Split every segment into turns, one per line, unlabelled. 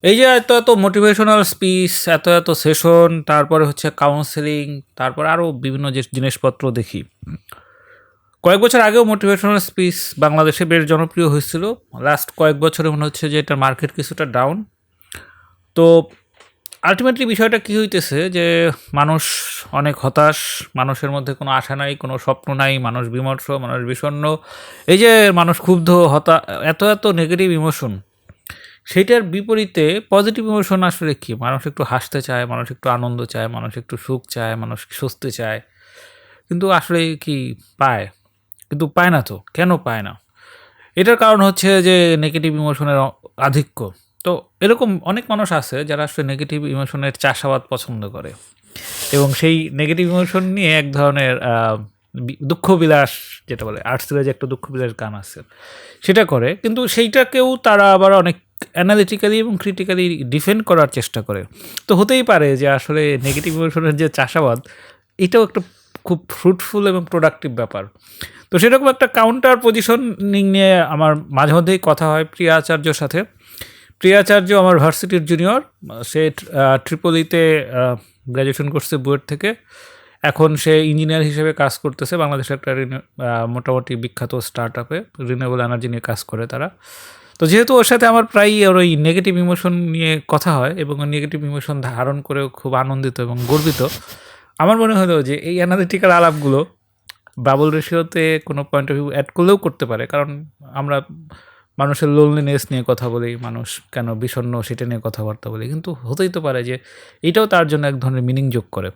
এই যে এত এত মোটিভেশনাল স্পিচ, এত এত সেশন, তারপরে হচ্ছে কাউন্সেলিং, তারপর আরও বিভিন্ন যে জিনিসপত্র দেখি। কয়েক বছর আগেও মোটিভেশনাল স্পিচ বাংলাদেশে বেশ জনপ্রিয় হয়েছিল। লাস্ট কয়েক বছরে মনে হচ্ছে যে এটার মার্কেট কিছুটা ডাউন। তো আলটিমেটলি বিষয়টা কী হইতেছে যে মানুষ অনেক হতাশ, মানুষের মধ্যে কোনো আশা নাই, কোনো স্বপ্ন নাই, মানুষ বিমর্ষ, মানুষ বিষণ্ণ। এই যে মানুষ ক্ষুব্ধ, এত এত নেগেটিভ ইমোশন, সেইটার বিপরীতে পজিটিভ ইমোশন আসলে কি? মানুষ একটু হাসতে চায়, মানুষ একটু আনন্দ চায়, মানুষ একটু সুখ চায়, মানুষ স্বস্তি চায়, কিন্তু আসলে কি পায়? কিন্তু পায় না তো। কেন পায় না? এটার কারণ হচ্ছে যে নেগেটিভ ইমোশনের আধিক্য। তো এরকম অনেক মানুষ আছে যারা আসলে নেগেটিভ ইমোশনের চাষাবাদ পছন্দ করে এবং সেই নেগেটিভ ইমোশন নিয়ে এক ধরনের দুঃখ বিলাস, যেটা বলে আর্টসেলের যে একটা দুঃখ বিলাস গান আছে, সেটা করে। কিন্তু সেইটাকেও তারা আবার অনেক অ্যানালিটিক্যালি এবং ক্রিটিক্যালি ডিফেন্ড করার চেষ্টা করে। তো হতেই পারে যে আসলে নেগেটিভ ইমোশনের যে চাষাবাদ, এটাও একটা খুব ফ্রুটফুল এবং প্রোডাক্টিভ ব্যাপার। তো সেরকম একটা কাউন্টার পজিশনিং নিয়ে আমার মাঝে মধ্যেই কথা হয় প্রিয়া আচার্যর সাথে। প্রিয়া আচার্য আমার ভার্সিটির জুনিয়র। সে ট্রিপলিতে গ্র্যাজুয়েশন করছে বুয়েট থেকে। এখন সে ইঞ্জিনিয়ার হিসেবে কাজ করতেছে বাংলাদেশের একটা মোটামুটি বিখ্যাত স্টার্ট আপে, রিনিউয়েবল এনার্জি নিয়ে কাজ করে তারা। তো যেহেতু ওর সাথে আমার প্রায়ই ওর ওই নেগেটিভ ইমোশন নিয়ে কথা হয় এবং ওই নেগেটিভ ইমোশন ধারণ করেও খুব আনন্দিত এবং গর্বিত, আমার মনে হলো যে এই অ্যানালিটিক্যাল আলাপগুলো বাবল রেশিওতে কোনো পয়েন্ট অফ ভিউ অ্যাড করলেও করতে পারে। কারণ আমরা মানুষের লোনলিনেস নিয়ে কথা বলি, মানুষ কেন বিষণ্ণ সেটা নিয়ে কথাবার্তা বলি, কিন্তু হতেই তো পারে যে এটাও তার জন্য এক ধরনের মিনিং যোগ করে।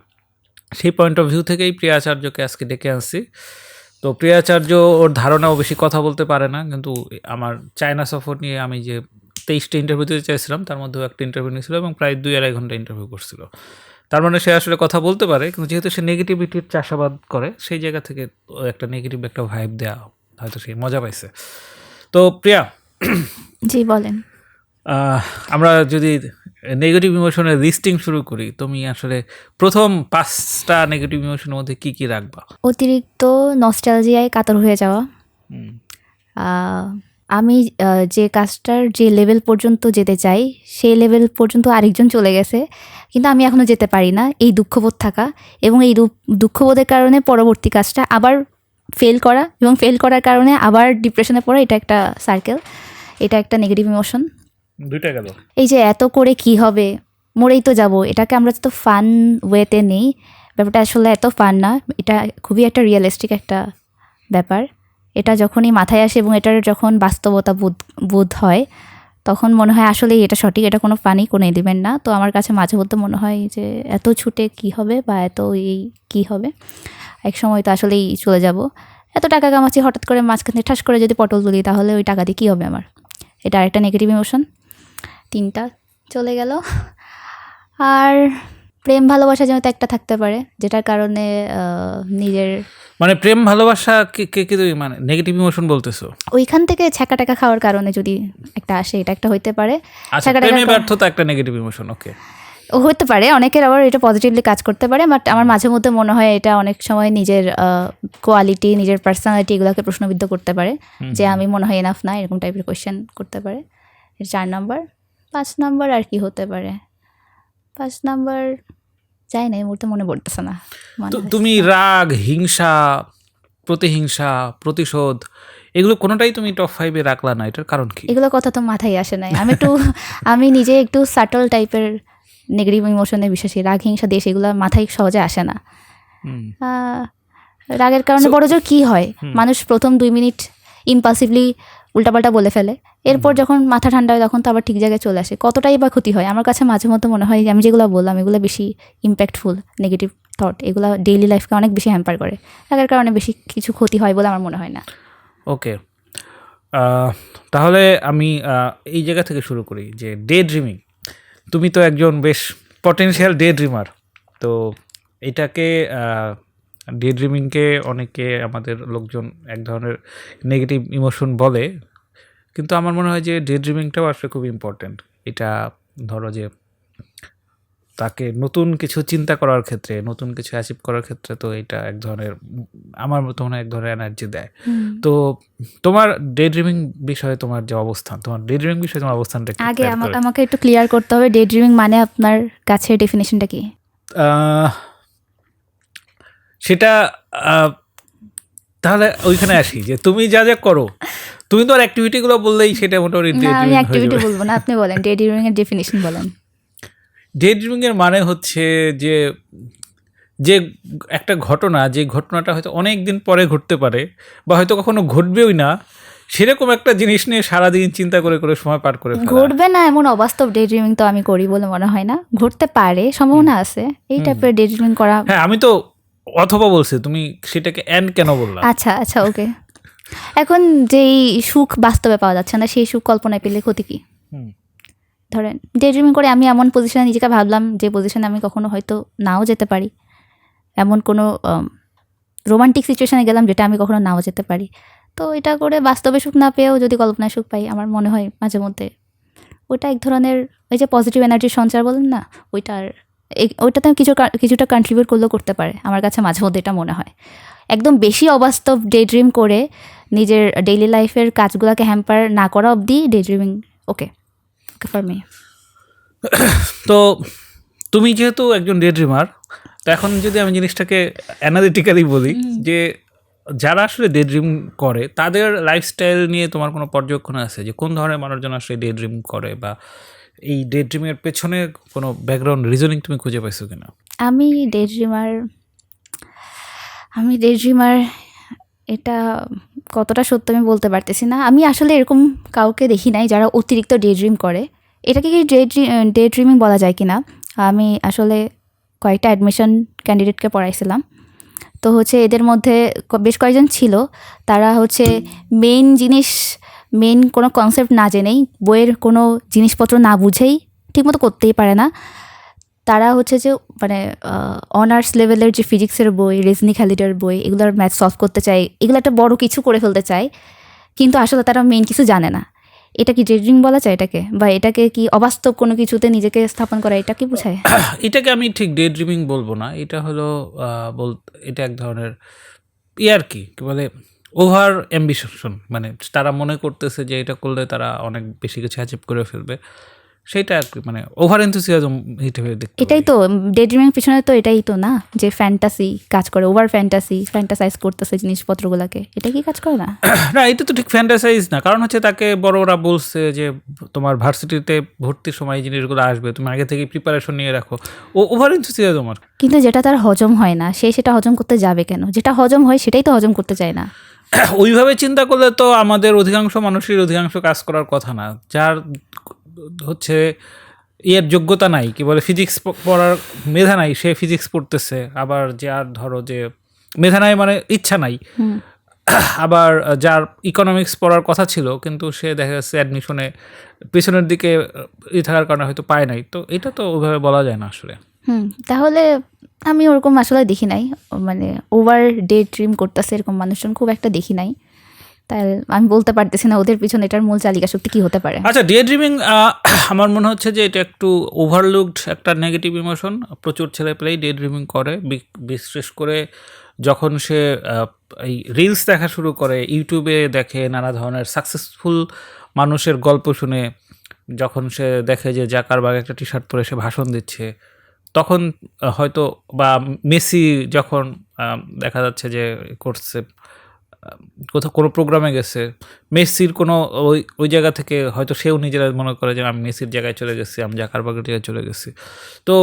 সেই পয়েন্ট অফ ভিউ থেকেই প্রিয়া আচার্যকে আজকে ডেকে আনছি। তো প্রিয়া আচার্য ওর ধারণাও বেশি কথা বলতে পারে না, কিন্তু আমার চায়না সফর নিয়ে আমি যে 23টা ইন্টারভিউ দিতে চাইছিলাম তার মধ্যেও একটা ইন্টারভিউ নিয়েছিল এবং প্রায় 2-2.5 ঘন্টা ইন্টারভিউ করছিল। তার মানে সে আসলে কথা বলতে পারে, কিন্তু যেহেতু সে নেগেটিভিটির চাষাবাদ করে, সেই জায়গা থেকে একটা নেগেটিভ একটা ভাইব দেওয়া হয়তো সে মজা পাইছে। তো প্রিয়া,
জি বলেন।
আমরা যদি নেগেটিভ ইমোশনের লিস্টিং শুরু করি, তুমি আসলে প্রথম 5টা নেগেটিভ ইমোশনের মধ্যে কি কি রাখবা?
অতিরিক্ত নস্টালজিয়ায় কাতর হয়ে যাওয়া। আহ, আমি যে কাজটার যে লেভেল পর্যন্ত যেতে চাই সেই লেভেল পর্যন্ত আরেকজন চলে গেছে, কিন্তু আমি এখনও যেতে পারি না, এই দুঃখবোধ থাকা। এবং এই দুঃখবোধের কারণে পরবর্তী কাজটা আবার ফেল করা, এবং ফেল করার কারণে আবার ডিপ্রেশনে পড়া। এটা একটা সার্কেল, এটা একটা নেগেটিভ ইমোশন।
দুইটা গেল।
এই যে এত করে কি হবে, মরেই তো যাব, এটাকে আমরা তো ফান ওয়েতে নেই। ব্যাপারটা আসলে এত ফান না, এটা খুবই একটা রিয়েলিস্টিক একটা ব্যাপার। এটা যখনই মাথায় আসে এবং এটার যখন বাস্তবতা বোধ হয়, তখন মনে হয় আসলেই এটা সঠিক, এটা কোনো ফানি কোনো এলিমেন্ট না। তো আমার কাছে মাঝে মধ্যে মনে হয় যে এত ছুটে কি হবে, বা এত এই কী হবে, এক সময় তো আসলেই চলে যাব। এত টাকা কামাচ্ছি, হঠাৎ করে মাঝখানে ঠাস করে যদি পটল তুলি, তাহলে ওই টাকা দিয়ে কী হবে আমার। এটা আরেকটা নেগেটিভ ইমোশন। 3টা চলে গেল। আর প্রেম ভালোবাসা যেন তো একটা থাকতে পারে, যেটার কারণে নিজের
মানে প্রেম ভালোবাসা কে কে কি তুমি মানে নেগেটিভ ইমোশন বলতেছো?
ওইখান থেকে ছ্যাঁকা টাকা খাওয়ার কারণে যদি একটা আসে, এটা একটা হইতে পারে।
আচ্ছা,
ছ্যাঁকা
প্রেমে
টাকা
ব্যর্থতা একটা নেগেটিভ ইমোশন, ওকে।
হতে পারে, অনেকের আবার এটা পজিটিভলি কাজ করতে পারে। বাট আমার মাঝে মধ্যে মনে হয় এটা অনেক সময় নিজের কোয়ালিটি, নিজের পার্সোনালিটি এগুলোকে প্রশ্নবিদ্ধ করতে পারে, যে আমি মনে হয় এনাফ না, এরকম টাইপের কোয়েশ্চেন করতে পারে। 4 নম্বর। 5 নম্বর আর কি হতে পারে? 5 নম্বর যাই না, এই মুহূর্তে মনে পড়তেছে না।
তো তুমি রাগ, হিংসা, প্রতিহিংসা, প্রতিশোধ, এগুলো কোনোটাই তুমি টপ 5-এ রাখলা না, এটার কারণ কি?
এগুলো কথা তো মাথায় আসে নাই। আমি নিজে একটু সাটল টাইপের নেগেটিভ ইমোশনে বিশ্বাসী। রাগ, হিংসা, দেশ এগুলো মাথায় সহজে আসে না। রাগের কারণে বড় জোর কী হয়, মানুষ প্রথম 2 মিনিট ইম্পালসিভলি উল্টাপাল্টা বলে ফেলে, এরপর যখন মাথা ঠান্ডা হয় তখন তো আবার ঠিক জায়গায় চলে আসে। কতটাই বা ক্ষতি হয়, আমার কাছে মাঝে মধ্যে মনে হয় যে আমি যেগুলো বললাম এগুলো বেশি ইম্প্যাক্টফুল। নেগেটিভ থট এগুলো ডেইলি লাইফকে অনেক বেশি হ্যাম্পার করে। রাগের কারণে বেশি কিছু ক্ষতি হয় বলে আমার মনে হয় না।
ওকে, তাহলে আমি এই জায়গা থেকে শুরু করি যে ডে ড্রিমিং। তুমি তো একজন বেশ পটেনশিয়াল ডে ড্রিমার। তো এটাকে ডে ড্রিমিংকে অনেকে আমাদের লোকজন এক ধরনের নেগেটিভ ইমোশন বলে, কিন্তু আমার মনে হয় যে ডে ড্রিমিংটাও আসলে খুব ইম্পর্ট্যান্ট। এটা ধরো যে তাকে নতুন কিছু চিন্তা করার ক্ষেত্রে, নতুন কিছু অ্যাচিভ করার ক্ষেত্রে তো এটা এক ধরনের আমার মতো মনে হয় এক ধরনের এনার্জি দেয়। তো তোমার ডে ড্রিমিং বিষয়ে তোমার যে অবস্থান, তোমার ডে ড্রিমিং বিষয়ে তোমার অবস্থানটা একটু
আগে
clear করো।
আমাকে একটু ক্লিয়ার করতে হবে, ডে ড্রিমিং মানে আপনার কাছে ডেফিনেশনটা কি?
আহ, সেটা তাহলে ওইখানে আসি যে তুমি যা যা করো, তুমি তো আর অ্যাক্টিভিটিগুলো বললেই সেটা মোটামুটি ডে
না, আমি
ড্রিমিং হয়ে
অ্যাক্টিভিটি
যাবে।
বলবো না, আপনি বলেন ডে ড্রিমিং এর ডেফিনেশন বলেন।
ডে ড্রিমিং এর মানে হচ্ছে যে যে একটা ঘটনা, যে ঘটনাটা হয়তো অনেক দিন পরে ঘটতে পারে বা হয়তো কখনো ঘটবেওই না, সেরকম একটা জিনিস নিয়ে সারাদিন চিন্তা করে করে সময় পার করে ফেলা।
ঘটবে না এমন অবাস্তব ডে ড্রিমিং তো আমি করি বলে মনে হয় না। ঘটতে পারে, সম্ভাবনা আছে, এই টাইপের ডে ড্রিমিং করা।
হ্যাঁ, আমি তো অথবা বলছি, তুমি সেটাকে এন্ড কেন বললা?
আচ্ছা আচ্ছা, ওকে। এখন যেই সুখ বাস্তবে পাওয়া যাচ্ছে না, সেই সুখ কল্পনায় পেলে ক্ষতি কি?
হুম।
ধরেন ডে ড্রিমিং করে আমি এমন পজিশনে নিজেকে ভাবলাম যে পজিশনে আমি কখনো হয়তো নাও যেতে পারি, এমন কোনো রোমান্টিক সিচুয়েশনে গেলাম যেটা আমি কখনো নাও যেতে পারি। তো এটা করে বাস্তবে সুখ না পেয়েও যদি কল্পনায় সুখ পাই, আমার মনে হয় মাঝে মধ্যে ওইটা এক ধরনের ওই যে পজিটিভ এনার্জির সঞ্চার বলেন না, ওইটাতে কিছুটা কন্ট্রিবিউট করলেও করতে পারে। আমার কাছে মাঝে মধ্যে এটা মনে হয়। একদম বেশি অবাস্তব ডে ড্রিম করে নিজের ডেইলি লাইফের কাজগুলোকে হ্যাম্পার না করা অবধি day dreaming okay for me.
তো তুমি যেহেতু একজন ডে ড্রিমার, তো এখন যদি আমি জিনিসটাকে অ্যানালিটিক্যালি বলি যে যারা আসলে ডে ড্রিম করে তাদের লাইফস্টাইল নিয়ে তোমার কোনো পর্যবেক্ষণ আছে যে কোন ধরনের মানুষজন আসলে ডে ড্রিম করে, বা এই ডে ড্রিমের পেছনে কোনো ব্যাকগ্রাউন্ড রিজনিং তুমি খুঁজে পাইছো কিনা?
আমি ডে ড্রিমার এটা কতটা সত্য আমি বলতে পারতেছি না। আমি আসলে এরকম কাউকে দেখি নাই যারা অতিরিক্ত ডে ড্রিম করে। এটাকে কি ডে ড্রিমিং বলা যায় কি না? আমি আসলে কয়েকটা অ্যাডমিশন ক্যান্ডিডেটকে পড়াইছিলাম। তো হচ্ছে এদের মধ্যে বেশ কয়েকজন ছিল, তারা হচ্ছে মেইন কোনো কনসেপ্ট না জেনেই, বইয়ের কোনো জিনিসপত্র না বুঝেই ঠিকমতো করতেই পারে না। তারা হচ্ছে যে মানে অনার্স লেভেলের যে ফিজিক্সের বই, রেজনি খালিদের বই, এগুলোর ম্যাথ সলভ করতে চায়, এগুলো একটা বড় কিছু করে ফেলতে চায়, কিন্তু আসলে তারা মেইন কিছু জানে না। এটা কি ডে ড্রিমিং বলা যায় এটাকে? বা এটাকে কি অবাস্তব কোনো কিছুতে নিজেকে স্থাপন করা, এটা কি বোঝায়?
এটাকে আমি ঠিক ডে ড্রিমিং বলবো না, এটা হলো এটা এক ধরনের আর কি বলে ওভার অ্যাম্বিশন, মানে তারা মনে করতেছে যে এটা করলে তারা অনেক বেশি কিছু অ্যাচিভ করে ফেলবে, সেটা আর কি, মানে ওভার এনথুসিয়াজম হিসেবে দেখতে
এটাই
পারি।
তো ডে ড্রিমিং পিছনে তো এটাই তো না, যে ফ্যান্টাসি কাজ করে, ওভার ফ্যান্টাসাইজ করতেছে জিনিসপত্রগুলোকে, এটা কি কাজ করে না?
না, এটা তো ঠিক ফ্যান্টাসাইজ না, কারণ হচ্ছে তাকে বড়রা বলছে যে তোমার ভার্সিটিতে ভর্তির সময় এই জিনিসগুলো আসবে, তুমি আগে থেকে প্রিপারেশন নিয়ে রাখো। ও ওভার এনথুসিয়াজম আর কি।
কিন্তু যেটা তার হজম হয় না, সে সেটা হজম করতে যাবে কেন? যেটা হজম হয় সেটাই তো হজম করতে চায় না।
ওইভাবে চিন্তা করলে তো আমাদের অধিকাংশ মানুষের অধিকাংশ কাজ করার কথা না, যার হচ্ছে এর যোগ্যতা নাই, কি বলে ফিজিক্স পড়ার মেধা নাই, সে ফিজিক্স পড়তেছে। আবার যার ধরো যে মেধা নাই মানে ইচ্ছা নাই, আবার যার ইকোনমিক্স পড়ার কথা ছিল কিন্তু সে দেখা যাচ্ছে অ্যাডমিশনে পেছনের দিকে থাকার কারণে হয়তো পায় নাই, তো এটা তো ওইভাবে বলা যায় না আসলে।
তাহলে আমি ওরকম আসলে দেখি নাই, মানে ওভার ডে ড্রিম করতেছে এরকম মানুষজন খুব একটা দেখি নাই। তাই আমি বলতে পারতেছি না ওদের পিছনে এটার মূল চালিকা শক্তি কি হতে পারে।
আচ্ছা, ডে ড্রিমিং আমার মনে হচ্ছে যে এটা একটু ওভারলুকড একটা নেগেটিভ ইমোশন। প্রচুর ছেলেপেলেই ডে ড্রিমিং করে, বিশেষ করে যখন সে এই রিলস দেখা শুরু করে, ইউটিউবে দেখে নানা ধরনের সাকসেসফুল মানুষের গল্প শুনে, যখন সে দেখে যে জাকারবার্গ একটা টি শার্ট পরে সে ভাষণ দিচ্ছে, তখন হয়তো, বা মেসি যখন দেখা যাচ্ছে যে করছে, কোথাও কোনো প্রোগ্রামে গেছে, মেসির কোনো ওই জায়গা থেকে হয়তো সেও নিজেরা মনে করে যে আমি মেসির জায়গায় চলে গেছি, আমি জাকারবার্গের জায়গায় চলে গেছি। তো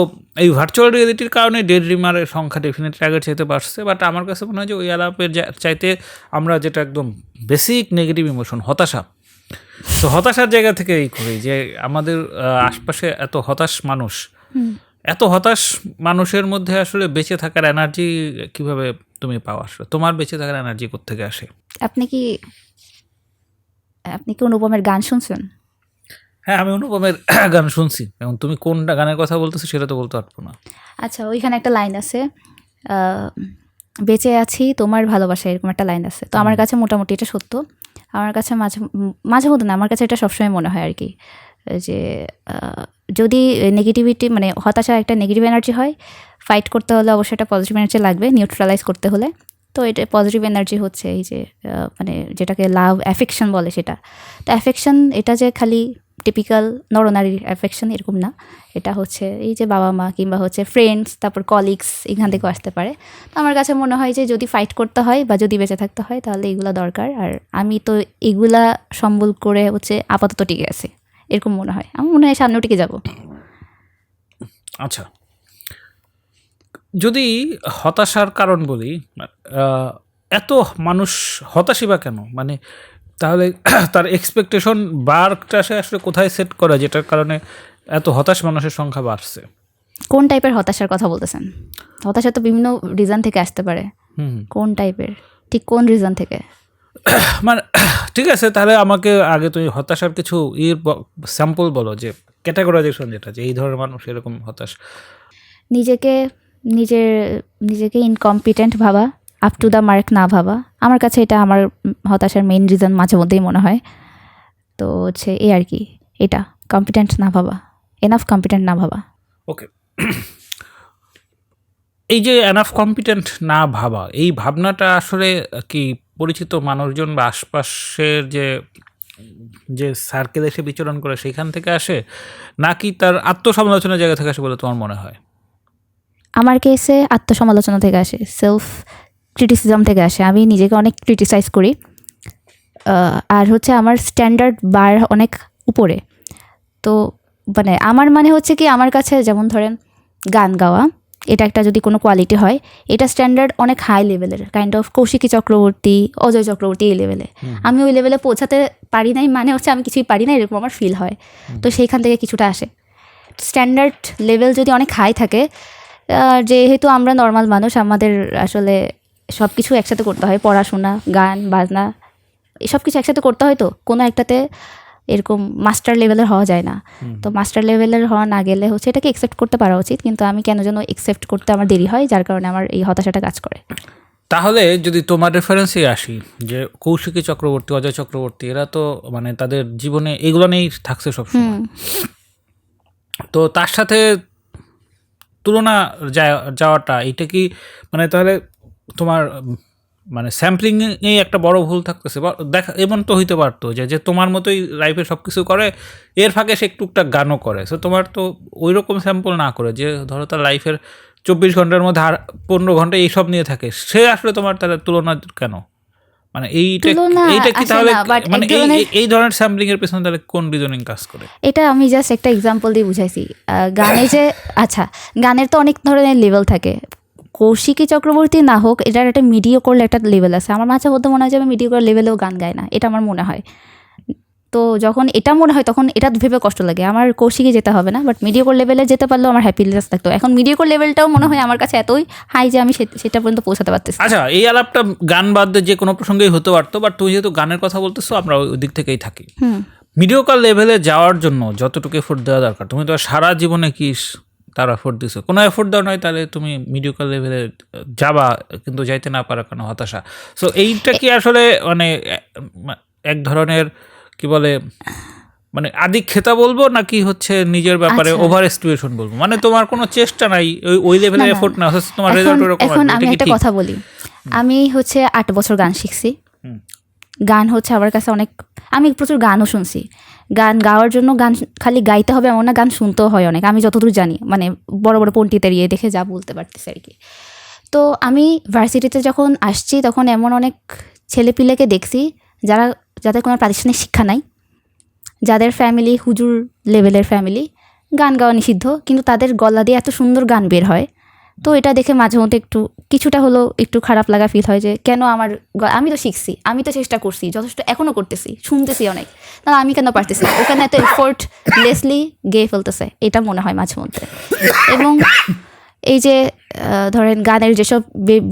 এই ভার্চুয়াল রিয়েলিটির কারণে ডে ড্রিমারের সংখ্যা ডেফিনেটলি আগের চাইতে বাড়ছে, বাট আমার কাছে মনে হয় যে ওই আলাপের চাইতে আমরা যেটা একদম বেসিক নেগেটিভ ইমোশন, হতাশা, তো হতাশার জায়গা থেকে এই করি যে আমাদের আশপাশে এত হতাশ মানুষ, এত হতাশ মানুষের মধ্যে আসলে বেঁচে থাকার এনার্জি কিভাবে তুমি পাও? আসলে তোমার বেঁচে থাকার এনার্জি কোত্থেকে আসে?
আপনি কি অনুপমের গান শুনছেন?
হ্যাঁ, আমি অনুপমের গান শুনছি, এবং তুমি কোনটা গানের কথা বলতেছো সেটা তো বলতে পারবো না।
আচ্ছা, ওইখানে একটা লাইন আছে, বেঁচে আছি তোমার ভালোবাসা, এরকম একটা লাইন আছে। তো আমার কাছে মোটামুটি এটা সত্য। আমার কাছে মাঝে মধ্যে না, আমার কাছে এটা সবসময় মনে হয় আর কি, যে যদি নেগেটিভিটি মানে হতাশা একটা নেগেটিভ এনার্জি হয়, ফাইট করতে হলে অবশ্যই একটা পজিটিভ এনার্জি লাগবে নিউট্রালাইজ করতে হলে। তো এটা পজিটিভ এনার্জি হচ্ছে এই যে মানে যেটাকে লাভ অ্যাফেকশন বলে সেটা। তো অ্যাফেকশন এটা যে খালি টিপিক্যাল নরনারীর অ্যাফেকশন এরকম না, এটা হচ্ছে এই যে বাবা মা কিংবা হচ্ছে ফ্রেন্ডস, তারপর কলিগস, এখান থেকেও আসতে পারে। তো আমার কাছে মনে হয় যে যদি ফাইট করতে হয় বা যদি বেঁচে থাকতে হয় তাহলে এগুলো দরকার। আর আমি তো এগুলা সম্বল করে হচ্ছে আপাতত টিকে আছি, এরকম মনে হয়। আমার মনে হয় সামনেও টিকে যাব।
আচ্ছা, যদি হতাশার কারণ বলি, এত মানুষ হতাশই বা কেন? মানে তাহলে তার এক্সপেকটেশন বারটা সে আসলে কোথায় সেট করা, যেটার কারণে এত হতাশ মানুষের সংখ্যা বাড়ছে?
কোন টাইপের হতাশার কথা বলতেছেন? হতাশা তো বিভিন্ন রিজন থেকে আসতে পারে। কোন টাইপের, ঠিক কোন রিজন থেকে?
মানে ঠিক আছে, তাহলে আমাকে আগে তুমি হতাশার কিছু স্যাম্পল বলো, যে ক্যাটাগরাইজেশন যেটা, যে এই ধরনের মানুষ এরকম হতাশ।
নিজেকে ইনকম্পিটেন্ট ভাবা, আপ টু দ্য মার্ক না ভাবা, আমার কাছে এটা আমার হতাশার মেইন রিজন মাঝে মধ্যেই মনে হয়। তো হচ্ছে এই আর কি, এটা কম্পিটেন্ট না ভাবা, এনাফ কম্পিটেন্ট না ভাবা।
ওকে, এই যে এনাফ কম্পিটেন্ট না ভাবা, এই ভাবনাটা আসলে কি পরিচিত মানুষজন বা আশপাশের যে যে সার্কেলে সে বিচরণ করে সেখান থেকে আসে, নাকি তার আত্মসমালোচনার জায়গা থেকে আসে বলে তোমার মনে হয়?
আমার কেসে আত্মসমালোচনা থেকে আসে, সেলফ ক্রিটিসিজম থেকে আসে। আমি নিজেকে অনেক ক্রিটিসাইজ করি, আর হচ্ছে আমার স্ট্যান্ডার্ড বার অনেক উপরে। তো মানে আমার মানে হচ্ছে কি, আমার কাছে যেমন ধরেন গান গাওয়া, এটা একটা যদি কোনো কোয়ালিটি হয়, এটা স্ট্যান্ডার্ড অনেক হাই লেভেলের, কাইন্ড অফ কৌশিকী চক্রবর্তী, অজয় চক্রবর্তী এই লেভেলে। আমি ওই লেভেলে পৌঁছাতে পারি নাই, মানে হচ্ছে আমি কিছুই পারি না এরকম আমার ফিল হয়। তো সেইখান থেকে কিছুটা আসে। স্ট্যান্ডার্ড লেভেল যদি অনেক হাই থাকে, যেহেতু আমরা নর্মাল মানুষ, আমাদের আসলে সব কিছু একসাথে করতে হয়, পড়াশোনা, গান বাজনা, এসব কিছু একসাথে করতে হয়। তো কোনো একটাতে এরকম মাস্টার লেভেলের হওয়া যায় না। তো মাস্টার লেভেলের হওয়া না গেলে হচ্ছে এটাকে একসেপ্ট করতে পারা উচিত, কিন্তু আমি কেন যেন একসেপ্ট করতে আমার দেরি হয়, যার কারণে আমার এই হতাশাটা কাজ করে।
তাহলে যদি তোমার রেফারেন্সে আসি, যে কৌশিকী চক্রবর্তী, অজয় চক্রবর্তী, এরা তো মানে তাদের জীবনে এগুলো নিয়েই থাকছে সবসময়। তো তার সাথে তুলনা যাওয়াটা, এটা কি মানে তাহলে তোমার মানে স্যাম্পলিংয়েই একটা বড় ভুল থাকতেছে? দেখা এমন তো হইতে পারতো যে তোমার মতোই লাইফে সব কিছু করে, এর ফাঁকে সে টুকটাক গানও করে। সো তোমার তো ওই রকম স্যাম্পল না করে, যে ধরো তার লাইফের 24 ঘন্টার মধ্যে 15 ঘন্টা এইসব নিয়ে থাকে, সে আসলে তোমার তাহলে তুলনা কেন? মানে এইটা কি তাহলে মানে এই ধরনের স্যাম্পলিং এর পেছনে তাহলে কোন রিজনিং কাজ করে?
এটা আমি জাস্ট একটা এক্সাম্পল দিয়ে বুঝাইছি। গানে যে আচ্ছা, গানের তো অনেক ধরনের লেভেল থাকে। কৌশিকী চক্রবর্তী না হোক, এটার একটা মিডিও করলে একটা লেভেল আছে। আমার মাঝে মধ্যে মনে হয় যে আমি মিডিও করে লেভেলেও গান গাই না, এটা আমার মনে হয়। তো যখন এটা মনে হয় তখন এটা ভেবে কষ্ট লাগে। আমার কৌশিকে যেতে হবে না, বাট মিডিওকর লেভেলে যেতে পারলেও আমার হ্যাপিনেস লাগতো। এখন মিডিওকর লেভেলটাও মনে হয় আমার কাছে এতই হাই যে আমি সেটা পর্যন্ত পৌঁছাতে পারতেছি।
আচ্ছা, এই আলাপটা গান বাদ দিয়ে যে কোনো প্রসঙ্গেই হতে পারতো, বাট তুমি যেহেতু গানের কথা বলতেছো, আমরা ওই দিক থেকেই থাকি। মিডিওকর লেভেলে যাওয়ার জন্য যতটুকু এফোর্ট দেওয়া দরকার, তুমি তো সারা জীবনে কি তার এফোর্ট দিছো? কোনো এফোর্ট দেওয়া নয়, তাহলে তুমি মিডিওকর লেভেলে যাবা, কিন্তু যাইতে না পারা কেন? হতাশা। সো এইটা কি আসলে মানে এক ধরনের কি বলে, মানে আদিক্ষেতা বলবো, নাকি হচ্ছে নিজের ব্যাপারে ওভার এস্টিমেশন বলবো? মানে তোমার কোনো চেষ্টা নাই, ওই লেভেলের এফোর্ট না, তোমার রেজাল্ট ওরকম।
এখন আমি একটা কথা বলি, আমি হচ্ছে 8 বছর গান শিখছি। গান হচ্ছে আমার কাছে অনেক, আমি প্রচুর গানও শুনছি। গান গাওয়ার জন্য গান খালি গাইতে হবে এমন না, গান শুনতেও হয় অনেক, আমি যতদূর জানি, মানে বড় বড় পণ্ডিত এড়িয়ে দেখে যা বলতে পারতেছি আর কি। তো আমি ভার্সিটিতে যখন আসছি তখন এমন অনেক ছেলেপিলেকে দেখছি যাদের কোনো প্রাতিষ্ঠানিক শিক্ষা নাই, যাদের ফ্যামিলি হুজুর লেভেলের ফ্যামিলি, গান গাওয়া নিষিদ্ধ, কিন্তু তাদের গলা দিয়ে এত সুন্দর গান বের হয়। তো এটা দেখে মাঝে মধ্যে কিছুটা হলো একটু খারাপ লাগা ফিল হয়, যে কেন আমি তো শিখছি, আমি তো চেষ্টা করছি যথেষ্ট, এখনও করতেছি, শুনতেছি অনেক, তাহলে আমি কেন পারতেছি? ওখানে এত এফোর্টলেসলি গেয়ে ফেলতেছে, এটা মনে হয় মাঝে মধ্যে। এবং এই যে ধরেন গানের যেসব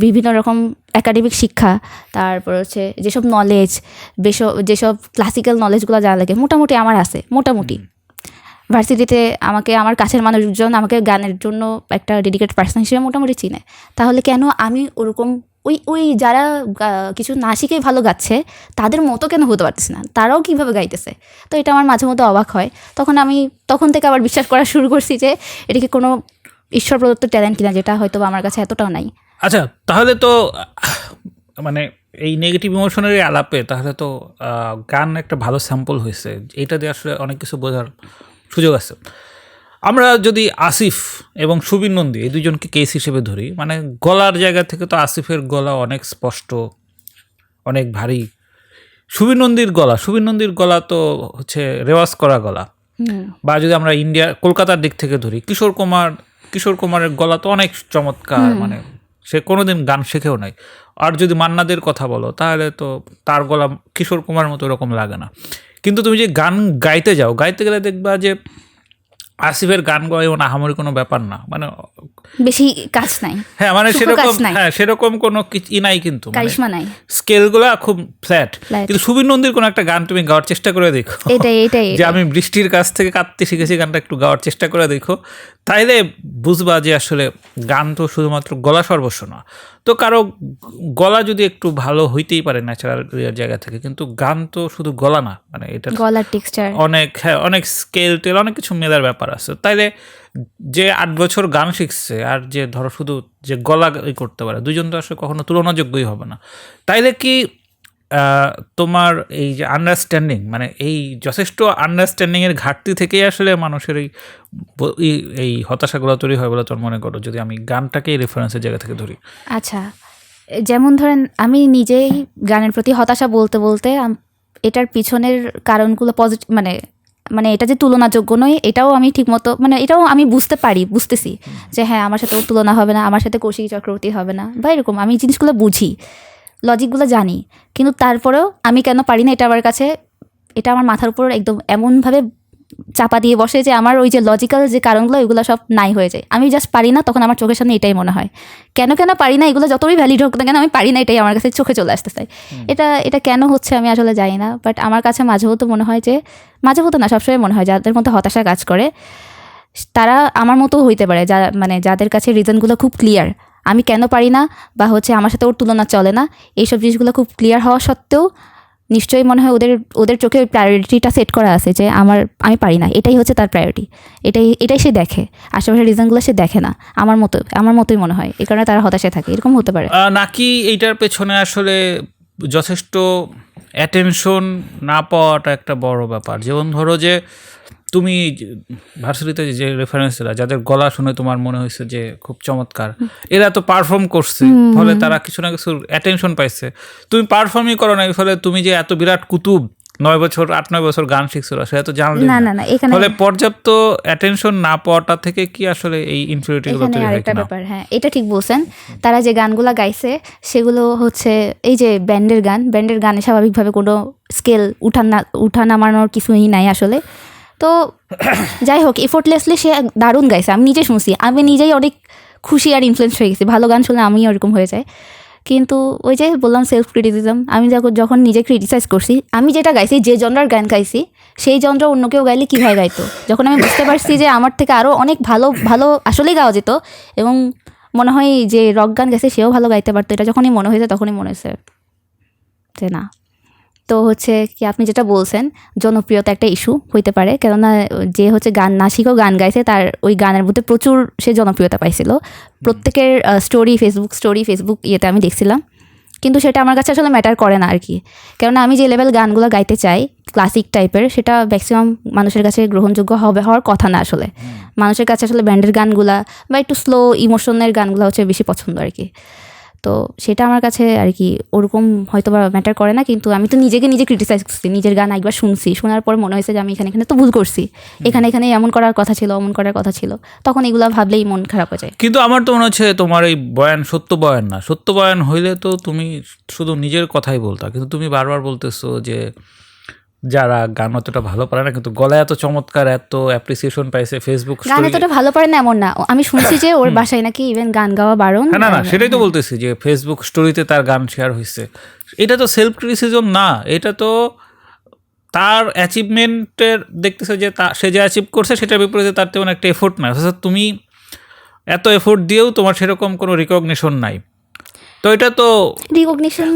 বিভিন্ন রকম একাডেমিক শিক্ষা, তারপর হচ্ছে যেসব নলেজ, যেসব ক্লাসিক্যাল নলেজগুলো যা লাগে, মোটামুটি আমার আছে। মোটামুটি ভার্সিটিতে আমাকে আমার কাছের মানুষজন আমাকে গানের জন্য একটা ডেডিকেটেড পার্সন হিসেবে মোটামুটি চিনে। তাহলে কেন আমি ওই যারা কিছু না শিখেই ভালো গাচ্ছে তাদের মতো কেন হতে পারতেছে না, তারাও কীভাবে গাইতেছে। তো এটা আমার মাঝে মধ্যে অবাক হয়। তখন থেকে আবার বিশ্বাস করা শুরু করছি যে এটা কি কোনো ঈশ্বর প্রদত্ত ট্যালেন্ট কিনা, যেটা হয়তো আমার কাছে এতটাও নাই।
আচ্ছা, তাহলে তো মানে এই নেগেটিভ ইমোশনের আলাপে তাহলে তো গান একটা ভালো স্যাম্পল হয়েছে, এইটা দিয়ে আসলে অনেক কিছু বোঝার সুযোগ আছে। আমরা যদি আসিফ এবং সুবীর নন্দী এই দুজনকে কেস হিসেবে ধরি, মানে গলার জায়গা থেকে তো আসিফের গলা অনেক স্পষ্ট, অনেক ভারী। সুবীর নন্দীর গলা তো হচ্ছে রেওয়াজ করা গলা। বা যদি আমরা কলকাতার দিক থেকে ধরি, কিশোর কুমারের গলা তো অনেক চমৎকার, মানে সে কোনোদিন গান শেখেও নাই। আর যদি মান্নাদের কথা বলো তাহলে তো তার গলা কিশোর কুমারের মতো এরকম লাগে না। কিন্তু তুমি যে গান গাইতে গেলে দেখবা যে আসিফের গান গাওয়া এমন আহামরি কোনো ব্যাপার না, মানে
বেশি কাজ নাই।
হ্যাঁ, মানে সেরকম কোনো নাই, কিন্তু
কারিশমা নাই,
স্কেলগুলা খুব ফ্ল্যাট। কিন্তু সুবীর নন্দীর কোনো একটা গান তুমি গাওয়ার চেষ্টা করে দেখো,
এটাই
যে আমি বৃষ্টির কাছ থেকে কাঁদতে শিখেছি গানটা একটু গাওয়ার চেষ্টা করে দেখো, তাইলে বুঝবা যে আসলে গান তো শুধুমাত্র গলা সর্বস্ব না। তো কারো গলা যদি একটু ভালো হইতেই পারে ন্যাচারাল জায়গা থেকে, কিন্তু গান তো শুধু গলা না, মানে এটা
গলার টেক্সচার
অনেক স্কেল টেল অনেক কিছু মেলার ব্যাপার আছে। তাইলে যে 8 বছর গান শিখছে আর যে ধরো শুধু যে গলা করতে পারে, দুজন তো আসলে কখনো তুলনাযোগ্যই হবে না। তাইলে কি তোমার এই যে আন্ডারস্ট্যান্ডিং, মানে এই যথেষ্ট আন্ডারস্ট্যান্ডিংয়ের ঘাটতি থেকেই আসলে মানুষের এই হতাশাগুলো তৈরি হয় বলে তোর মনে করো, যদি আমি গানটাকেই রেফারেন্সের জায়গা থেকে ধরি?
আচ্ছা, যেমন ধরেন আমি নিজেই গানের প্রতি হতাশা বলতে বলতে এটার পিছনের কারণগুলো পজিটিভ, মানে এটা যে তুলনাযোগ্য নয় এটাও আমি ঠিকমতো, মানে এটাও আমি বুঝতেছি যে হ্যাঁ আমার সাথে তুলনা হবে না, আমার সাথে কৌশিকী চক্রবর্তী হবে না বা এরকম, আমি জিনিসগুলো বুঝি, লজিকগুলো জানি। কিন্তু তারপরেও আমি কেন পারি না, এটা আমার মাথার উপর একদম এমনভাবে চাপা দিয়ে বসে যে আমার ওই যে লজিক্যাল যে কারণগুলো ওইগুলো সব নাই হয়ে যায়। আমি জাস্ট পারি না, তখন আমার চোখের সামনে এটাই মনে হয়, কেন পারি না, এগুলো যতই ভ্যালিড হোক না কেন আমি পারি না, এটাই আমার কাছে চোখে চলে আসতে চাই। এটা কেন হচ্ছে আমি আসলে জানি না, বাট আমার কাছে মাঝে মতো মনে হয় যে, মাঝে মতো না সবসময় মনে হয় যাদের মধ্যে হতাশা কাজ করে তারা আমার মতো হইতে পারে, যাদের কাছে রিজনগুলো খুব ক্লিয়ার, আমি কেন পারি না বা হচ্ছে আমার সাথে ওর তুলনা চলে না, এইসব জিনিসগুলো খুব ক্লিয়ার হওয়া সত্ত্বেও নিশ্চয়ই মনে হয় ওদের চোখে ওই প্রায়োরিটিটা সেট করা আছে যে আমি পারি না, এটাই হচ্ছে তার প্রায়োরিটি, এটাই সে দেখে, আশেপাশের রিজনগুলো সে দেখে না। আমার মতোই মনে হয়, এই কারণে তারা হতাশায় থাকে, এরকম হতে পারে।
নাকি এইটার পেছনে আসলে যথেষ্ট অ্যাটেনশন না পাওয়াটা একটা বড় ব্যাপার? যেমন ধরো যে তুমি ভার্সিটিতে যে রেফারেন্সরা যাদের গলা শুনে তোমার মনে হয়েছে যে খুব চমৎকার, এরা তো পারফর্ম করছে, ফলে তারা কিছু না কিছু অ্যাটেনশন পাইছে, তুমি পারফর্মই করো না, ফলে তুমি যে এত বিরাট কুতুব 8-9 বছর গান শিখছিল সেটা তো জানলে না। ফলে পর্যাপ্ত অ্যাটেনশন না পাওয়াটা থেকে কি আসলে এই ইনফিউরিটিগুলো তৈরি হয় কিনা?
ব্যাপার, হ্যাঁ এটা ঠিক বলছেন। তারা যে গানগুলো গাইছে সেগুলো হচ্ছে এই যে ব্যান্ডের গানে স্বাভাবিকভাবে কোনো স্কেল উঠা নামানোর কিছুই নাই আসলে। তো যাই হোক, এফোর্টলেসলি সে দারুণ গাইছে, আমি নিজে শুনছি, আমি নিজেই অনেক খুশি আর ইনফ্লুয়েন্স হয়ে গেছি, ভালো গান শুনলে আমিও ওরকম হয়ে যায়। কিন্তু ওই যে বললাম সেলফ ক্রিটিসিজম, আমি যখন নিজে ক্রিটিসাইজ করছি, আমি যেটা গাইছি, যে জনরার গান গাইছি সেই জনরা অন্য কেউ গাইলে কীভাবে গাইতো, যখন আমি বুঝতে পারছি যে আমার থেকে আরও অনেক ভালো আসলেই গাওয়া যেত, এবং মনে হয় যে রক গান গাইছে সেও ভালো গাইতে পারতো, এটা যখনই মনে হয়েছে তখনই মনে হয়েছে যে না। তো হচ্ছে কি আপনি যেটা বলছেন, জনপ্রিয়তা একটা ইস্যু হইতে পারে, কেননা যে হচ্ছে গান না শিখেও গান গাইছে তার ওই গানের মধ্যে প্রচুর সে জনপ্রিয়তা পাইছিল, প্রত্যেকের ফেসবুক ইয়েতে আমি দেখছিলাম। কিন্তু সেটা আমার কাছে আসলে ম্যাটার করে না আর কি, কেননা আমি যে লেভেল গানগুলো গাইতে চাই ক্লাসিক টাইপের, সেটা ম্যাক্সিমাম মানুষের কাছে গ্রহণযোগ্য হওয়ার কথা না আসলে। মানুষের কাছে আসলে ব্যান্ডের গানগুলা বা একটু স্লো ইমোশনের গানগুলো হচ্ছে বেশি পছন্দ আর কি। তো সেটা আমার কাছে আর কি ওরকম হয়তো বা ম্যাটার করে না, কিন্তু আমি তো নিজে ক্রিটিসাইজ করছি, নিজের গান একবার শুনছি, শোনার পর মনে হয়েছে যে আমি এখানে তো ভুল করছি, এখানে এমন করার কথা ছিল, অমন করার কথা ছিল, তখন এগুলো ভাবলেই মন খারাপ হয়ে যায়।
কিন্তু আমার তো মনে হচ্ছে তোমার এই বয়ান সত্য বয়ান হইলে তো তুমি শুধু নিজের কথাই বলতা, কিন্তু তুমি বারবার বলতেছো যে যারা গান অতটা ভালো পারে না কিন্তু গলায় এত চমৎকার, এত অ্যাপ্রিসিয়েশন পাইছে ফেসবুক
গান এতটা ভালো পারে না এমন না, আমি শুনছি যে ওর বাসায় নাকি ইভেন গান গাওয়া বারণ।
না সেটাই তো বলতেছি যে ফেসবুক স্টোরিতে তার গান শেয়ার হয়েছে, এটা তো সেলফ ক্রিটিসিজম না, এটা তো তার অ্যাচিভমেন্টের দেখতেছে যে সে যে অ্যাচিভ করছে সেটার বিপরীতে তার তেমন একটা এফোর্ট নাই, অর্থাৎ তুমি এত এফোর্ট দিয়েও তোমার সেরকম কোনো রিকগনিশন নাই। তো এটা তো
রিকগনিশন।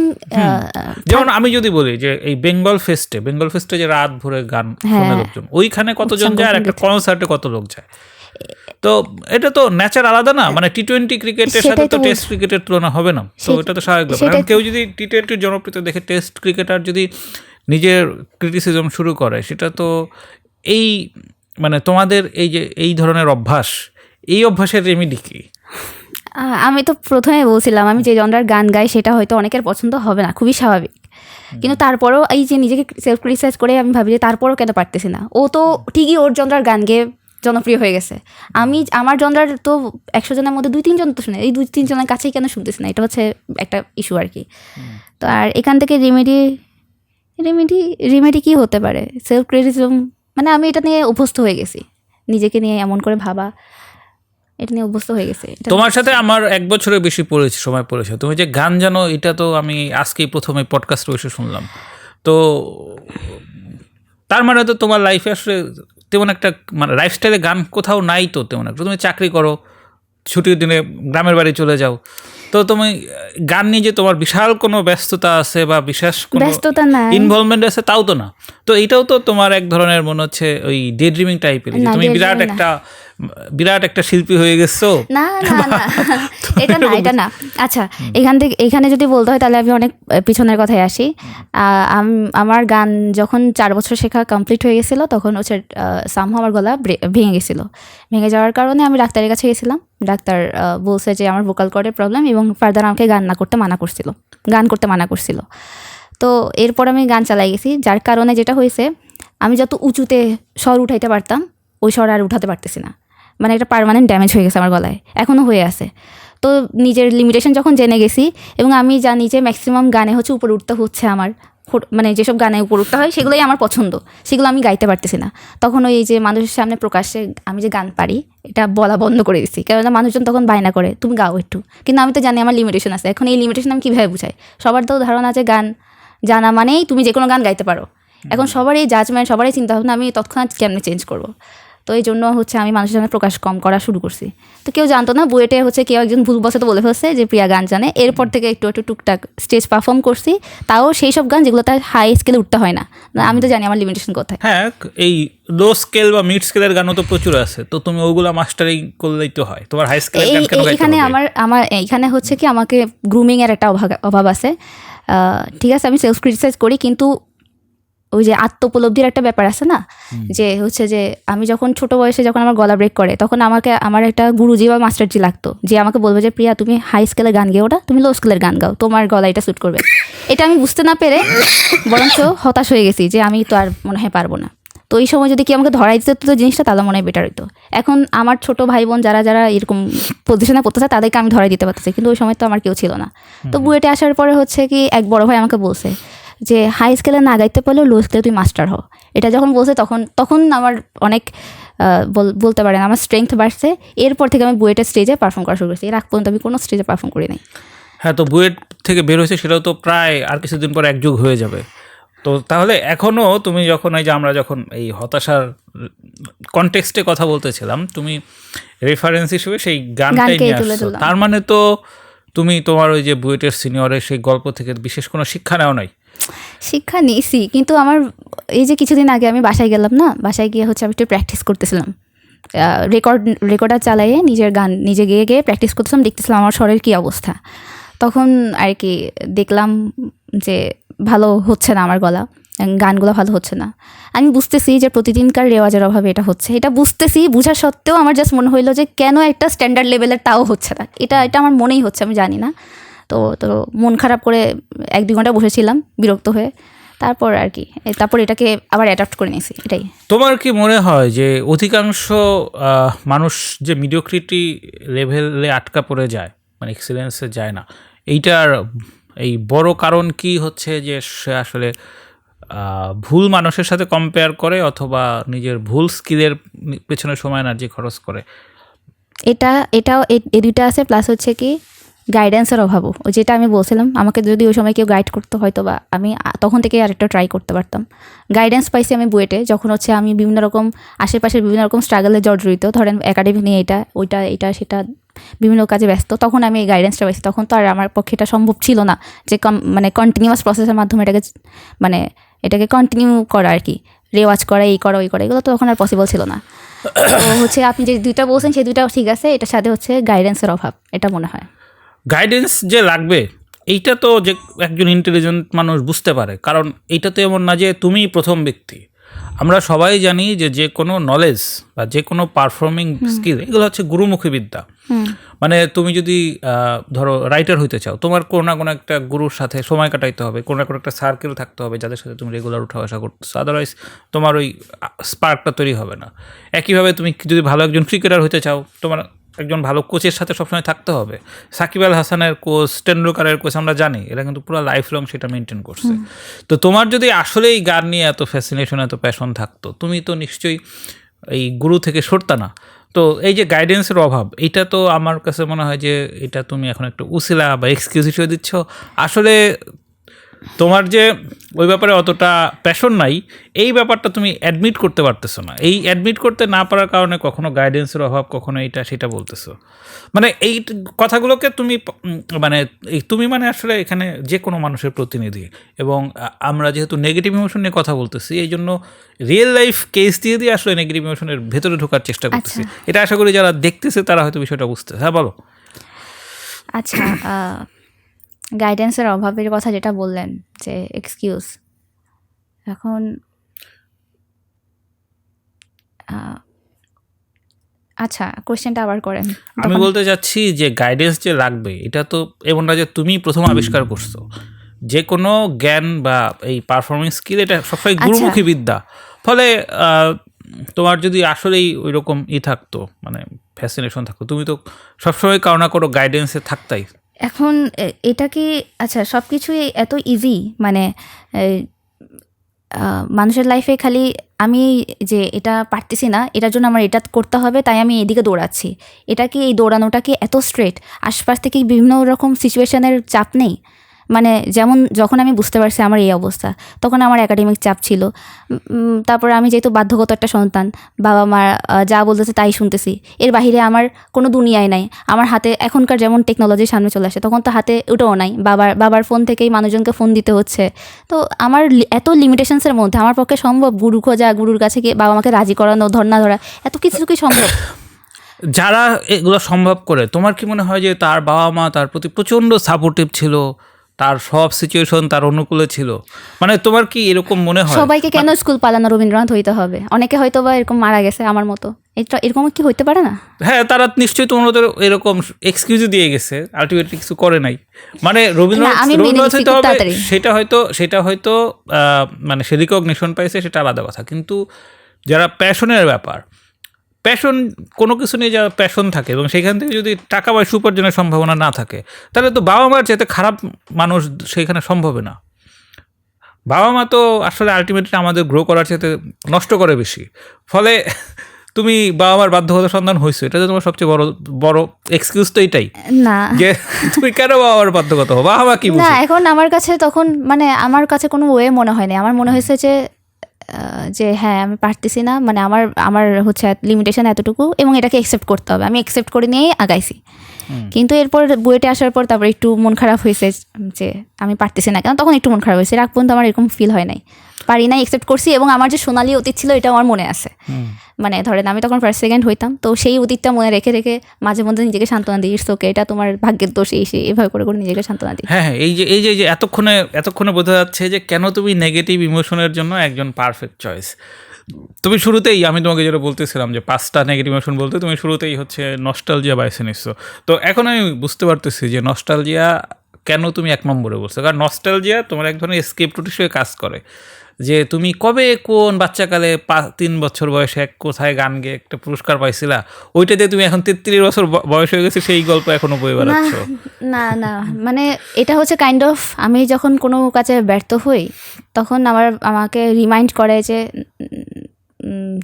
যেমন আমি যদি বলি যে এই বেঙ্গল ফেস্টে যে রাত ভরে গান শোনে লোকজন, ওইখানে কতজন যায় আর একটা কনসার্টে কত লোক যায়, তো এটা তো ন্যাচার আলাদা না, মানে T20 ক্রিকেটের সাথে তো টেস্ট ক্রিকেটের তুলনা হবে না, তো এটা তো স্বাভাবিক ব্যাপার। কারণ কেউ যদি T20 জনপ্রিয়তা দেখে টেস্ট ক্রিকেটার যদি নিজের ক্রিটিসিজম শুরু করে, সেটা তো এই মানে তোমাদের এই যে এই ধরনের অভ্যাস, এই অভ্যাসের রেমেডি কি?
আমি তো প্রথমে বলছিলাম, আমি যে জনরার গান গাই সেটা হয়তো অনেকের পছন্দ হবে না, খুবই স্বাভাবিক, কিন্তু তারপরেও এই যে নিজেকে সেলফ ক্রিটিসাইজ করে আমি ভাবি যে তারপরেও কেন পারতেছি না, ও তো ঠিকই ওর জনরার গান গেয়ে জনপ্রিয় হয়ে গেছে, আমি আমার জনরার তো 100 জনের মধ্যে 2-3 জন তো শুনে, এই 2-3 জনের কাছেই কেন শুনতেছি না, এটা হচ্ছে একটা ইস্যু আর কি। তো আর এখান থেকে রেমেডি কি হতে পারে? সেলফ ক্রিটিসিজম, মানে আমি এটা নিয়ে অভ্যস্ত হয়ে গেছি, নিজেকে নিয়ে এমন করে ভাবা, এটা নিয়ে অভ্যস্ত হয়ে গেছে।
তোমার সাথে আমার 1 বছরের বেশি সময় পড়েছে, তুমি যে গান জানো এটা তো আমি আজকেই প্রথমে পডকাস্ট বসে শুনলাম, তো তার মানে তো তোমার লাইফে আসলে তেমন একটা মানে লাইফস্টাইলে গান কোথাও নাই তো তেমন একটা, তুমি চাকরি করো, ছুটির দিনে গ্রামের বাড়ি চলে যাও, তো তুমি গান নিয়ে যে তোমার বিশাল কোনো ব্যস্ততা আছে বা বিশেষ কোনো ইনভলভমেন্ট আছে তাও তো না, তো এইটাও তো তোমার এক ধরনের মনে হচ্ছে ওই ডে ড্রিমিং টাইপের, তুমি বিরাট একটা শিল্পী হয়ে গেছো।
না এটা না। আচ্ছা, এখানে যদি বলতে হয় তাহলে আমি অনেক পিছনের কথায় আসি। আমার গান যখন 4 বছর শেখা কমপ্লিট হয়ে গেছিলো, তখন হচ্ছে সামহাও আমার গলা ভেঙে গেছিলো। ভেঙে যাওয়ার কারণে আমি ডাক্তারের কাছে গেছিলাম। ডাক্তার বলছে যে আমার ভোকাল কর্ডের প্রবলেম, এবং ফার্দার আমাকে গান করতে মানা করছিল। তো এরপর আমি গান চালাই গেছি, যার কারণে যেটা হয়েছে, আমি যত উঁচুতে স্বর উঠাইতে পারতাম ওই স্বর আর উঠাতে পারতেছি না, মানে এটা পার্মানেন্ট ড্যামেজ হয়ে গেছে আমার গলায়, এখনও হয়ে আছে। তো নিজের লিমিটেশন যখন জেনে গেছি, এবং আমি জানি যে ম্যাক্সিমাম গানে হচ্ছে উপরে উঠতে হচ্ছে আমার, মানে যেসব গানে উপর উঠতে হয় সেগুলোই আমার পছন্দ, সেগুলো আমি গাইতে পারতেছি না। তখন ওই যে মানুষের সামনে প্রকাশ্যে আমি যে গান পারি এটা বলা বন্ধ করে দিচ্ছি, কেননা মানুষজন তখন বায়না করে তুমি গাও একটু, কিন্তু আমি তো জানি আমার লিমিটেশন আছে। এখন এই লিমিটেশন আমি কীভাবে বুঝাই? সবার তো ধারণা আছে গান জানা মানেই তুমি যে কোনো গান গাইতে পারো। এখন সবার এই জাজমেন্ট, সবার এই চিন্তাভাবনা আমি তৎক্ষণাৎ কেমনে চেঞ্জ করবো? তো এই জন্য হচ্ছে আমি মানুষের সামনে প্রকাশ কম করা শুরু করছি। তো কেউ জানতো না, বুয়েটে হচ্ছে কেউ একজন ভুলবশত বলে ফেলছে যে প্রিয়া গান জানে। এরপর থেকে একটু টুকটাক স্টেজ পারফর্ম করছি, তাও সেই সব গান যেগুলো তার হাই স্কেলে উঠতে হয় না। আমি তো জানি আমার লিমিটেশন কোথায়।
হ্যাঁ, এই লো স্কেল বা মিড স্কেলের গানও তো প্রচুর আছে, তো তুমি ওগুলো মাস্টারিং করলেই তো হয়। তোমার হাই স্কেলের গান কেন গাইতে হবে?
আমার এখানে হচ্ছে কি, আমাকে গ্রুমিংয়ের একটা অভাব আছে। ঠিক আছে, আমি সেলফ ক্রিটিসাইজ করি, কিন্তু ওই যে আত্মোপলব্ধির একটা ব্যাপার আছে না, যে হচ্ছে যে আমি যখন ছোট বয়সে যখন আমার গলা ব্রেক করে, তখন আমার একটা গুরুজি বা মাস্টারজি লাগতো, যে আমাকে বলবে যে প্রিয়া তুমি হাই স্কেলের গান গেও না, তুমি লো স্কেলের গান গাও, তোমার গলা এটা স্যুট করবে। এটা আমি বুঝতে না পেরে বরঞ্চ হতাশ হয়ে গেছি যে আমি তো আর মনে হয় পারবো না। তো এই সময় যদি কি আমাকে ধরাই দিতে তো জিনিসটা, তাহলে মনে হয় বেটার হইতো। এখন আমার ছোট ভাই বোন যারা এরকম পজিশনে পড়তেছে তাদেরকে আমি ধরাই দিতে পারতেছি, কিন্তু ওই সময় তো আমার কেউ ছিল না। তো বুয়েটে আসার পরে হচ্ছে কি, এক বড় ভাই আমাকে বলছে যে হাই স্কেলে না গাইতে পারলেও লো স্কেলে তুই মাস্টার হও। এটা যখন বলছে তখন আমার অনেক বলতে পারেন আমার স্ট্রেংথ বাড়ছে। এরপর থেকে আমি বুয়েটের স্টেজে পারফর্ম করা শুরু করেছি। এর আগ পর্যন্ত আমি কোনো স্টেজে পারফর্ম করি নাই।
হ্যাঁ, তো বুয়েট থেকে বের হয়েছে সেটাও তো প্রায় আর কিছুদিন পর 1 যুগ হয়ে যাবে। তো তাহলে এখনও তুমি যখন এই যে আমরা যখন এই হতাশার কনটেক্সটে কথা বলতেছিলাম, তুমি রেফারেন্স হিসেবে সেই গানটাই নিয়ে আসছো, তার মানে তো তুমি তোমার ওই যে বুয়েটের সিনিয়রের সেই গল্প থেকে বিশেষ কোনো শিক্ষা নেওয়া নাই?
শিক্ষা নিয়েছি, কিন্তু আমার এই যে কিছুদিন আগে আমি বাসায় গেলাম না, বাসায় গিয়ে হচ্ছে আমি একটু প্র্যাকটিস করতেছিলাম, রেকর্ডার চালাইয়ে নিজের গান নিজে গিয়ে প্র্যাকটিস করতেছিলাম, দেখতেছিলাম আমার স্বরের কী অবস্থা। তখন আর কি দেখলাম যে ভালো হচ্ছে না আমার গলা, গানগুলো ভালো হচ্ছে না। আমি বুঝতেছি যে প্রতিদিনকার রেওয়াজের অভাবে এটা হচ্ছে, এটা বুঝা সত্ত্বেও আমার জাস্ট মনে হইলো যে কেন একটা স্ট্যান্ডার্ড লেভেলের তাও হচ্ছে না। এটা আমার মনেই হচ্ছে, আমি জানি না। তো মন খারাপ করে 1-2 ঘন্টা বসেছিলাম বিরক্ত হয়ে, তারপর আর কি এটাকে আবার অ্যাডাপ্ট করে নিয়েছি। এটাই।
তোমার কি মনে হয় যে অধিকাংশ মানুষ যে মিডিওক্রিটি লেভেলে আটকা পড়ে যায়, মানে এক্সিলেন্সে যায় না, এইটার এই বড় কারণ কি হচ্ছে যে সে আসলে ভুল মানুষের সাথে কম্পেয়ার করে, অথবা নিজের ভুল স্কিলের পেছনে সময় এনার্জি খরচ করে?
এটাও এই দুইটা আছে। প্লাস হচ্ছে কি গাইডেন্সের অভাবও, ওই যেটা আমি বলছিলাম, আমাকে যদি ওই সময় কেউ গাইড করতো হয়তো বা আমি তখন থেকে আরেকটা ট্রাই করতে পারতাম। গাইডেন্স পাইছি আমি বুয়েটে, যখন হচ্ছে আমি বিভিন্ন রকম আশেপাশের বিভিন্ন রকম স্ট্রাগলে জর্জরিত, ধরেন একাডেমিক নিয়ে এটা সেটা বিভিন্ন কাজে ব্যস্ত, তখন আমি এই গাইডেন্সটা পাইছি। তখন তো আর আমার পক্ষে এটা সম্ভব ছিল না যে মানে কন্টিনিউয়াস প্রসেসের মাধ্যমে এটাকে কন্টিনিউ করা আর কি, রেওয়াজ করা, এই করা ওই করা, এগুলো তো তখন আর পসিবল ছিল না। তো হচ্ছে আপনি যে দুইটা বলছেন সেই দুইটাও ঠিক আছে, এটার সাথে হচ্ছে গাইডেন্সের অভাব, এটা মনে হয়।
গাইডেন্স যে লাগবে এইটা তো যে একজন ইন্টেলিজেন্ট মানুষ বুঝতে পারে, কারণ এইটা তো এমন না যে তুমি প্রথম ব্যক্তি। আমরা সবাই জানি যে যে কোনো নলেজ বা যে কোনো পারফর্মিং স্কিল এগুলো হচ্ছে গুরুমুখী বিদ্যা। মানে তুমি যদি ধরো রাইটার হইতে চাও, তোমার কোনো না কোনো একটা গুরুর সাথে সময় কাটাইতে হবে, কোনো না কোনো একটা সার্কেল থাকতে হবে যাদের সাথে তুমি রেগুলার উঠা বসা করতেছো, আদারওয়াইজ তোমার ওই স্পার্কটা তৈরি হবে না। একইভাবে তুমি যদি ভালো একজন ক্রিকেটার হইতে চাও, তোমার একজন ভালো কোচের সাথে সবসময় থাকতে হবে। সাকিব আল হাসানের কোচ, টেন্ডুলকারের কোচ আমরা জানি, এরা কিন্তু পুরো লাইফ লং সেটা মেনটেন করছে। তো তোমার যদি আসলেই গান নিয়ে এত ফ্যাসিনেশন, এত প্যাশন থাকতো, তুমি তো নিশ্চয়ই এই গুরু থেকে সরতা না। তো এই যে গাইডেন্সের অভাব, এটা তো আমার কাছে মনে হয় যে এটা তুমি এখন একটু উসিলা বা এক্সকিউজ হিসেবে দিচ্ছ। আসলে তোমার যে ওই ব্যাপারে অতটা প্যাশন নাই, এই ব্যাপারটা তুমি অ্যাডমিট করতে পারতেছো না। এই অ্যাডমিট করতে না পারার কারণে কখনো গাইডেন্সের অভাব, কখনো এইটা সেটা বলতেছো। মানে এই কথাগুলোকে তুমি তুমি আসলে এখানে যে কোনো মানুষের প্রতিনিধি, এবং আমরা যেহেতু নেগেটিভ ইমোশন নিয়ে কথা বলতেছি, এই জন্য রিয়েল লাইফ কেস দিয়ে দিয়ে আসলে নেগেটিভ ইমোশনের ভেতরে ঢোকার চেষ্টা করতেছি। এটা আশা করি যারা দেখতেছে তারা হয়তো বিষয়টা বুঝতেছে। হ্যাঁ, বলো।
আচ্ছা, গাইডেন্সের অভাবের কথা যেটা বললেন যে এক্সকিউজ, এখন আচ্ছা কোশ্চেনটা আবার করেন।
আমি বলতে চাচ্ছি যে গাইডেন্স যে লাগবে, এটা তো এমন না যে তুমি প্রথম আবিষ্কার করছো। যে কোনো জ্ঞান বা এই পারফর্মিং স্কিল এটা সবসময় গুরুমুখী বিদ্যা। ফলে তোমার যদি আসলেই ওই রকম থাকতো, মানে ফ্যাসিনেশন থাকতো, তুমি তো সবসময় কারো না কোনো গাইডেন্সে থাকতাই।
এখন এটা কি আচ্ছা সব কিছুই এত ইজি? মানে মানুষের লাইফে খালি আমি যে এটা পারতেছি না, এটার জন্য আমার এটা করতে হবে, তাই আমি এদিকে দৌড়াচ্ছি, এটা কি, এই দৌড়ানোটা কি এত স্ট্রেট? আশপাশ থেকে বিভিন্ন রকম সিচুয়েশনের চাপ নেই? মানে যেমন যখন আমি বুঝতে পারছি আমার এই অবস্থা, তখন আমার একাডেমিক চাপ ছিল। তারপরে আমি যেহেতু বাধ্যগত একটা সন্তান, বাবা মা যা বলতেছে তাই শুনতেছি, এর বাহিরে আমার কোনো দুনিয়ায় নাই। আমার হাতে এখনকার যেমন টেকনোলজির সামনে চলে আসে, তখন তো হাতে ওটাও নাই, বাবার ফোন থেকেই মানুষজনকে ফোন দিতে হচ্ছে। তো আমার এত লিমিটেশনসের মধ্যে আমার পক্ষে সম্ভব গুরু খোঁজা, গুরুর কাছে গিয়ে বাবা মাকে রাজি করানো, ধর্না ধরা, এত কিছু কি সম্ভব?
যারা এগুলো সম্ভব করে, তোমার কি মনে হয় যে তার বাবা মা তার প্রতি প্রচণ্ড সাপোর্টিভ ছিল, তার সব সিচুয়েশন তার অনুকূলে ছিল? মানে তোমার কি এরকম মনে হয়?
সবাইকে কেন স্কুল পালানো রবীন্দ্রনাথ হইতে হবে? অনেকে হয়তো বা এরকম মারা গেছে আমার মতো, এটা এরকম কি হইতে পারে না?
হ্যাঁ, তারা নিশ্চয়ই তোমাদের এরকম এক্সকিউজ দিয়ে গেছে, আলটিমেটলি কিছু করে নাই। মানে রবীন্দ্রনাথ হইতে হবে সেটা হয়তো মানে সে রিকগনিশন পাইছে, সেটা আলাদা কথা। কিন্তু যারা প্যাশনের ব্যাপার, প্যাশন কোনো কিছু নিয়ে যারা প্যাশন থাকে এবং সেখান থেকে যদি টাকা পয়সা উপার্জনের সম্ভাবনা না থাকে, তাহলে তো বাবা মার চাইতে খারাপ মানুষ সেখানে সম্ভব না। বাবা মা তো আসলে আলটিমেটলি আমাদের গ্রো করার চাইতে নষ্ট করে বেশি। ফলে তুমি বাবা মার বাধ্যগত সন্তান হয়েছো, এটা তো তোমার সবচেয়ে বড় এক্সকিউজ তো এটাই
না
যে তুমি কেন বাবা মার বাধ্যগত হবো। বাবা মা কি
না, এখন আমার কাছে তখন মানে আমার কাছে কোনো ওয়ে মনে হয়নি। আমার মনে হয়েছে যে হ্যাঁ আমি পারতেছি না, মানে আমার হচ্ছে লিমিটেশন এতটুকু, এবং এটাকে অ্যাকসেপ্ট করতে হবে। আমি অ্যাকসেপ্ট করে নিয়েই আগাইছি। কিন্তু এরপর বুয়েটে আসার পর তারপর একটু মন খারাপ হয়েছে যে আমি পারতেছি না কেন, তখন একটু মন খারাপ হয়েছে। রাগ পর্যন্ত আমার এরকম ফিল হয় নাই, পারি নাই, অ্যাকসেপ্ট করছি। এবং আমার যে সোনালি অতীত ছিল এটা আমার মনে আছে। মানে ধরেন আমি তখন ফার্স্ট সেকেন্ড হইতাম, তো সেই অতীতটা মনে রেখে রেখে মাঝে মধ্যে নিজেকে সান্ত্বনা দিই, ইটস ওকে, এটা তোমার ভাগ্যের দোষ, এইভাবে করে করে নিজেকে সান্ত্বনা দিই।
হ্যাঁ, এই যে এতক্ষণে বোঝা যাচ্ছে যে কেন তুমি নেগেটিভ ইমোশনের জন্য একজন পারফেক্ট চয়েস। তুমি শুরুতেই, আমি তোমাকে যেটা বলতেছিলাম যে 5টা নেগেটিভ ইমোশন বলতে, তুমি শুরুতেই হচ্ছে নস্টালজিয়া বাইছে নিচ্ছ। তো এখন আমি বুঝতে পারতেছি যে নস্টালজিয়া কেন তুমি 1 নম্বরে বলছো। কারণ নস্টালজিয়া তোমার এক ধরনের এসকেপ রুট হিসেবে কাজ করে। যে তুমি কবে কোন বাচ্চাকালে 3 বছর বয়সে এক কোথায় গান গেয়ে একটা পুরস্কার পাইছিলা, ওইটা দিয়ে তুমি এখন 33 বছর বয়স হয়ে গেছে, সেই গল্প এখনো বয়ে বেড়াচ্ছ।
না না, মানে এটা হচ্ছে কাইন্ড অফ, আমি যখন কোনো কাজে ব্যর্থ হই তখন আমাকে রিমাইন্ড করে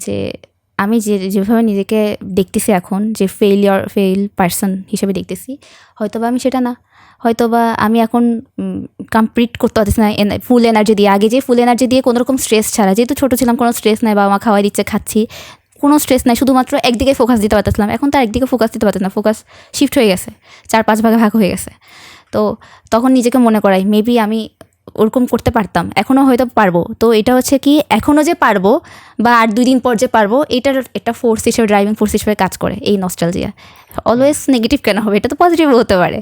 যে আমি যেভাবে নিজেকে দেখতেছি এখন, যে ফেইল পার্সন হিসেবে দেখতেছি, হয়তোবা আমি সেটা না। হয়তোবা আমি এখন কমপ্লিট করতে পারতেছি না ফুল এনার্জি দিয়ে। আগে যে ফুল এনার্জি দিয়ে কোনো রকম স্ট্রেস ছাড়া, যেহেতু ছোটো ছিলাম, কোনো স্ট্রেস নাই, বাবা মা খাওয়াই দিচ্ছে, খাচ্ছি, কোনো স্ট্রেস নাই, শুধুমাত্র একদিকে ফোকাস দিতে পারতেছিলাম। এখন তার একদিকে ফোকাস দিতে পারতেন না, ফোকাস শিফট হয়ে গেছে, 4-5 ভাগে ভাগ হয়ে গেছে। তো তখন নিজেকে মনে করাই মেবি আমি ওরকম করতে পারতাম, এখনও হয়তো পারবো। তো এটা হচ্ছে কি, এখনও যে পারবো বা আর 2 দিন পর যে পারবো, এটার একটা ফোর্স হিসেবে, ড্রাইভিং ফোর্স হিসেবে কাজ করে এই নস্টালজিয়া। অলওয়েজ নেগেটিভ কেন হবে, এটা তো পজিটিভ হতে পারে।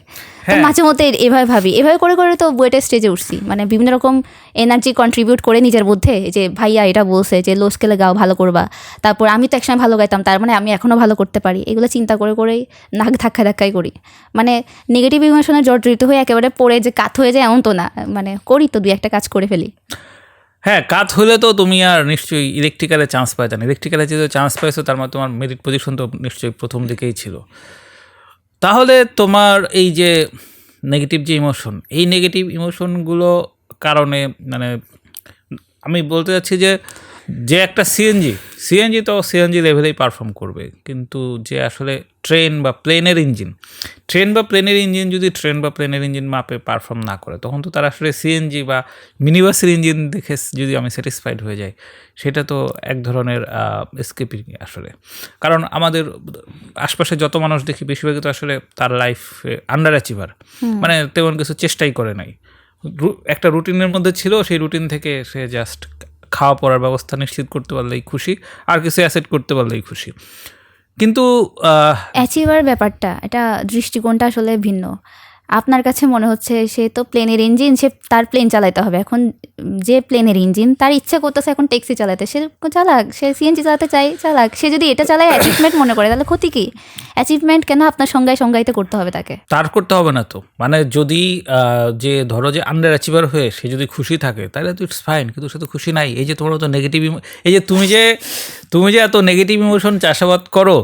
তো মাঝে মধ্যে এভাবে ভাবি, এভাবে করে করে তো বুয়েটের স্টেজে উঠছি, মানে বিভিন্ন রকম এনার্জি কন্ট্রিবিউট করে নিজের মধ্যে, যে ভাইয়া এটা বলছে যে লো স্কেলে গাও, ভালো করবা, তারপর আমি তো একসময় ভালো গাইতাম, তার মানে আমি এখনও ভালো করতে পারি, এগুলো চিন্তা করে করেই নাক ধাক্কাই করি। মানে নেগেটিভ ইমোশনে জর্জরিত হয়ে একেবারে পড়ে যে কাত হয়ে যায় এমন তো না, মানে করি তো 2-1 কাজ করে ফেলি।
হ্যাঁ, কাজ হলে তো তুমি আর নিশ্চয়ই ইলেকট্রিক্যালে চান্স পাইতে না। ইলেকট্রিক্যালে যেহেতু চান্স পাইছো, তার মানে তোমার মেরিট পজিশন তো নিশ্চয়ই প্রথম দিকেই ছিল। তাহলে তোমার এই যে নেগেটিভ যে ইমোশন, এই নেগেটিভ ইমোশনগুলো কারণে, মানে আমি বলতে চাচ্ছি যে একটা সিএনজি তো সিএনজি লেভেলেই পারফর্ম করবে, কিন্তু যে আসলে ট্রেন বা প্লেনের ইঞ্জিন যদি ট্রেন বা প্লেনের ইঞ্জিন মাপে পারফর্ম না করে, তখন তো তারা আসলে সিএনজি বা মিনিবাসের ইঞ্জিন দেখে যদি আমি স্যাটিসফাইড হয়ে যাই, সেটা তো এক ধরনের এসকেপিং আসলে। কারণ আমাদের আশপাশে যত মানুষ দেখি, বেশিরভাগই তো আসলে তার লাইফ আন্ডার অ্যাচিভার, মানে তেমন কিছু চেষ্টাই করে নাই, একটা রুটিনের মধ্যে ছিল, সেই রুটিন থেকে সে জাস্ট খাওয়া পড়ার ব্যবস্থা নিশ্চিত করতে পারলেই খুশি, আর কিছু অ্যাসেট করতে পারলেই খুশি। কিন্তু
অ্যাচিভার ব্যাপারটা, এটা দৃষ্টিকোণটা আসলে ভিন্ন। আপনার কাছে মনে হচ্ছে সে তো প্লেনের ইঞ্জিন, সে তার প্লেন চালাতে হবে। এখন যে প্লেনের ইঞ্জিন, তার ইচ্ছা করতেছে এখন ট্যাক্সি চালাতে, সে চালাক, সে সিএনজি চালাতে চাই, চালাক। সে যদি এটা চালায় অ্যাচিভমেন্ট মনে করে, তাহলে ক্ষতি কি? অ্যাচিভমেন্ট কেন আপনার সংজ্ঞায়িত করতে হবে তাকে?
তার করতে হবে না তো, মানে যদি যে ধরো যে আন্ডার অ্যাচিভার হয়ে সে যদি খুশি থাকে, তাহলে তো ইটস ফাইন। কিন্তু সে তো খুশি নাই। এই যে তোমার তো নেগেটিভ, এই যে তুমি যে এত নেগেটিভ ইমোশন চাষাবাদ করো,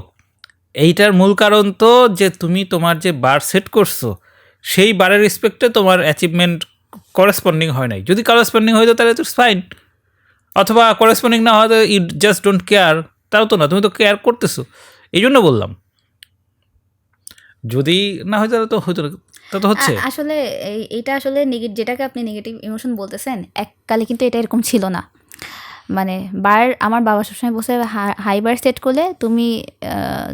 এইটার মূল কারণ তো যে তুমি তোমার যে বার সেট করছো, সেই বারের রেসপেক্টে তোমার অ্যাচিভমেন্ট করেসপন্ডিং হয় নাই। যদি করেসপন্ডিং হয়তো তাহলে তো ফাইন, অথবা করেসপন্ডিং না হয়তো ইউ জাস্ট ডোন্ট কেয়ার, তাও তো না, তুমি তো কেয়ার করতেছো। এই জন্য বললাম, যদি না হয় তাহলে তো হয়তো তা তো হচ্ছে।
আসলে এইটা আসলে যেটাকে আপনি নেগেটিভ ইমোশন বলতেছেন, এককালে কিন্তু এটা এরকম ছিল না। মানে আমার বাবা সবসময় বসে হাই বার সেট করলে তুমি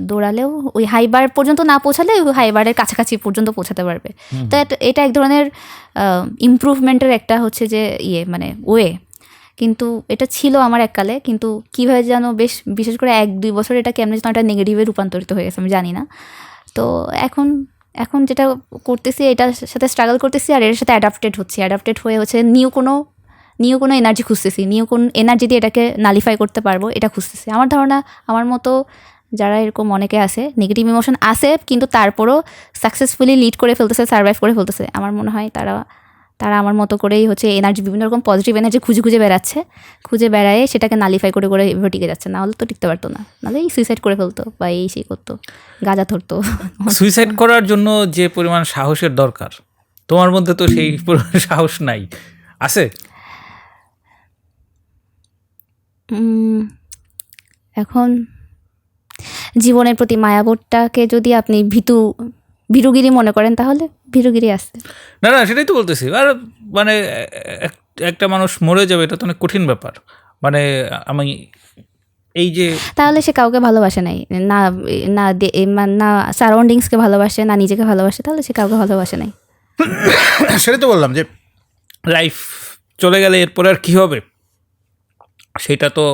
দৌড়ালেও ওই হাই বার পর্যন্ত না পৌঁছালে ওই হাই বারের কাছাকাছি পর্যন্ত পৌঁছাতে পারবে। তো এটা এক ধরনের ইমপ্রুভমেন্টের একটা হচ্ছে যে মানে ওয়ে। কিন্তু এটা ছিল আমার এককালে, কিন্তু কীভাবে যেন বিশেষ করে 1-2 বছর এটা কেমন যেন একটা নেগেটিভে রূপান্তরিত হয়ে গেছে, আমি জানি না। তো এখন যেটা করতেছি, এটার সাথে স্ট্রাগল করতেছি, আর এর সাথে অ্যাডাপ্টেড হয়ে হচ্ছে নিউ কোনো এনার্জি খুঁজতেছি, নিউ কোন এনার্জি দিয়ে এটাকে নালিফাই করতে পারবো এটা খুঁজতেছি। আমার ধারণা আমার মতো যারা এরকম অনেকে আছে, নেগেটিভ ইমোশন আছে কিন্তু তারপরও সাকসেসফুলি লিড করে ফেলতেছে, সার্ভাইভ করে ফেলতেছে, আমার মনে হয় তারা আমার মতো করেই হচ্ছে এনার্জি, বিভিন্ন রকম পজিটিভ এনার্জি খুঁজে বেড়ায় সেটাকে নালিফাই করে এভাবে টিকে যাচ্ছে। না হলে তো টিকতে পারতো না, নাহলে সুইসাইড করে ফেলতো বা সেই করতো, গাঁজা ধরতো।
সুইসাইড করার জন্য যে পরিমাণ সাহসের দরকার, তোমার মধ্যে তো সেই পরিমাণ সাহস নাই। আছে?
এখন জীবনের প্রতি মায়াবোধটাকে যদি আপনি ভীরুগিরি মনে করেন, তাহলে ভীরুগিরি আছে।
না, সেটাই তো বলতেছি। আর মানে একটা মানুষ মরে যাবে, এটা তো অনেক কঠিন ব্যাপার। মানে আমি এই যে,
তাহলে সে কাউকে ভালোবাসে নাই, না না না সারাউন্ডিংসকে ভালোবাসে, না নিজেকে ভালোবাসে, তাহলে সে কাউকে ভালোবাসে নাই।
সেটাই তো বললাম যে লাইফ চলে গেলে এরপরে আর কী হবে সেটা তো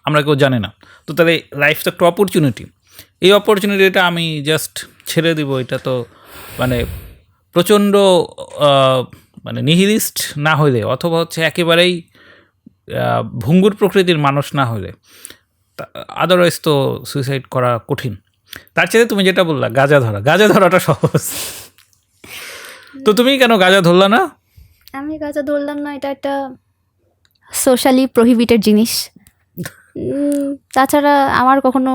আমরা কেউ জানি না। তো তাহলে লাইফ তো একটা অপরচুনিটি, এই অপরচুনিটিটা আমি জাস্ট ছেড়ে দিব, এটা তো মানে প্রচণ্ড মানে নিহিলিস্ট না হইলে, অথবা হচ্ছে একেবারেই ভঙ্গুর প্রকৃতির মানুষ না হলে, আদারওয়াইজ তো সুইসাইড করা কঠিন। তার চেয়ে তুমি যেটা বললা, গাঁজা ধরাটা সহজ। তো তুমি কেন গাঁজা ধরলা না?
আমি গাঁজা ধরলাম না, এটা একটা সোশ্যালি প্রহিবিটেড জিনিস। তাছাড়া আমার কখনো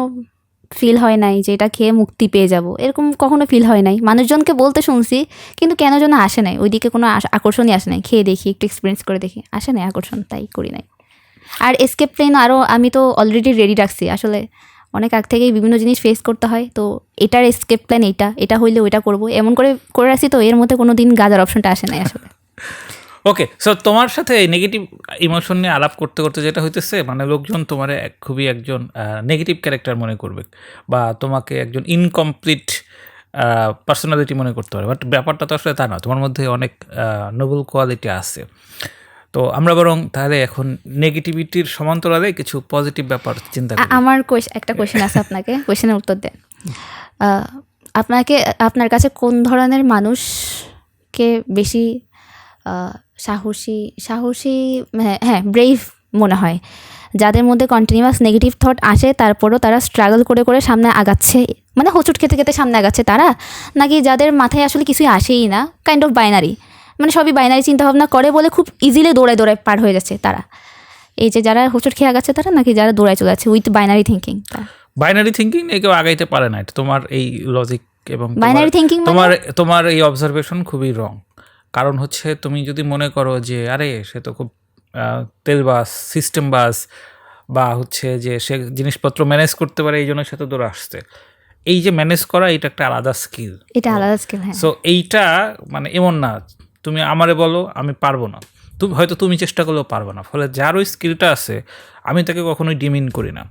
ফিল হয় নাই যে এটা খেয়ে মুক্তি পেয়ে যাব, এরকম কখনো ফিল হয় নাই। মানুষজনকে বলতে শুনছি, কিন্তু কেন যেন আসে নাই, ওইদিকে কোনো আকর্ষণই আসে নাই। খেয়ে দেখি, একটু এক্সপিরিয়েন্স করে দেখি, আসে নাই আকর্ষণ, তাই করি নাই। আর এসকেপ প্ল্যান আরও আমি তো অলরেডি রেডি রাখছি। আসলে অনেক আগ থেকেই বিভিন্ন জিনিস ফেস করতে হয়, তো এটার এসকেপ প্ল্যান এটা হইলে ওইটা করবো, এমন করে রাখছি, তো এর মধ্যে কোনো দিন গাজার অপশনটা আসে নাই আসলে।
ওকে, সো তোমার সাথে এই নেগেটিভ ইমোশন নিয়ে আলাপ করতে করতে যেটা হইতেছে, মানে লোকজন তোমার খুবই একজন নেগেটিভ ক্যারেক্টার মনে করবে, বা তোমাকে একজন ইনকমপ্লিট পার্সোনালিটি মনে করতে পারে। বাট ব্যাপারটা তো আসলে তা না, তোমার মধ্যে অনেক নোবেল কোয়ালিটি আছে। তো আমরা বরং তাহলে এখন নেগেটিভিটির সমান্তরালে কিছু পজিটিভ ব্যাপার চিন্তা করি।
আমার একটা কোয়েশ্চেন আছে আপনাকে, কোয়েশ্চেনের উত্তর দেন। আপনার কাছে কোন ধরনের মানুষকে বেশি সাহসী হ্যাঁ ব্রেভ মনে হয়, যাদের মধ্যে কন্টিনিউয়াস নেগেটিভ থট আসে তারপরও তারা স্ট্রাগল করে সামনে আগাচ্ছে, মানে হোঁচট খেতে সামনে আগাচ্ছে তারা, নাকি যাদের মাথায় আসলে কিছুই আসেই না, কাইন্ড অফ বাইনারি, মানে সবই বাইনারি চিন্তাভাবনা করে বলে খুব ইজিলি দৌড়ায় পার হয়ে যাচ্ছে তারা? এই যে যারা হোঁচট খেয়ে আগাচ্ছে তারা, নাকি যারা দৌড়ায় চলে যাচ্ছে with binary thinking?
Binary thinking নিয়ে কেউ আগাইতে পারে না, এটা তোমার এই লজিক এবং
বাইনারি থিঙ্কিং
তোমার এই অবজারভেশন খুবই রং। কারণ হচ্ছে তুমি যদি মনে করো যে আরে সে তো খুব তেলবাস, সিস্টেমবাস, বা হচ্ছে যে সে জিনিসপত্র ম্যানেজ করতে পারে এই জন্য সে তো দৌড়ে আসছে, এই যে ম্যানেজ করা এটা একটা আলাদা স্কিল,
এটা আলাদা স্কিল। হ্যাঁ,
সো এইটা মানে এমন না তুমি আমারে বলো আমি পারবো না, হয়তো তুমি চেষ্টা করলেও পারবো না, ফলে যার ওই স্কিলটা আছে আমি তাকে কখনোই ডিমিন করি না।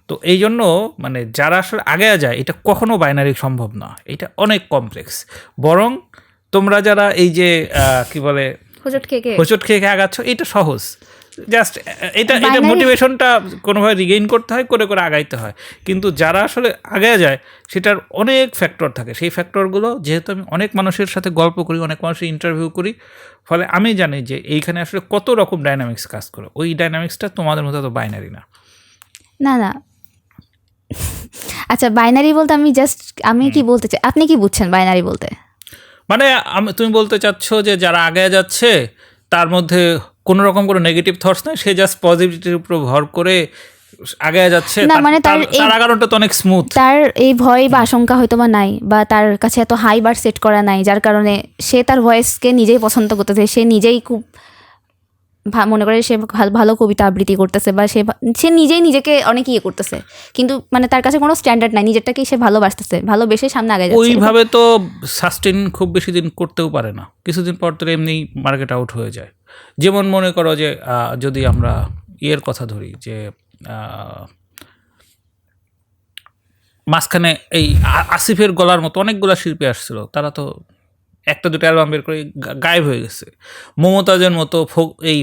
তো এই জন্য মানে যারা আসলে আগে যায় এটা কখনো বাইনারি সম্ভব না, এটা অনেক কমপ্লেক্স। বরং তোমরা যারা এই যে কি বলে হোঁচট খেয়ে আগাচ্ছ এটা সহজ, জাস্ট এটা মোটিভেশনটা কোনোভাবে রিগেইন করতে হয়, করে আগাইতে হয়। কিন্তু যারা আসলে আগে যায় সেটার অনেক ফ্যাক্টর থাকে, সেই ফ্যাক্টরগুলো যেহেতু আমি অনেক মানুষের সাথে গল্প করি, অনেক মানুষের ইন্টারভিউ করি, ফলে আমি জানি যে এইখানে আসলে কত রকম ডাইনামিক্স কাজ করে। ওই ডাইনামিক্সটা তোমাদের মতো তো বাইনারি না।
না আচ্ছা, বাইনারি বলতে আমি কি বলতে চাই, আপনি কি বুঝছেন বাইনারি বলতে?
মানে তুমি বলতে চাচ্ছ যে যারা আগে যাচ্ছে তার মধ্যে কোনো রকম কোনো নেগেটিভ থটস নাই, সে জাস্ট পজিটিভিটির উপর ভর করে আগে যাচ্ছে,
না মানে তার
আগানোটা তো অনেক স্মুথ,
তার এই ভয় বা আশঙ্কা হয়তো বা নাই, বা তার কাছে এত হাই বার সেট করা নাই, যার কারণে সে তার ভয়েসকে নিজেই পছন্দ করতেছে, সে নিজেই খুব মনে করে সে ভালো কবিতা আবৃত্তি করতেছে, বা সে নিজেই নিজেকে অনেক ইয়ে করতেছে, কিন্তু মানে তার কাছে কোনো স্ট্যান্ডার্ড নাই, নিজেরটাকেই সে ভালোবাসতেছে, ভালোবেসে সামনে আগে যাচ্ছে।
ওইভাবে তো সাস্টেন খুব বেশি দিন করতেও পারে না, কিছুদিন পর তো এমনি মার্কেট আউট হয়ে যায়। যেমন মনে করো যে যদি আমরা ইয়ের কথা ধরি যে মাঝখানে এই আসিফের গলার মতো অনেকগুলো শিল্পী আসছিল, তারা তো একটা দুটো অ্যালবাম বের করে গায়েব হয়ে গেছে। মমতাজের মতো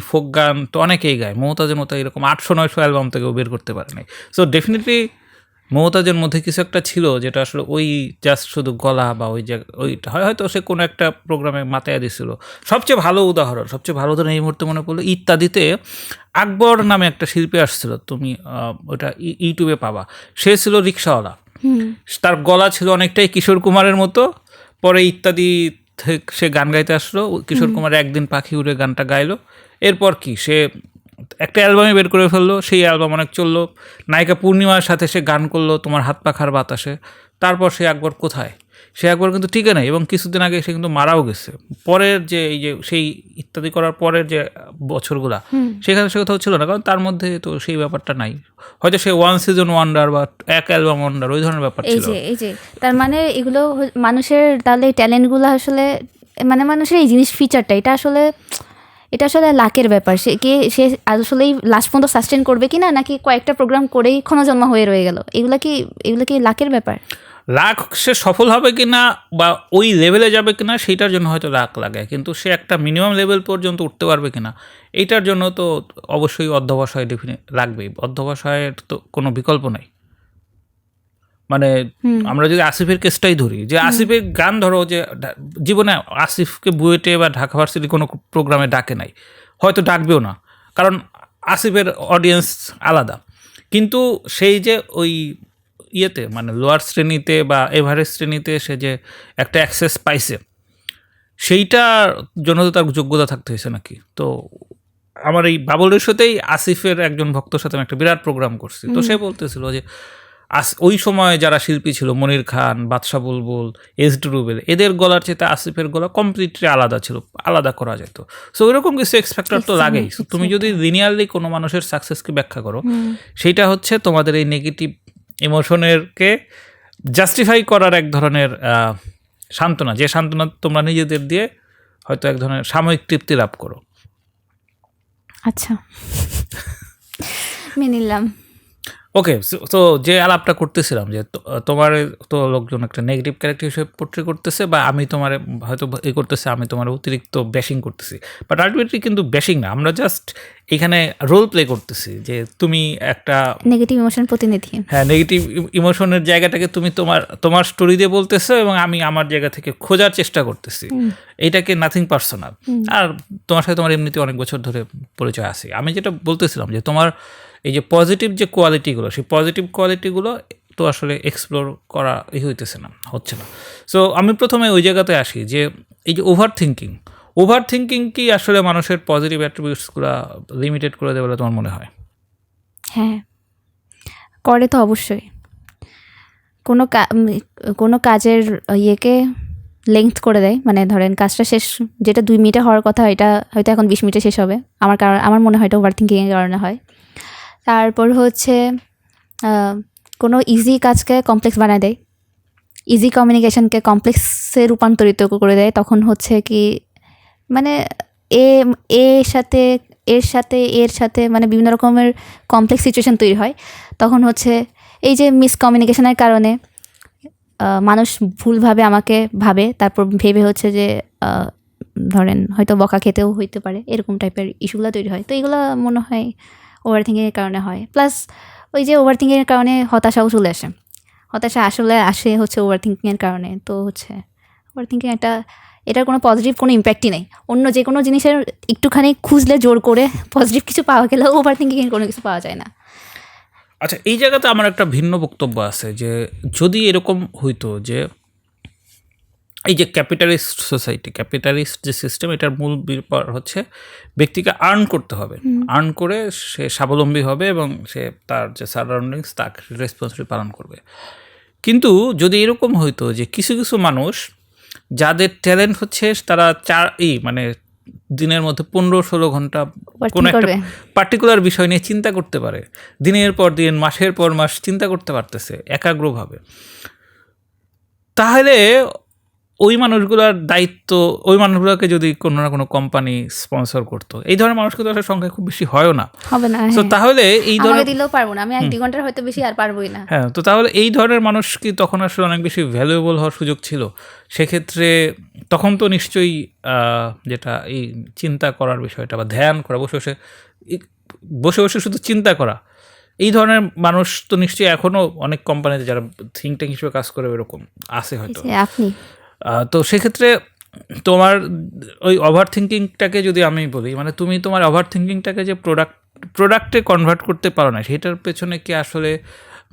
ফোক গান তো অনেকেই গায়, মমতাজের মতো এরকম 800-900 অ্যালবাম থেকেও বের করতে পারে নাই। সো ডেফিনেটলি মমতাজের মধ্যে কিছু একটা ছিল যেটা আসলে ওই জাস্ট শুধু গলা বা ওই ওইটা হয়তো সে কোনো একটা প্রোগ্রামে মাথায় দিছিল। সবচেয়ে ভালো উদাহরণ এই মুহূর্তে মনে পড়লো, ইত্যাদিতে আকবর নামে একটা শিল্পী আসছিল, তুমি ওটা ইউটিউবে পাবা। সে ছিল রিক্সাওয়ালা, তার গলা ছিল অনেকটাই কিশোর কুমারের মতো। পরে ইত্যাদি সে গান গাইতে আসলো, কিশোর কুমার একদিন পাখি উড়ে গানটা গাইলো, এরপর কি সে একটা অ্যালবামে বের করে ফেললো, সেই অ্যালবাম অনেক চললো। নায়িকা পূর্ণিমার সাথে সে গান করলো তোমার হাত পাখার বাতাসে। তারপর সে আকবর কোথায়? সে আকবর কিন্তু টিকে নেই, এবং কিছুদিন আগে সে কিন্তু মারাও গেছে। পরের যে এই যে সেই ইত্যাদি করার পরের যে বছরগুলা সেখানে সে কোথাও ছিল না, কারণ তার মধ্যে তো সেই ব্যাপারটা নাই। হয়তো সে ওয়ান সিজন ওয়ান্ডার বা এক অ্যালবাম ওয়ান্ডার ওই ধরনের ব্যাপার ছিল।
এই যে তার মানে এগুলো মানুষের তাহলে ট্যালেন্টগুলো আসলে মানে মানুষের এই জিনিস ফিচারটা এটা আসলে লাকের ব্যাপার। সে আসলেই লাস্ট পর্যন্ত সাস্টেন করবে কিনা, নাকি কয়েকটা প্রোগ্রাম করেই ক্ষণজন্ম হয়ে রয়ে গেল, এগুলো কি লাকের ব্যাপার?
লাক সে সফল হবে কিনা বা ওই লেভেলে যাবে কিনা সেইটার জন্য হয়তো লাক লাগে, কিন্তু সে একটা মিনিমাম লেভেল পর্যন্ত উঠতে পারবে কিনা এইটার জন্য তো অবশ্যই অধ্যবসায় লাগবেই। অধ্যবসায়ের তো কোনো বিকল্প নাই। মানে আমরা যদি আসিফের কেসটাই ধরি, যে আসিফের গান ধরো, যে জীবনে আসিফকে বুয়েটে বা ঢাকা ভার্সিটি কোনো প্রোগ্রামে ডাকে নাই, হয়তো ডাকবেও না, কারণ আসিফের অডিয়েন্স আলাদা। কিন্তু সেই যে ওই ইয়েতে মানে লোয়ার শ্রেণীতে বা এভারেজ শ্রেণীতে সে যে একটা অ্যাক্সেস পাইছে, সেইটার জন্য তো তার যোগ্যতা থাকতে হয়েছে নাকি। তো আমার এই বাবুল রেশোতেই আসিফের একজন ভক্তর সাথে আমি একটা বিরাট প্রোগ্রাম করছি, তো সে বলতেছিল যে ওই সময় যারা শিল্পী ছিল, মনির খান, বাদশা বুলবুল, এস.ডি. রুবেল, এদের গলার চেয়ে আসিফের গলা কমপ্লিটলি আলাদা ছিল, আলাদা করা যেত। সো ওইরকম কিছু এক্সপেক্টর তো লাগেই। So তুমি যদি লিনিয়ারলি কোনো মানুষের সাকসেসকে ব্যাখ্যা করো, সেইটা হচ্ছে তোমাদের এই নেগেটিভ ইমোশনেরকে জাস্টিফাই করার এক ধরনের সান্ত্বনা, যে সান্ত্বনা তোমরা নিজেদের দিয়ে হয়তো এক ধরনের সাময়িক তৃপ্তি লাভ করো।
আচ্ছা, মেনে নিলাম।
ওকে, তো যে আলাপটা করতেছিলাম যে তোমার তো লোকজন একটা নেগেটিভ ক্যারেক্টার হিসেবে পোট্রে করতেছে, বা আমি তোমার হয়তো এ করতেছে, আমি তোমার অতিরিক্ত ব্যাশিং করতেছি, বাট আলটিমেটলি কিন্তু ব্যাশিং না, আমরা জাস্ট এখানে রোল প্লে করতেছি যে তুমি একটা
নেগেটিভ ইমোশন প্রতিনিধি।
হ্যাঁ, নেগেটিভ ইমোশনের জায়গাটাকে তুমি তোমার স্টোরি দিয়ে বলতেছো এবং আমি আমার জায়গা থেকে খোঁজার চেষ্টা করতেছি। এইটাকে নাথিং পার্সোনাল। আর তোমার সাথে তোমার এমনিতে অনেক বছর ধরে পরিচয় আছে। আমি যেটা বলতেছিলাম যে তোমার এই যে পজিটিভ যে কোয়ালিটিগুলো, সেই পজিটিভ কোয়ালিটিগুলো তো আসলে এক্সপ্লোর করা হইতেছে না, হচ্ছে না। সো আমি প্রথমে ওই জায়গাতে আসি যে এই যে ওভার থিঙ্কিং কি আসলে মানুষের পজিটিভ অ্যাট্রিবিউটসগুলো লিমিটেড করে দেবে বলে তোমার মনে হয়?
হ্যাঁ, করে তো অবশ্যই। কোনো কাজের ইয়েকে লেংথ করে দেয়, মানে ধরেন কাজটা শেষ যেটা 2 মিনিটে হওয়ার কথা, এটা হয়তো এখন 20 মিনিটে শেষ হবে। আমার মনে হয় এটা ওভার থিঙ্কিংয়ের কারণে হয়। তারপর হচ্ছে কোনো ইজি কাজকে কমপ্লেক্স বানায় দেয়, ইজি কমিউনিকেশনকে কমপ্লেক্সে রূপান্তরিত করে দেয়। তখন হচ্ছে কি মানে এর সাথে মানে বিভিন্ন রকমের কমপ্লেক্স সিচুয়েশান তৈরি হয়। তখন হচ্ছে এই যে মিসকমিউনিকেশনের কারণে মানুষ ভুলভাবে আমাকে ভাবে, তারপর ভেবে হচ্ছে যে ধরেন হয়তো বকা খেতেও হইতে পারে, এরকম টাইপের ইস্যুগুলো তৈরি হয়। তো এগুলো মনে হয় ওভার থিঙ্কিংয়ের কারণে হয়। প্লাস ওই যে ওভার থিঙ্কিংয়ের কারণে হতাশাও চলে আসে। হতাশা আসে হচ্ছে ওভার থিঙ্কিংয়ের কারণে। তো হচ্ছে ওভার থিঙ্কিং এটার কোনো পজিটিভ কোনো ইম্প্যাক্টই নেই। অন্য যে কোনো জিনিসের একটুখানি খুঁজলে জোর করে পজিটিভ কিছু পাওয়া গেলেও ওভার থিঙ্কিংয়ের কোনো কিছু পাওয়া যায় না।
আচ্ছা, এই জায়গাতে আমার একটা ভিন্ন বক্তব্য আছে যে যদি এরকম হইতো যে এই যে ক্যাপিটালিস্ট সোসাইটি, ক্যাপিটালিস্ট যে সিস্টেম, এটার মূল ব্যাপার হচ্ছে ব্যক্তিকে আর্ন করতে হবে, আর্ন করে সে স্বাবলম্বী হবে এবং সে তার যে সারাউন্ডিংস তার রেসপন্সিবিলিটি পালন করবে। কিন্তু যদি এরকম হইতো যে কিছু কিছু মানুষ যাদের ট্যালেন্ট হচ্ছে তারা মানে দিনের মধ্যে 15-16 ঘন্টা কোনো একটা পার্টিকুলার বিষয় নিয়ে চিন্তা করতে পারে, দিনের পর দিন, মাসের পর মাস চিন্তা করতে পারতেছে একাগ্রভাবে, তাহলে ওই মানুষগুলোর দায়িত্ব, ওই মানুষগুলোকে যদি কোনো না কোনো কোম্পানি স্পন্সর করতো, এই ধরনের মানুষকে তো আসলে সংখ্যা খুব বেশি হয়ও না,
হবে না।
তো তাহলে এই ধরনের
দিলেও পারবো না আমি, 1-2 ঘন্টার হয়তো বেশি আর পারবোই না।
হ্যাঁ, তো তাহলে এই ধরনের মানুষ কি তখন আসলে অনেক বেশি ভ্যালুয়েবল হওয়ার সুযোগ ছিল? সেক্ষেত্রে তখন তো নিশ্চয়ই যেটা এই চিন্তা করার বিষয়টা বা ধ্যান করা, বসে বসে শুধু চিন্তা করা, এই ধরনের মানুষ তো নিশ্চয়ই এখনও অনেক কোম্পানিতে যারা থিঙ্ক ট্যাঙ্ক হিসেবে কাজ করে এরকম আছে হয়তো।
আপনি
তো সেক্ষেত্রে তোমার ওই ওভার থিঙ্কিংটাকে যদি আমি বলি, মানে তুমি তোমার ওভার থিঙ্কিংটাকে যে প্রোডাক্টে কনভার্ট করতে পারো না, সেটার পেছনে কি আসলে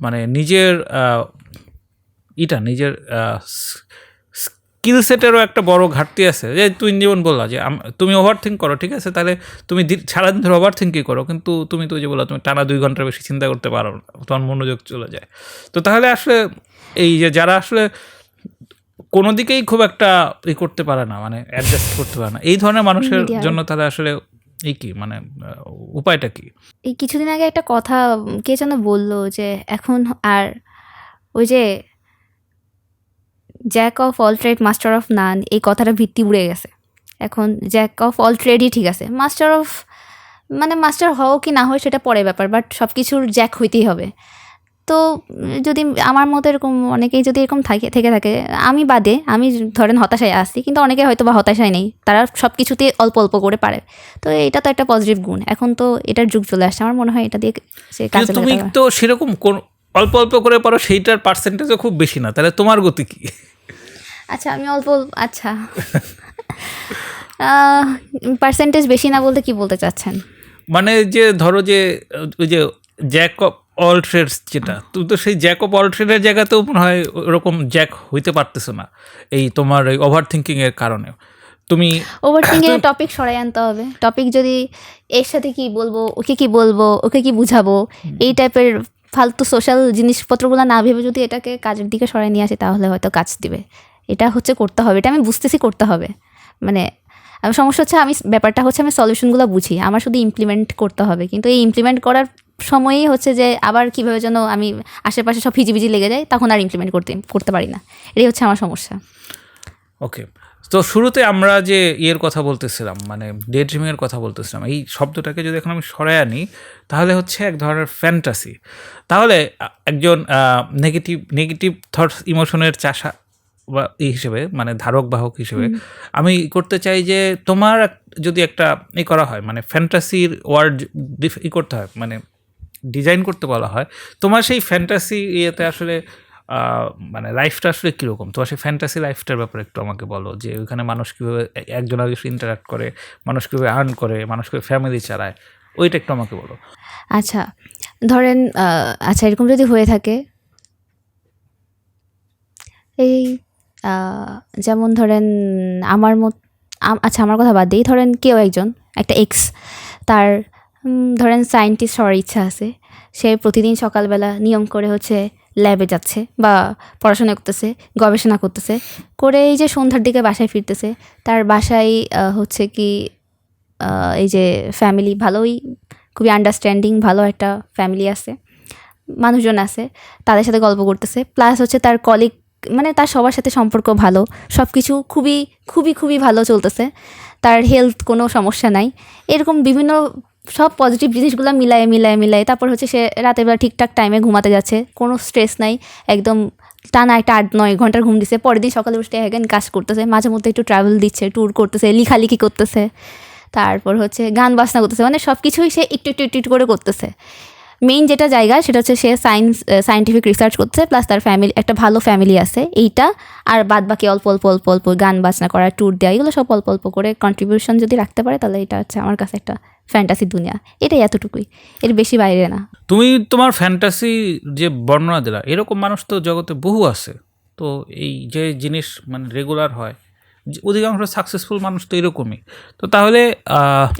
মানে নিজের স্কিল সেটেরও একটা বড় ঘাটতি আছে? যে তুমি যেমন বললা যে তুমি ওভার থিঙ্ক করো, ঠিক আছে, তাহলে তুমি সারাদিন ধরে ওভার থিঙ্কই করো, কিন্তু তুমি তো যে বললা তুমি টানা 2 ঘন্টার বেশি চিন্তা করতে পারো না, তোমার মনোযোগ চলে যায়। তো তাহলে আসলে এই যে যারা আসলে কোনো দিকেই খুব একটা করতে পারে না, মানে অ্যাডজাস্ট করতে পারে না, এই ধরনের মানুষের জন্য তাহলে আসলে এই কি মানে উপায়টা কি?
এই কিছুদিন আগে একটা কথা কে যেন বললো যে এখন আর ওই যে Jack of all trade master of নান, এই কথাটা ভিত্তি উড়ে গেছে। এখন জ্যাক অফ অল ট্রেডই ঠিক আছে, মাস্টার হও কি না হয় সেটা পরের ব্যাপার, বাট সব কিছুর জ্যাক হইতেই হবে। তো যদি আমার মতো এরকম অনেকেই যদি এরকম থেকে থাকে, আমি বাদে, আমি ধরেন হতাশায় আসছি, কিন্তু অনেকে হয়তো বা হতাশায় নেই, তারা সব কিছুতে অল্প অল্প করে পারে। তো এটা তো একটা পজিটিভ গুণ, এখন তো এটার যুগ চলে আসছে, আমার মনে হয় এটা দিয়ে কাজে
তুমি তো সেরকম অল্প অল্প করে পারো, সেইটার পার্সেন্টেজও খুব বেশি না, তাহলে তোমার গতি কি?
আচ্ছা, আমি আচ্ছা পার্সেন্টেজ বেশি না বলতে কি বলতে চাচ্ছেন?
মানে যে ধরো যে ওই যে জ্যাক অফ অল ট্রেডস, যেটা তুমি তো সেই জ্যাক অফ অল ট্রেডের জায়গাতেও মনে হয় ওরকম জ্যাক হইতে পারতেছো না এই তোমার এই ওভার থিঙ্কিংয়ের কারণে। তুমি
ওভার থিঙ্কিংয়ের টপিক সরাই আনতে হবে। টপিক যদি এর সাথে কি বলবো, ওকে কি বলবো, ওকে কি বুঝাবো, এই টাইপের ফালতু সোশ্যাল জিনিসপত্রগুলো না ভেবে যদি এটাকে কাজের দিকে সরাই নিয়ে আসে তাহলে হয়তো কাজ দিবে। এটা হচ্ছে করতে হবে, এটা আমি বুঝতেছি করতে হবে। মানে সমস্যা হচ্ছে ব্যাপারটা হচ্ছে আমি সলিউশনগুলো বুঝি, আমার শুধু ইমপ্লিমেন্ট করতে হবে। কিন্তু এই ইমপ্লিমেন্ট করার সময়ই হচ্ছে যে আবার কীভাবে যেন আমি আশেপাশে সব হিজিবিজি লেগে যায়, তখন আর ইমপ্লিমেন্ট করতে পারি না। এটাই হচ্ছে আমার সমস্যা।
ওকে, তো শুরুতে আমরা যে ইয়ের কথা বলতেছিলাম, মানে ডে ড্রিমিংয়ের কথা বলতেছিলাম, এই শব্দটাকে যদি এখন আমি সরাই আনি তাহলে হচ্ছে এক ধরনের ফ্যান্টাসি। তাহলে একজন নেগেটিভ থটস ইমোশনের চাষা বা হিসেবে, মানে ধারক বাহক হিসেবে আমি করতে চাই যে তোমার যদি একটা করা হয়, মানে ফ্যান্টাসির ওয়ার্ড করতে হয়, মানে ডিজাইন করতে বলা হয়, তোমার সেই ফ্যান্টাসি ইয়েতে আসলে মানে লাইফটা আসলে কীরকম, তোমার সেই ফ্যান্টাসি লাইফটার ব্যাপারে একটু আমাকে বলো। যে ওইখানে মানুষ কীভাবে একজন আগে ইন্টারাক্ট করে, মানুষ কীভাবে আর্ন করে, মানুষ কীভাবে ফ্যামিলি চালায়, ওইটা একটু আমাকে বলো।
আচ্ছা ধরেন আচ্ছা এরকম যদি হয়ে থাকে, এই যেমন ধরেন আচ্ছা আমার কথা বাদ দিই, ধরেন কেউ একজন একটা তার ধরেন সায়েন্টিস্ট হওয়ার ইচ্ছা আছে, সে প্রতিদিন সকালবেলা নিয়ম করে হচ্ছে ল্যাবে যাচ্ছে বা পড়াশোনা করতেছে, গবেষণা করতেছে, করে এই যে সন্ধ্যার দিকে বাসায় ফিরতেছে। তার বাসায় হচ্ছে কি এই যে ফ্যামিলি ভালোই, খুবই আন্ডারস্ট্যান্ডিং ভালো একটা ফ্যামিলি আছে, মানুষজন আছে, তাদের সাথে গল্প করতেছে। প্লাস হচ্ছে তার কলিগ, মানে তার সবার সাথে সম্পর্ক ভালো, সব কিছু খুবই খুবই খুবই ভালো চলতেছে, তার হেলথ কোনো সমস্যা নাই। এরকম বিভিন্ন সব পজিটিভ জিনিসগুলো মিলায়ে তারপর হচ্ছে সে রাতের বেলা ঠিকঠাক টাইমে ঘুমাতে যাচ্ছে, কোনো স্ট্রেস নাই, একদম টানা একটা 8-9 ঘন্টার ঘুম দিচ্ছে। পরের দিন সকালে উঠে এখন কাজ করতেছে, মাঝে মধ্যে একটু ট্রাভেল দিচ্ছে, ট্যুর করতেছে, লিখালিখি করতেছে, তারপর হচ্ছে গান বাজনা করতেছে, মানে সব কিছুই সে একটু করে করতেছে। মেইন যেটা জায়গা সেটা হচ্ছে সে সায়েন্টিফিক রিসার্চ করছে, প্লাস তার ফ্যামিলি, একটা ভালো ফ্যামিলি আছে এইটা, আর বাদ বাকি অল্প অল্প গান বাজনা করা, ট্যুর দেওয়া, এগুলো সব অল্প অল্প করে কন্ট্রিবিউশন যদি রাখতে পারে তাহলে এটা হচ্ছে আমার কাছে একটা ফ্যান্টাসি দুনিয়া। এটাই এতটুকুই, এর বেশি বাইরে না।
তুমি তোমার ফ্যান্টাসি যে বর্ণনা দিলা, এরকম মানুষ তো জগতে বহু আছে। তো এই যে জিনিস মানে রেগুলার হয়, অধিকাংশ সাকসেসফুল মানুষ তো এরকমই। তো তাহলে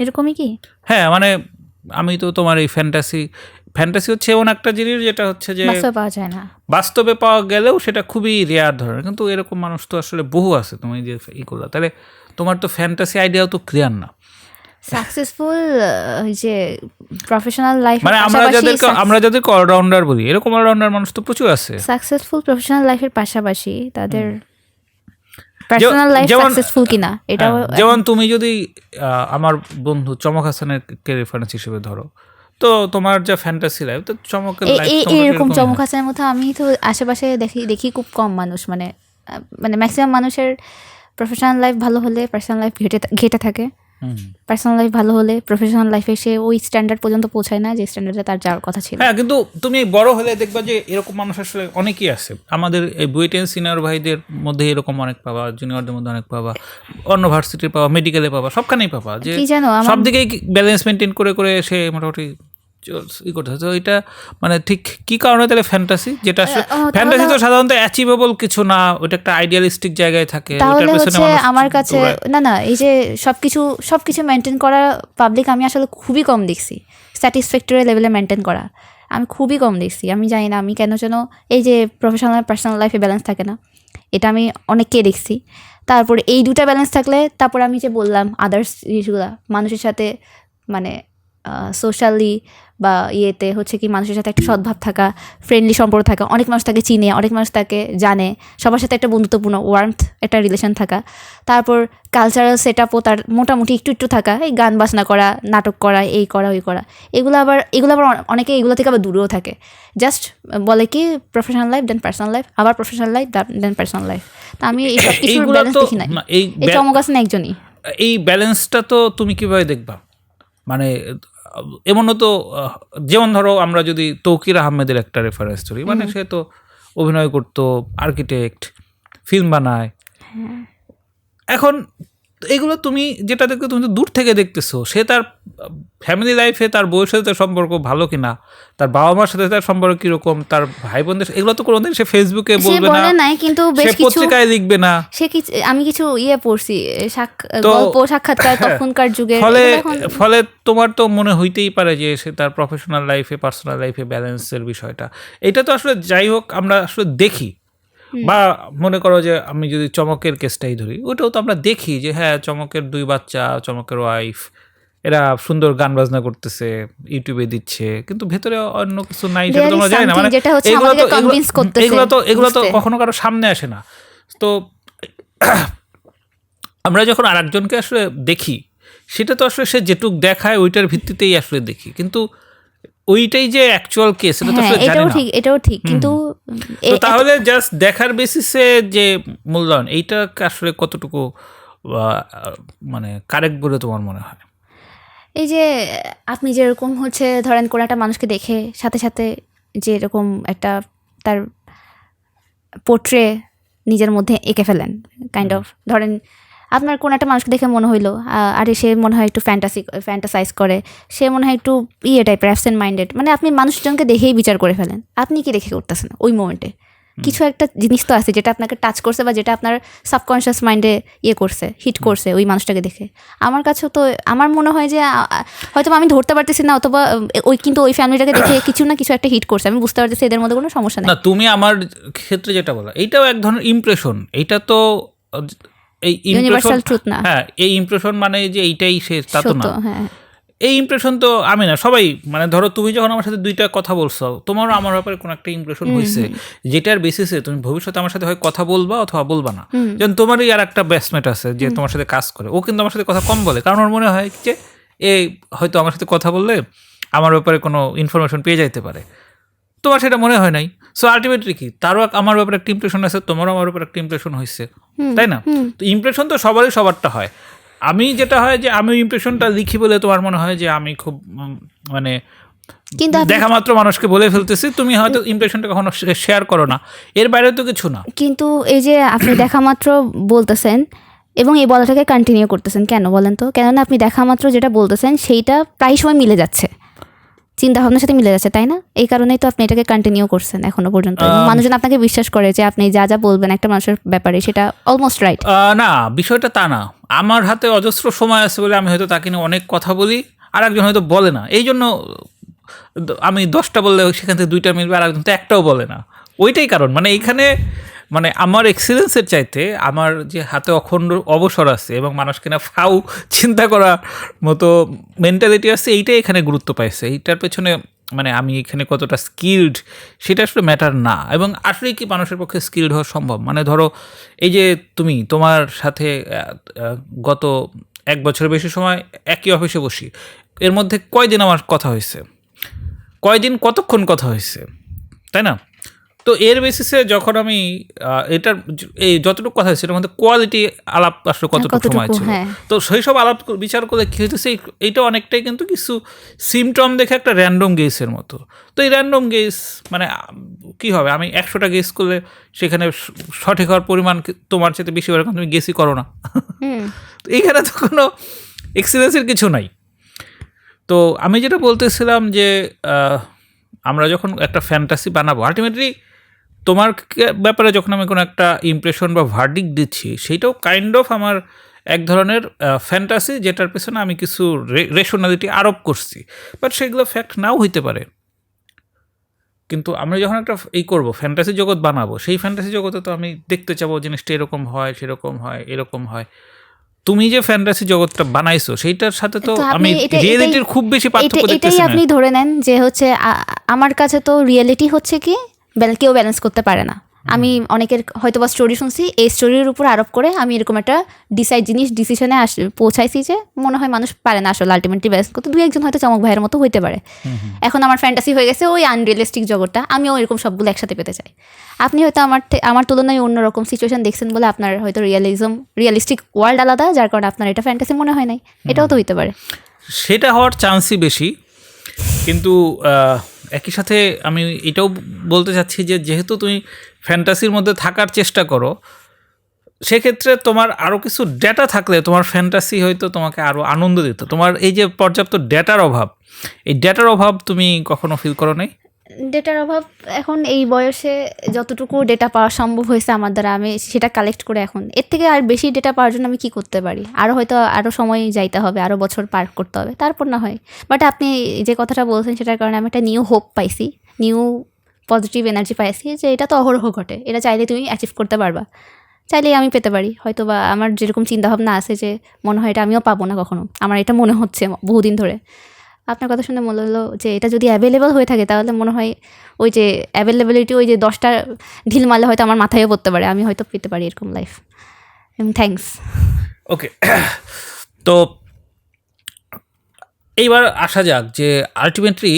এরকমই কি?
হ্যাঁ, মানে আমি তো তোমার এই ফ্যান্টাসি হচ্ছে এমন একটা জিনিস যেটা হচ্ছে যে
বাস্তবে পাওয়া যায় না,
বাস্তবে পাওয়া গেলেও সেটা খুবই রেয়ার ধরনের, কিন্তু এরকম মানুষ তো আসলে বহু আছে। তুমি যে করলা, তাহলে তোমার তো ফ্যান্টাসি আইডিয়াও তো ক্লিয়ার না।
সাকসেসফুল যে প্রফেশনাল লাইফ,
মানে আমরা যাদেরকে অলরাউন্ডার বলি, এরকম অলরাউন্ডার মানুষ তো প্রচুর আছে।
সাকসেসফুল প্রফেশনাল লাইফের পাশাপাশি তাদের পার্সোনাল লাইফ সাকসেসফুল কিনা এটা।
যেমন তুমি যদি আমার বন্ধু চমক হাসানের রেফারেন্স হিসেবে ধরো, তো তোমার যা ফ্যান্টাসি লাইফ, তো চমকের লাইফ
এরকম চমক হাসানের মতো আমি তো আশেপাশে দেখি খুব কম মানুষ, মানে ম্যাক্সিমাম মানুষের প্রফেশনাল লাইফ ভালো হলে পার্সোনাল লাইফ ঘেটে থাকে, পার্সোনাল লাইফ ভালো হলে প্রফেশনাল লাইফে সে ওই স্ট্যান্ডার্ড পর্যন্ত পৌঁছায় না যে স্ট্যান্ডার্ডে তার যাওয়ার কথা ছিল।
হ্যাঁ, কিন্তু তুমি বড় হলে দেখবা যে এরকম মানুষ আসলে অনেকেই আছে। আমাদের এই বুয়েটের সিনিয়র ভাইদের মধ্যে এরকম অনেক পাবা, জুনিয়রদের মধ্যে অনেক পাবা, অন্য ভার্সিটির পাবা, মেডিকেলে পাবা, সবখানেই পাবা, যে সব দিকেই ব্যালেন্স মেনটেন করে সে মোটামুটি করতে হয়। তো এটা মানে ঠিক কি কারণে তাহলে ফ্যান্টাসি, যেটা আসলে ফ্যান্টাসি তো সাধারণত অ্যাচিভেবল কিছু না, ওটা একটা আইডিয়ালিস্টিক জায়গায় থাকে।
তাহলে হচ্ছে আমার কাছে না এই যে সবকিছু মেনটেন করা পাবলিক আমি আসলে খুবই কম দেখছি, স্যাটিসফ্যাক্টরি লেভেলে মেনটেন করা আমি খুবই কম দেখছি। আমি জানি না আমি কেন যেন এই যে প্রফেশনাল পার্সোনাল লাইফে ব্যালেন্স থাকে না, এটা আমি অনেককে দেখছি। তারপরে এই দুটা ব্যালেন্স থাকলে তারপর আমি যে বললাম আদার্স জিনিসগুলো, মানুষের সাথে মানে সোশ্যালি বা ইয়েতে হচ্ছে কি মানুষের সাথে একটা সদ্ভাব থাকা, ফ্রেন্ডলি সম্পর্ক থাকা, অনেক মানুষ তাকে চিনে, অনেক মানুষ তাকে জানে, সবার সাথে একটা বন্ধুত্বপূর্ণ ওয়ার্মথ একটা রিলেশন থাকা, তারপর কালচারাল সেট আপও তার মোটামুটি একটু থাকা, এই গান বাজনা করা, নাটক করা, এই করা ওই করা, এগুলো আবার অনেকে এগুলো থেকে আবার দূরেও থাকে। জাস্ট বলে কি professional life then personal life, আবার professional life then personal life. তা আমি এই সব কিছুর ব্যালেন্স দেখি না। এই চমক হাসান একজনই।
এই ব্যালেন্সটা তো তুমি কিভাবে দেখবা? মানে এমনও তো, যেমন ধরো আমরা যদি তৌকির আহমেদের একটা রেফারেন্স করি, মানে সে তো অভিনয় করতো, আর্কিটেক্ট, ফিল্ম বানায়। এখন তো এগুলো তুমি যেটা দেখতে তুমি তো দূর থেকে দেখতেছো, সে তার ফ্যামিলি লাইফে তার বউয়ের সাথে তার সম্পর্ক ভালো কিনা, তার বাবা মার সাথে তার সম্পর্ক কিরকম, তার ভাই বোনদের, এগুলো তো কোনোদিন সে ফেসবুকে
সে
বলবে
বলে
না,
নাই, কিন্তু
সে
বেশ কিছু
পত্রিকায় লিখবে না।
সে কিছু আমি কিছু পড়ছি
তো
গল্প সাক্ষাৎকার তখনকার যুগের,
ফলে
এগুলো এখন
ফলে তোমার তো মনে হইতেই পারে যে সে তার প্রফেশনাল লাইফে পার্সোনাল লাইফে ব্যালেন্সের বিষয়টা, এটা তো আসলে যাই হোক আমরা আসলে দেখি। বা মনে করো যে আমি যদি চমকের কেসটাই ধরি, ওটাও তো আমরা দেখি যে হ্যাঁ চমকের 2 বাচ্চা, চমকের ওয়াইফ, এরা সুন্দর গান বাজনা করতেছে, ইউটিউবে দিচ্ছে, কিন্তু ভেতরে অন্য কিছু নাই, সেটা তোমরা জানি না। মানে
যেটা হচ্ছে
এগুলো
আমাদেরকে
তো
কনভিন্স করতেছে,
এগুলো তো কখনো কারো সামনে আসে না। তো আমরা যখন আরেকজনকে আসলে দেখি, সেটা তো আসলে সে যেটুক দেখায় ওইটার ভিত্তিতেই আসলে দেখি, কিন্তু ওইটাই যে অ্যাকচুয়াল কেস এটা তো
হ্যাঁ
আসলে জানি
এটাও
না।
ঠিক, এটাও ঠিক, কিন্তু
তো তাহলে জাস্ট দেখার বেসিসে যে মূল্যায়ন, এইটা আসলে কতটুকু মানে কারেক্ট বলে তোমার মনে হয়?
এই যে আপনি যেরকম হচ্ছে ধরেন কোনো একটা মানুষকে দেখে সাথে সাথে যে এরকম একটা তার পোর্ট্রে নিজের মধ্যে এঁকে ফেলেন, কাইন্ড অফ ধরেন আপনার কোনো একটা মানুষকে দেখে মনে হইলো আরে সে মনে হয় একটু ফ্যান্টাসাইজ করে, সে মনে হয় একটু টাইপের অ্যাবসেন্ট মাইন্ডেড, মানে আপনি মানুষজনকে দেখেই বিচার করে ফেলেন। আপনি কি দেখে করতেছেন ওই মোমেন্টে? কিছু একটা জিনিস তো আছে যেটা আপনাকে টাচ করছে বা যেটা আপনার সাবকনশিয়াস মাইন্ডে করছে, হিট করছে ওই মানুষটাকে দেখে। আমার কাছেও তো আমার মনে হয় যে হয়তো আমি ধরতে পারতেছি না, অথবা কিন্তু ওই ফ্যামিলিটাকে দেখে কিছু না কিছু একটা হিট করছে, আমি বুঝতে পারতেছি এদের মধ্যে কোনো সমস্যা নেই।
না, তুমি আমার ক্ষেত্রে যেটা বলো এইটাও এক ধরনের ইমপ্রেশন, এইটা তো এই
ইউনিভার্সাল ট্রুথ না।
হ্যাঁ, এই ইমপ্রেশন মানে যে এইটাই সে, তা তো না।
হ্যাঁ,
এই ইমপ্রেশন তো আমি না, সবাই, মানে ধরো তুমি যখন আমার সাথে 2টা কথা বলছো, তোমারও আমার ব্যাপারে কোনো একটা ইমপ্রেশন হয়েছে, যেটার বেসিসে তুমি ভবিষ্যতে আমার সাথে হয় কথা বলবা অথবা বলবা না। যেমন তোমারই আর একটা ব্যাচমেট আছে যে তোমার সাথে কাজ করে, ও কিন্তু আমার সাথে কথা কম বলে, কারণ ওর মনে হয় যে হয়তো আমার সাথে কথা বললে আমার ব্যাপারে কোনো ইনফরমেশন পেয়ে যাইতে পারে। তোমার সেটা মনে হয় নাই। সো আলটিমেটলি কি, তারও আমার ব্যাপারে একটা ইমপ্রেশন আছে, তোমারও আমার ব্যাপারে একটা ইমপ্রেশন হয়েছে, তাই না? তো ইমপ্রেশন তো সবারই সবারটা হয়। আমি যেটা হয় যে আমি ইমপ্রেশনটা লিখি বলে তোমার মনে হয় যে আমি খুব মানে
কিন্তু
দেখা মাত্র মানুষকে বলে ফেলতেছি, তুমি হয়তো ইমপ্রেশনটা কখনো শেয়ার করো না, এর বাইরে তো কিছু না।
কিন্তু এই যে আপনি দেখা মাত্র বলতেছেন এবং এই বলাটাকে কন্টিনিউ করতেছেন কেন বলেন তো? কেননা আপনি দেখা মাত্র যেটা বলতেছেন সেইটা প্রায় সময় মিলে যাচ্ছে, চিন্তা ভাবনার সাথে মিলে যাচ্ছে, তাই না? এই কারণেই তো আপনি এটাকে কন্টিনিউ করছেন এখনো পর্যন্ত, এবং মানুষজন আপনাকে বিশ্বাস করে যে আপনি যা যা বলবেন একটা মানুষের ব্যাপারে সেটা অলমোস্ট রাইট।
না, বিষয়টা তা না। আমার হাতে অজস্র সময় আছে বলে আমি হয়তো তাকে নিয়ে অনেক কথা বলি, আর একজন হয়তো বলে না, এই জন্য আমি 10টা বললে সেখান থেকে 2টা মিলবে, আর একজন তো একটাও বলে না। ওইটাই কারণ, মানে এইখানে মানে আমার এক্সিলেন্সের চাইতে আমার যে হাতে অখণ্ড অবসর আছে এবং মানুষকে না ফাউ চিন্তা করার মতো মেন্টালিটি আছে, এইটাই এখানে গুরুত্ব পাইছে। এইটার পেছনে মানে আমি এখানে কতটা স্কিলড সেটা আসলে ম্যাটার না। এবং আসলে কি মানুষের পক্ষে স্কিলড হওয়া সম্ভব? মানে ধরো এই যে তুমি তোমার সাথে গত 1 বছরের বেশি সময় একই অফিসে বসি, এর মধ্যে কয়দিন আমার কথা হয়েছে, কয়দিন কতক্ষণ কথা হয়েছে, তাই না? তো এর বেসিসে যখন আমি এটার এই যতটুকু কথা হয়েছে এটার মধ্যে কোয়ালিটি আলাপ আসলে কতটুকু সময় ছিল, তো সেই সব আলাপ বিচার করলে কী হইতেছে, এইটা অনেকটাই কিন্তু কিছু সিমটম দেখে একটা র্যান্ডম গেসের মতো। তো এই র্যান্ডম গেস মানে কী হবে, আমি 100টা গেস করলে সেখানে সঠিক হওয়ার পরিমাণ তোমার চাইতে বেশি হবে, কারণ তুমি গেসই করো না। তো এইখানে তো কোনো এক্সপিরিয়েন্সের কিছু নাই। তো আমি যেটা বলতেছিলাম যে আমরা যখন একটা ফ্যান্টাসি বানাবো, আলটিমেটলি তোমার ব্যাপারে যখন আমি কোনো একটা ইমপ্রেশন বা ভার্ডিক্ট দিচ্ছি, সেইটাও কাইন্ড অফ আমার এক ধরনের ফ্যান্টাসি, যেটার পেছনে আমি কিছু রেশনালিটি আরোপ করছি, বাট সেগুলো ফ্যাক্ট নাও হইতে পারে। কিন্তু আমরা যখন একটা করবো ফ্যান্টাসি জগৎ বানাবো, সেই ফ্যান্টাসি জগতে তো আমি দেখতে চাবো জিনিসটা এরকম হয়, সেরকম হয়, এরকম হয়। তুমি যে ফ্যান্টাসি জগৎটা বানাইছো সেইটার সাথে তো আমি রিয়েলিটির খুব বেশি পার্থক্য দেখতেছি না।
আপনি ধরে নেন যে হচ্ছে আমার কাছে তো রিয়েলিটি হচ্ছে কি কেউ ব্যালেন্স করতে পারে না। আমি অনেকের হয়তো বা স্টোরি শুনছি, এই স্টোরির উপর আরোপ করে আমি এরকম একটা ডিসিশনে পৌঁছাইছি যে মনে হয় মানুষ পারে না আসলে আলটিমেটলি ব্যালেন্স করতে। 2-1 জন হয়তো চমক ভাইয়ের মতো হইতে পারে। এখন আমার ফ্যান্টাসি হয়ে গেছে ওই আনরিয়েলিস্টিক জগৎটা, আমিও এরকম সবগুলো একসাথে পেতে চাই। আপনি হয়তো আমার তুলনায় অন্যরকম সিচুয়েশন দেখছেন বলে আপনার হয়তো রিয়েলিস্টিক ওয়ার্ল্ড আলাদা, যার কারণে আপনার এটা ফ্যান্টাসি মনে হয় নাই। এটাও তো হইতে পারে,
সেটা হওয়ার চান্সই বেশি। কিন্তু একই সাথে আমি এটাও বলতে চাচ্ছি যে যেহেতু তুমি ফ্যান্টাসির মধ্যে থাকার চেষ্টা করো, সেক্ষেত্রে তোমার আরও কিছু ডেটা থাকলে তোমার ফ্যান্টাসি হয়তো তোমাকে আরও আনন্দ দিত। তোমার এই যে পর্যাপ্ত ডেটার অভাব, এই ডেটার অভাব তুমি কখনো ফিল করো নাই?
ডেটার অভাব এখন এই বয়সে যতটুকু ডেটা পাওয়া সম্ভব হয়েছে আমার দ্বারা, আমি সেটা কালেক্ট করে এখন এর থেকে আর বেশি ডেটা পাওয়ার জন্য আমি কী করতে পারি? আরও হয়তো আরও সময় যাইতে হবে, আরও বছর পার করতে হবে, তারপর না হয়। বাট আপনি যে কথাটা বলছেন সেটার কারণে আমি একটা নিউ হোপ পাইছি, নিউ পজিটিভ এনার্জি পাইছি যে এটা তো অহরহ ঘটে, এটা চাইলে তুমি অ্যাচিভ করতে পারবা, চাইলেই আমি পেতে পারি। হয়তো বা আমার যেরকম চিন্তাভাবনা আছে যে মনে হয় এটা আমিও পাবো না কখনো, আমার এটা মনে হচ্ছে বহুদিন ধরে। আপনার কথা শুনে মনে হলো যে এটা যদি অ্যাভেলেবল হয়ে থাকে তাহলে মনে হয় ওই যে অ্যাভেলেবিলিটি, ওই যে 10টা ঢিল মারলে হয়তো আমার মাথায়ও পড়তে পারে, আমি হয়তো পেতে পারি এরকম লাইফ। থ্যাঙ্কস।
ওকে, তো এইবার আসা যাক যে আলটিমেটলি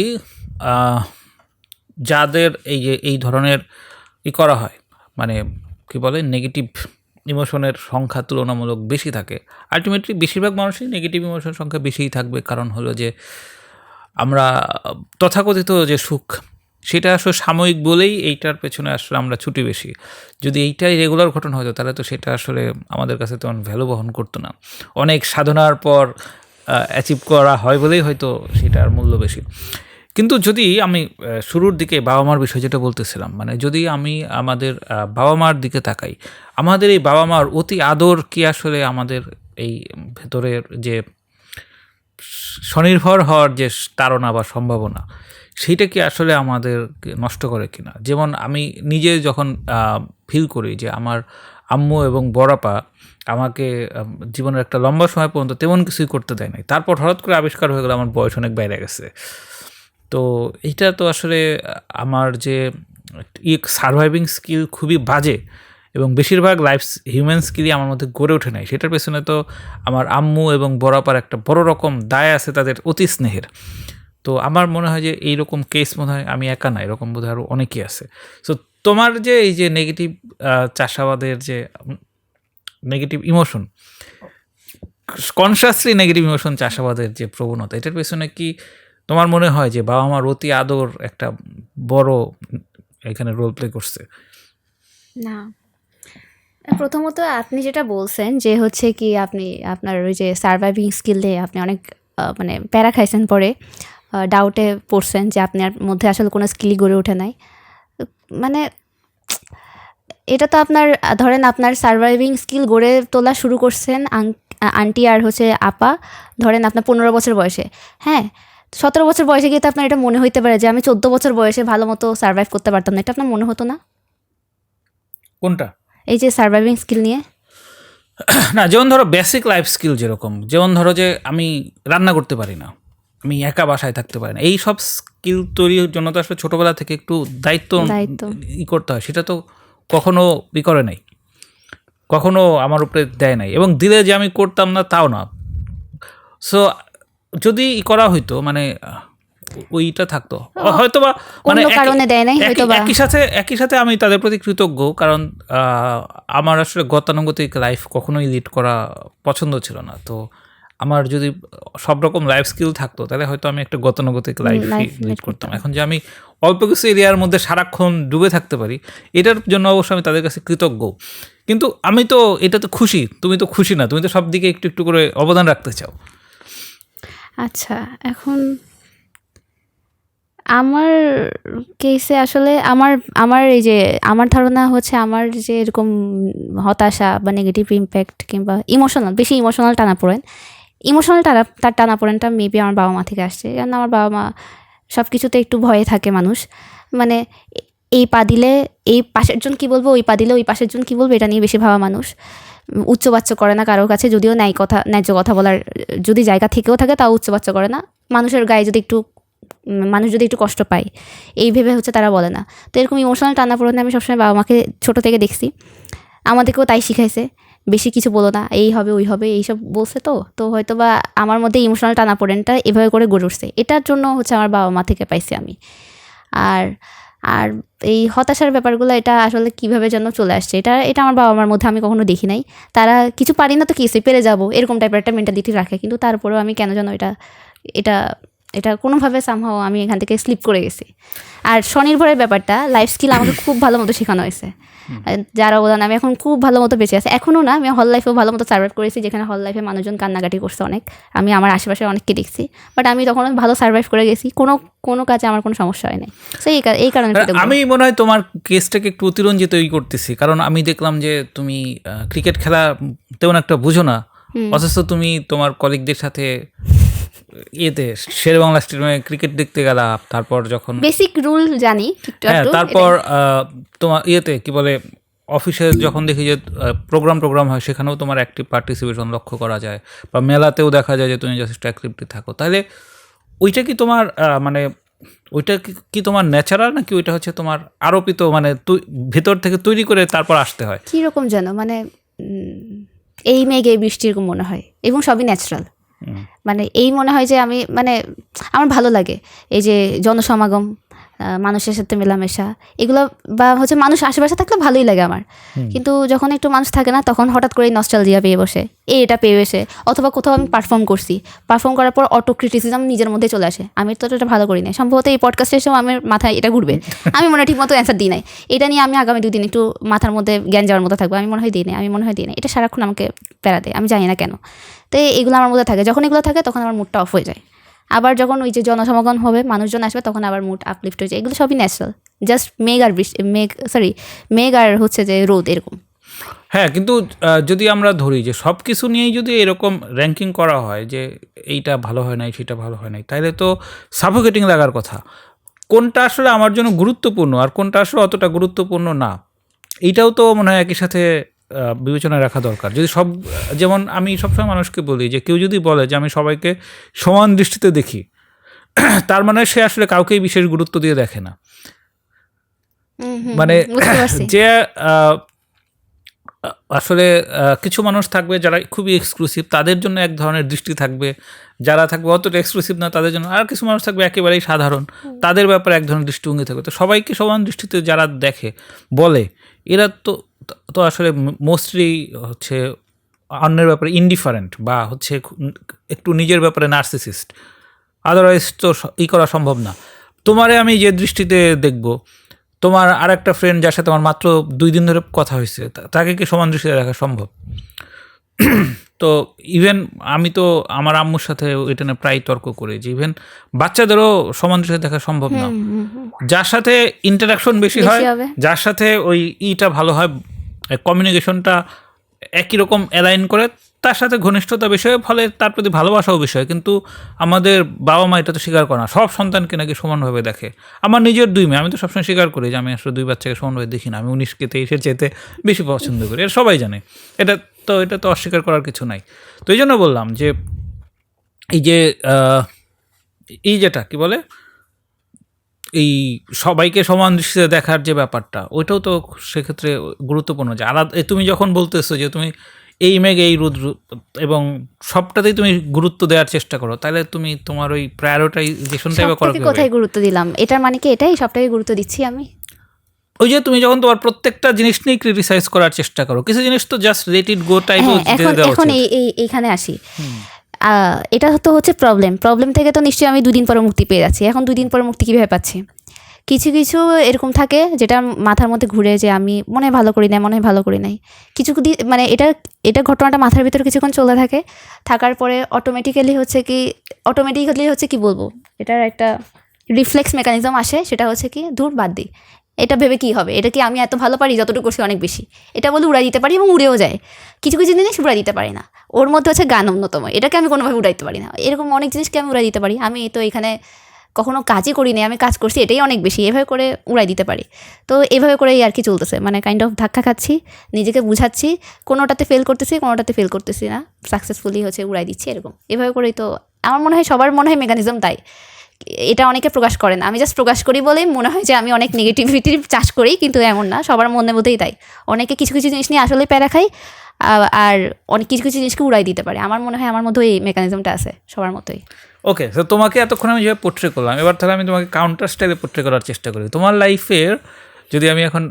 যাদের এই যে এই ধরনের করা হয়, মানে কি বলে, নেগেটিভ ইমোশনের সংখ্যা তুলনামূলক বেশি থাকে। আলটিমেটলি বেশিরভাগ মানুষই নেগেটিভ ইমোশনের সংখ্যা বেশিই থাকবে, কারণ হলো যে আমরা তথাকথিত যে সুখ সেটা আসলে সাময়িক বলেই এইটার পেছনে আসলে আমরা ছুটি বেশি। যদি এইটাই রেগুলার ঘটনা হতো তাহলে তো সেটা আসলে আমাদের কাছে তেমন ভ্যালু বহন করতো না। অনেক সাধনার পর অ্যাচিভ করা হয় বলেই হয়তো সেটার মূল্য বেশি। কিন্তু যদি আমি শুরুর দিকে বাবা মার বিষয় যেটা বলতেছিলাম, মানে যদি আমি আমাদের বাবা মার দিকে তাকাই, আমাদের এই বাবা মার অতি আদর কি আসলে আমাদের এই ভেতরের যে স্বনির্ভর হওয়ার যে তাড়না বা সম্ভাবনা, সেইটা কি আসলে আমাদের নষ্ট করে কিনা? যেমন আমি নিজে যখন ফিল করি যে আমার আম্মু এবং বড়াপা আমাকে জীবনের একটা লম্বা সময় পর্যন্ত তেমন কিছুই করতে দেয় নাই, তারপর হঠাৎ করে আবিষ্কার হয়ে গেল আমার বয়স অনেক বাইরে গেছে। তো এইটা তো আসলে আমার যে সারভাইভিং স্কিল খুবই বাজে, এবং বেশিরভাগ হিউম্যান স্কিলই আমার মধ্যে গড়ে ওঠে নাই। সেটার পেছনে তো আমার আম্মু এবং বড়াপার একটা বড় রকম দায় আছে, তাদের অতি স্নেহের। তো আমার মনে হয় যে এইরকম কেস মনে হয় আমি একা না, এরকম বোধহয় আরও অনেকেই আছে। সো তোমার যে এই যে নেগেটিভ চাষাবাদের যে negative emotion, consciously negative emotion চাষাবাদের যে প্রবণতা, এটার পেছনে কি তোমার মনে হয় যে বাবা মার অতি আদর একটা বড় এখানে রোল প্লে করছে?
না, প্রথমত আপনি যেটা বলছেন যে হচ্ছে কি আপনি আপনার ওই যে সার্ভাইভিং স্কিলে আপনি অনেক মানে প্যারা খাইছেন, পরে ডাউটে পড়ছেন যে আপনার মধ্যে আসলে কোনো স্কিলই গড়ে ওঠে নাই। মানে এটা তো আপনার ধরেন আপনার সার্ভাইভিং স্কিল গড়ে তোলা শুরু করছেন আন্টি আর হচ্ছে আপা, ধরেন আপনার 15 বছর বয়সে। হ্যাঁ, 17 বছর বয়সে গিয়ে তো আপনার এটা মনে হইতে পারে যে আমি 14 বছর বয়সে ভালো মতো সার্ভাইভ করতে পারতাম না, এটা আপনার মনে হতো না?
কোনটা?
এই যে সার্ভাইভিং স্কিল নিয়ে।
না, যেমন ধরো বেসিক লাইফ স্কিল, যেরকম যেমন ধরো যে আমি রান্না করতে পারি না, আমি একা বাসায় থাকতে পারি না, এই সব স্কিল তৈরির জন্য তো আসলে ছোটোবেলা থেকে একটু দায়িত্ব করতে হয়। সেটা তো কখনো করে নাই, কখনো আমার উপরে দেয় নাই, এবং দিলে যে আমি করতাম না তাও না। সো যদি করা হইতো, মানে ওইটা থাকতো হয়তো বা, মানে একই সাথে আমি তাদের প্রতি কৃতজ্ঞ, কারণ আমার আসলে গতানুগতিক লাইফ কখনোই লিড করা পছন্দ ছিল না। তো আমার যদি সব রকম লাইফ স্কিল থাকতো তাহলে হয়তো আমি একটা গতানুগতিক লাইফ লিড করতাম। এখন যে আমি অল্প কিছু এরিয়ার মধ্যে সারাক্ষণ ডুবে থাকতে পারি, এটার জন্য অবশ্য আমি তাদের কাছে কৃতজ্ঞ। কিন্তু আমি তো এটাতে খুশি, তুমি তো খুশি না, তুমি তো সব দিকে একটু একটু করে অবদান রাখতে চাও।
আচ্ছা, এখন আমার কেসে আসলে আমার এই যে আমার ধারণা হচ্ছে, আমার যে এরকম হতাশা বা নেগেটিভ ইম্প্যাক্ট কিংবা বেশি ইমোশনাল তার টানাপোড়েনটা মেবি আমার বাবা মা থেকে আসছে। কারণ আমার বাবা মা সব কিছুতে একটু ভয়ে থাকে মানুষ, মানে এই পা দিলে এই পাশের জন কী বলবো, ওই পা দিলে ওই পাশের জন কী বলবো, এটা নিয়ে বেশি ভাবা মানুষ। উচ্চবাচ্য করে না কারোর কাছে, যদিও ন্যায্য কথা বলার যদি জায়গা থেকেও থাকে তাও উচ্চবাচ্য করে না। মানুষের গায়ে মানুষ যদি একটু কষ্ট পায় এই ভেবে হচ্ছে তারা বলে না। তো এরকম ইমোশনাল টানাপোড়েনে আমি সবসময় বাবা মাকে ছোটো থেকে দেখছি, আমাদেরকেও তাই শিখাইছে, বেশি কিছু বলো না, এই হবে ওই হবে এইসব বলছে। তো হয়তো বা আমার মধ্যে ইমোশনাল টানাপোড়েনটা এভাবে করে গড়ে উঠছে, এটার জন্য হচ্ছে আমার বাবা মা থেকে পাইছি আমি। আর এই হতাশার ব্যাপারগুলো এটা আসলে কীভাবে যেন চলে আসছে, এটা আমার বাবা মার মধ্যে আমি কখনো দেখি নাই। তারা কিছু পারি না তো কিছু পেরে যাবো এরকম টাইপের একটা মেন্টালিটি রাখে, কিন্তু তারপরেও আমি কেন যেন এটা এটা কোনোভাবে সামহাও আমি এখান থেকে স্লিপ করে গেছি। আর স্বনির্ভরের ব্যাপারটা লাইফ স্কিল আমাকে খুব ভালো মতো শেখানো হয়েছে, যার অবদান আমি এখন খুব ভালো মতো বেঁচে আছি। এখনও না, আমি হল লাইফেও ভালো মতো সার্ভাইভ করেছি, যেখানে হল লাইফে মানুষজন কান্নাকাটি করছে অনেক, আমি আমার আশেপাশে অনেককে দেখছি, বাট আমি তখন ভালো সার্ভাইভ করে গেছি, কোনো কাজে আমার কোনো সমস্যা হয় নাই। সো এই কারণে
আমি মনে হয় তোমার কেসটাকে একটু অতিরঞ্জিত করতেছি, কারণ আমি দেখলাম যে তুমি ক্রিকেট খেলা তেমন একটা বুঝো না, অথচ তুমি তোমার কলিগদের সাথে শের বাংলা স্টেডিয়ামে ক্রিকেট দেখতে গেলা, তারপর যখন
বেসিক রুল জানি,
হ্যাঁ, তারপর তোমার কি বলে অফিসে যখন দেখি যে প্রোগ্রাম হয়, সেখানেও তোমার অ্যাক্টিভ পার্টিসিপেশন লক্ষ্য করা যায়, বা মেলাতেও দেখা যায় যে তুমি যথেষ্ট অ্যাক্টিভলি থাকো। তাহলে ওইটা কি তোমার মানে ওইটা কি তোমার ন্যাচারাল, নাকি ওইটা হচ্ছে তোমার আরোপিত, মানে ভেতর থেকে তৈরি করে তারপর আসতে হয়?
কীরকম যেন মানে এই মেঘ এই বৃষ্টি এরকম মনে হয়, এবং সবই ন্যাচারাল। মানে এই মনে হয় যে আমি মানে আমার ভালো লাগে এই যে জনসমাগম, মানুষের সাথে মেলামেশা, এগুলো, বা হচ্ছে মানুষ আশেপাশে থাকলে ভালোই লাগে আমার। কিন্তু যখন একটু মানুষ থাকে না, তখন হঠাৎ করে নস্টালজিয়া পেয়ে বসে, এটা পেয়ে বসে, অথবা কোথাও আমি পারফর্ম করার পর অটো ক্রিটিসিজম নিজের মধ্যে চলে আসে, আমি তো এটা ভালো করি না, সম্ভবত এই পডকাস্টের সময় আমার মাথায় এটা ঘুরবে, আমি মনে হয় ঠিক মতো অ্যান্সার দিই নাই, এটা নিয়ে আমি আগামী 2 দিন একটু মাথার মধ্যে জ্ঞান যাওয়ার মতো থাকবো, আমি মনে হয় দিই না, এটা সারাক্ষণ আমাকে প্যারা দেয়, আমি জানি না কেন। তো এগুলো আমার মধ্যে থাকে, যখন এগুলো থাকে তখন আমার মুডটা অফ হয়ে যায়। আবার যখন ওই যে জনসমাগম হবে, মানুষজন আসবে, তখন আবার মুড আপলিফ্ট হয়ে যায়। এগুলো সবই ন্যাচারাল, জাস্ট মেঘ আর হচ্ছে যে রোদ এরকম।
হ্যাঁ, কিন্তু যদি আমরা ধরি যে সব কিছু নিয়েই যদি এরকম র্যাঙ্কিং করা হয় যে এইটা ভালো হয় নাই, সেটা ভালো হয় নাই, তাহলে তো সাফোকেটিং লাগার কথা। কোনটা আসলে আমার জন্য গুরুত্বপূর্ণ আর কোনটা আসলে অতটা গুরুত্বপূর্ণ না, এইটাও তো মনে হয় একই সাথে বিবেচনায় রাখা দরকার। যদি যেমন আমি সবসময় মানুষকে বলি যে কেউ যদি বলে যে আমি সবাইকে সমান দৃষ্টিতে দেখি, তার মানে সে আসলে কাউকেই বিশেষ গুরুত্ব দিয়ে দেখে না। মানে যে আসলে কিছু মানুষ থাকবে যারা খুবই এক্সক্লুসিভ, তাদের জন্য এক ধরনের দৃষ্টি থাকবে, যারা থাকবে অতটা এক্সক্লুসিভ না তাদের জন্য, আর কিছু মানুষ থাকবে একেবারেই সাধারণ, তাদের ব্যাপারে এক ধরনের দৃষ্টিভঙ্গি থাকবে। তো সবাইকে সমান দৃষ্টিতে যারা দেখে বলে, এরা তো আসলে মোস্টলি হচ্ছে অন্যের ব্যাপারে ইনডিফারেন্ট, বা হচ্ছে একটু নিজের ব্যাপারে নার্সিসিস্ট, আদারওয়াইজ তো করা সম্ভব না। তোমারে আমি যে দৃষ্টিতে দেখব, তোমার আর একটা ফ্রেন্ড যার সাথে আমার মাত্র 2 দিন ধরে কথা হয়েছে, তাকে কি সমান দৃষ্টিতে রাখা সম্ভব? তো ইভেন আমি তো আমার আম্মুর সাথে এটা নিয়ে প্রায় তর্ক করি যে ইভেন বাচ্চাদেরও সমান দৃষ্টিতে দেখা সম্ভব না। যার সাথে ইন্টারাকশন বেশি হয়, যার সাথে ওই ভালো হয়, কমিউনিকেশনটা একই রকম অ্যালাইন করে, তার সাথে ঘনিষ্ঠতা বিষয়ে, ফলে তার প্রতি ভালোবাসাও বিষয়। কিন্তু আমাদের বাবা মা এটা তো স্বীকার করে না, সব সন্তানকে নাকি সমানভাবে দেখে। আমার নিজের 2 মেয়ে, আমি তো সবসময় স্বীকার করি যে আমি আসলে 2 বাচ্চাকে সমানভাবে দেখি না, আমি 19কে 23-এর চেয়ে বেশি পছন্দ করি, এটা সবাই জানে, এটা তো অস্বীকার করার কিছু নাই। তো এই জন্য বললাম যে যেটা কি বলে এই সবাইকে সমান দৃষ্টিতে দেখার যে ব্যাপারটা, ওইটাও তো সেক্ষেত্রে গুরুত্বপূর্ণ। যে আলাদা তুমি যখন বলতেছো যে তুমি এই মেঘ এই রোদ এবং সবটাতেই তুমি গুরুত্ব দেওয়ার চেষ্টা করো, তাহলে তুমি তোমার ওই প্রায়োরিটাইজেশনটাই বা করো কিভাবে?
কোথায় গুরুত্ব দিলাম? এটার মানে কি এটাই সবটাকে গুরুত্ব দিচ্ছি আমি?
ওই যে তুমি যখন তোমার প্রত্যেকটা জিনিস নিয়ে ক্রিটিসাইজ করার চেষ্টা করো, কিছু জিনিস তো just let it go type.
এখন এইখানে আসি, এটা তো হচ্ছে প্রবলেম থেকে তো নিশ্চয়ই আমি 2 দিন পরে মুক্তি পেয়ে যাচ্ছি। এখন 2 দিন পরে মুক্তি কীভাবে পাচ্ছি? কিছু এরকম থাকে যেটা মাথার মধ্যে ঘুরে, যে আমি মনে হয় ভালো করি নাই, কিছু মানে এটা ঘটনাটা মাথার ভিতরে কিছুক্ষণ চলে থাকার পরে অটোমেটিক্যালি হচ্ছে কি বলবো, এটার একটা রিফ্লেক্স মেকানিজম আসে, সেটা হচ্ছে কি দূর বাদ দিই, এটা ভেবে কি হবে, এটা কি আমি এত ভালো পারি, যতটুকু করছি অনেক বেশি, এটা বলে উড়াই দিতে পারি, এবং উড়েও যায়। কিছু জিনিস উড়াই দিতে পারি না, ওর মধ্যে হচ্ছে গান অন্যতম, এটাকে আমি কোনোভাবে উড়াইতে পারি না। এরকম অনেক জিনিসকে আমি উড়াই দিতে পারি, আমি তো এখানে কখনো কাজই করিনি, আমি কাজ করছি, এটাই অনেক বেশি, এভাবে করে উড়াই দিতে পারি। তো এভাবে করেই আর কি চলতেছে, মানে কাইন্ড অফ ধাক্কা খাচ্ছি, নিজেকে বুঝাচ্ছি, কোনোটাতে ফেল করতেছি না, সাকসেসফুলি হচ্ছে উড়াই দিচ্ছি, এভাবে করেই তো আমার মনে হয় সবার মনে হয় মেকানিজম তাই। এটা অনেকে প্রকাশ করে না, আমি জাস্ট প্রকাশ করি বলেই মনে হয় যে আমি অনেক নেগেটিভিটির চাষ করি, কিন্তু এমন না, সবার মনের মধ্যেই তাই। অনেকে কিছু জিনিস নিয়ে আসলে প্যারা খাই, আর অনেক কিছু জিনিসকে উড়াই দিতে পারে। আমার মনে হয় আমার মধ্যে এই মেকানিজমটা আছে সবার মতোই।
ওকে, তো তোমাকে এতক্ষণ আমি যেভাবে পোট্রে করলাম, এবার তাহলে আমি তোমাকে কাউন্টার স্টাইলে পোট্রে করার চেষ্টা করি। তোমার লাইফের যদি আমি এখন